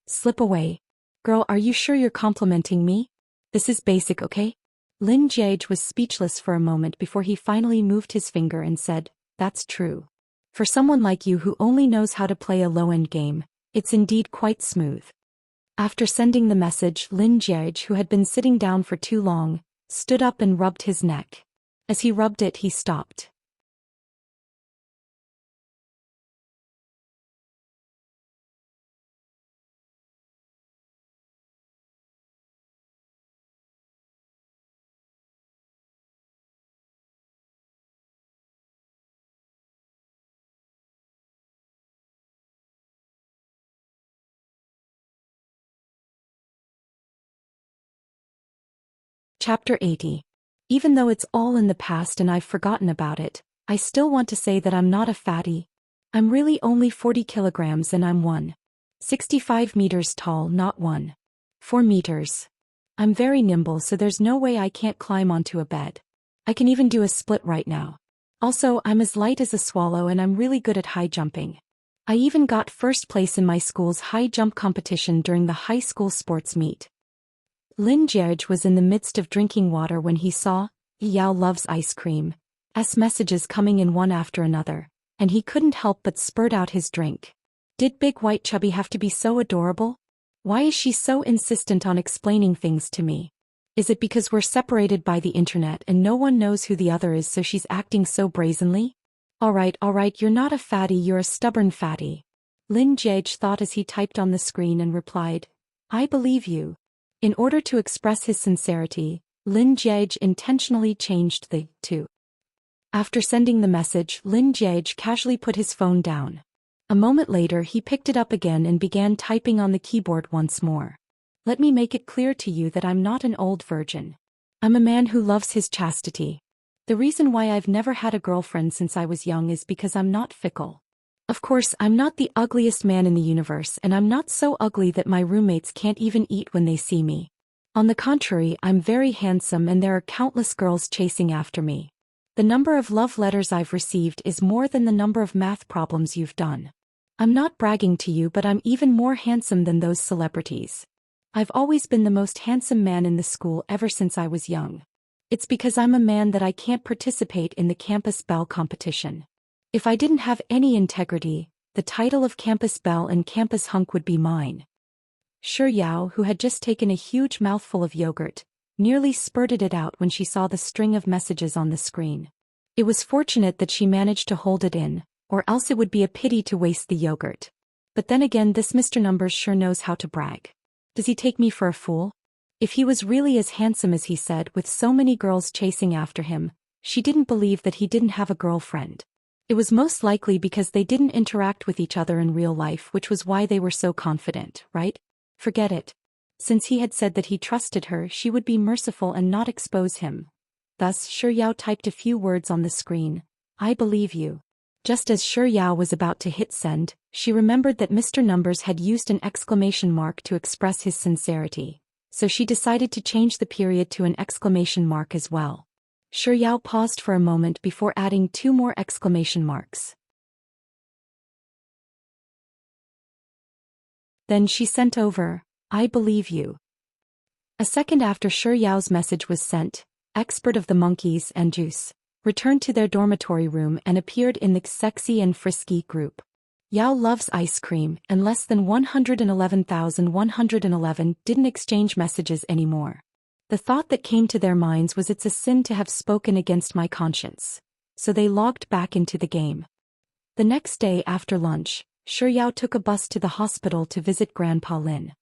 Slip away. Girl, are you sure you're complimenting me? This is basic, okay? Lin Jiege was speechless for a moment before he finally moved his finger and said, that's true. For someone like you who only knows how to play a low-end game, it's indeed quite smooth. After sending the message, Lin Jiege, who had been sitting down for too long, stood up and rubbed his neck. As he rubbed it, he stopped. Chapter 80. Even though it's all in the past and I've forgotten about it, I still want to say that I'm not a fatty. I'm really only 40 kilograms and I'm 1.65 meters tall, not 1.4 meters. I'm very nimble, so there's no way I can't climb onto a bed. I can even do a split right now. Also, I'm as light as a swallow and I'm really good at high jumping. I even got first place in my school's high jump competition during the high school sports meet. Lin Jiege was in the midst of drinking water when he saw Yao loves ice cream. Messages coming in one after another, and he couldn't help but spurt out his drink. Did Big White Chubby have to be so adorable? Why is she so insistent on explaining things to me? Is it because we're separated by the internet and no one knows who the other is, so she's acting so brazenly? Alright, you're not a fatty, you're a stubborn fatty. Lin Jiege thought as he typed on the screen and replied, I believe you. In order to express his sincerity, Lin Jiege intentionally changed the to. After sending the message, Lin Jiege casually put his phone down. A moment later, he picked it up again and began typing on the keyboard once more. Let me make it clear to you that I'm not an old virgin. I'm a man who loves his chastity. The reason why I've never had a girlfriend since I was young is because I'm not fickle. Of course, I'm not the ugliest man in the universe, and I'm not so ugly that my roommates can't even eat when they see me. On the contrary, I'm very handsome and there are countless girls chasing after me. The number of love letters I've received is more than the number of math problems you've done. I'm not bragging to you, but I'm even more handsome than those celebrities. I've always been the most handsome man in the school ever since I was young. It's because I'm a man that I can't participate in the campus belle competition. If I didn't have any integrity, the title of campus belle and campus hunk would be mine. Shi Yao, who had just taken a huge mouthful of yogurt, nearly spurted it out when she saw the string of messages on the screen. It was fortunate that she managed to hold it in, or else it would be a pity to waste the yogurt. But then again, this Mr. Numbers sure knows how to brag. Does he take me for a fool? If he was really as handsome as he said, with so many girls chasing after him, she didn't believe that he didn't have a girlfriend. It was most likely because they didn't interact with each other in real life, which was why they were so confident, right? Forget it. Since he had said that he trusted her, she would be merciful and not expose him. Thus, Shi Yao typed a few words on the screen. I believe you. Just as Shi Yao was about to hit send, she remembered that Mr. Numbers had used an exclamation mark to express his sincerity, so she decided to change the period to an exclamation mark as well. Shi Yao paused for a moment before adding 2 more exclamation marks. Then she sent over, I believe you. A second after Shi Yao's message was sent, expert of the monkeys and juice returned to their dormitory room and appeared in the sexy and frisky group. Yao loves ice cream, and less than 111,111 didn't exchange messages anymore. The thought that came to their minds was, it's a sin to have spoken against my conscience. So they logged back into the game. The next day after lunch, Shi Yao took a bus to the hospital to visit Grandpa Lin.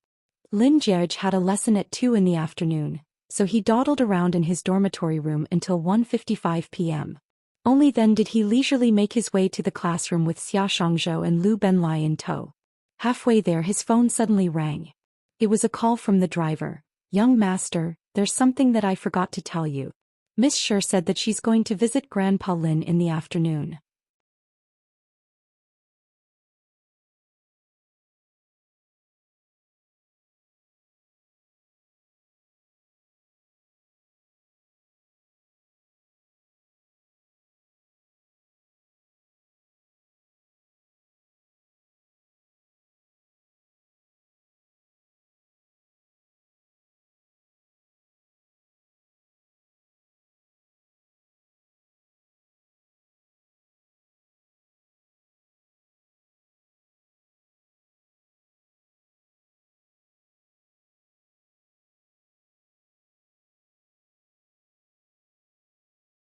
Lin Jiege had a lesson at 2 in the afternoon, so he dawdled around in his dormitory room until 1:55 p.m. Only then did he leisurely make his way to the classroom with Xia Shangzhou and Lu Benlai in tow. Halfway there, his phone suddenly rang. It was a call from the driver. Young master, there's something that I forgot to tell you. Miss Sure said that she's going to visit Grandpa Lin in the afternoon.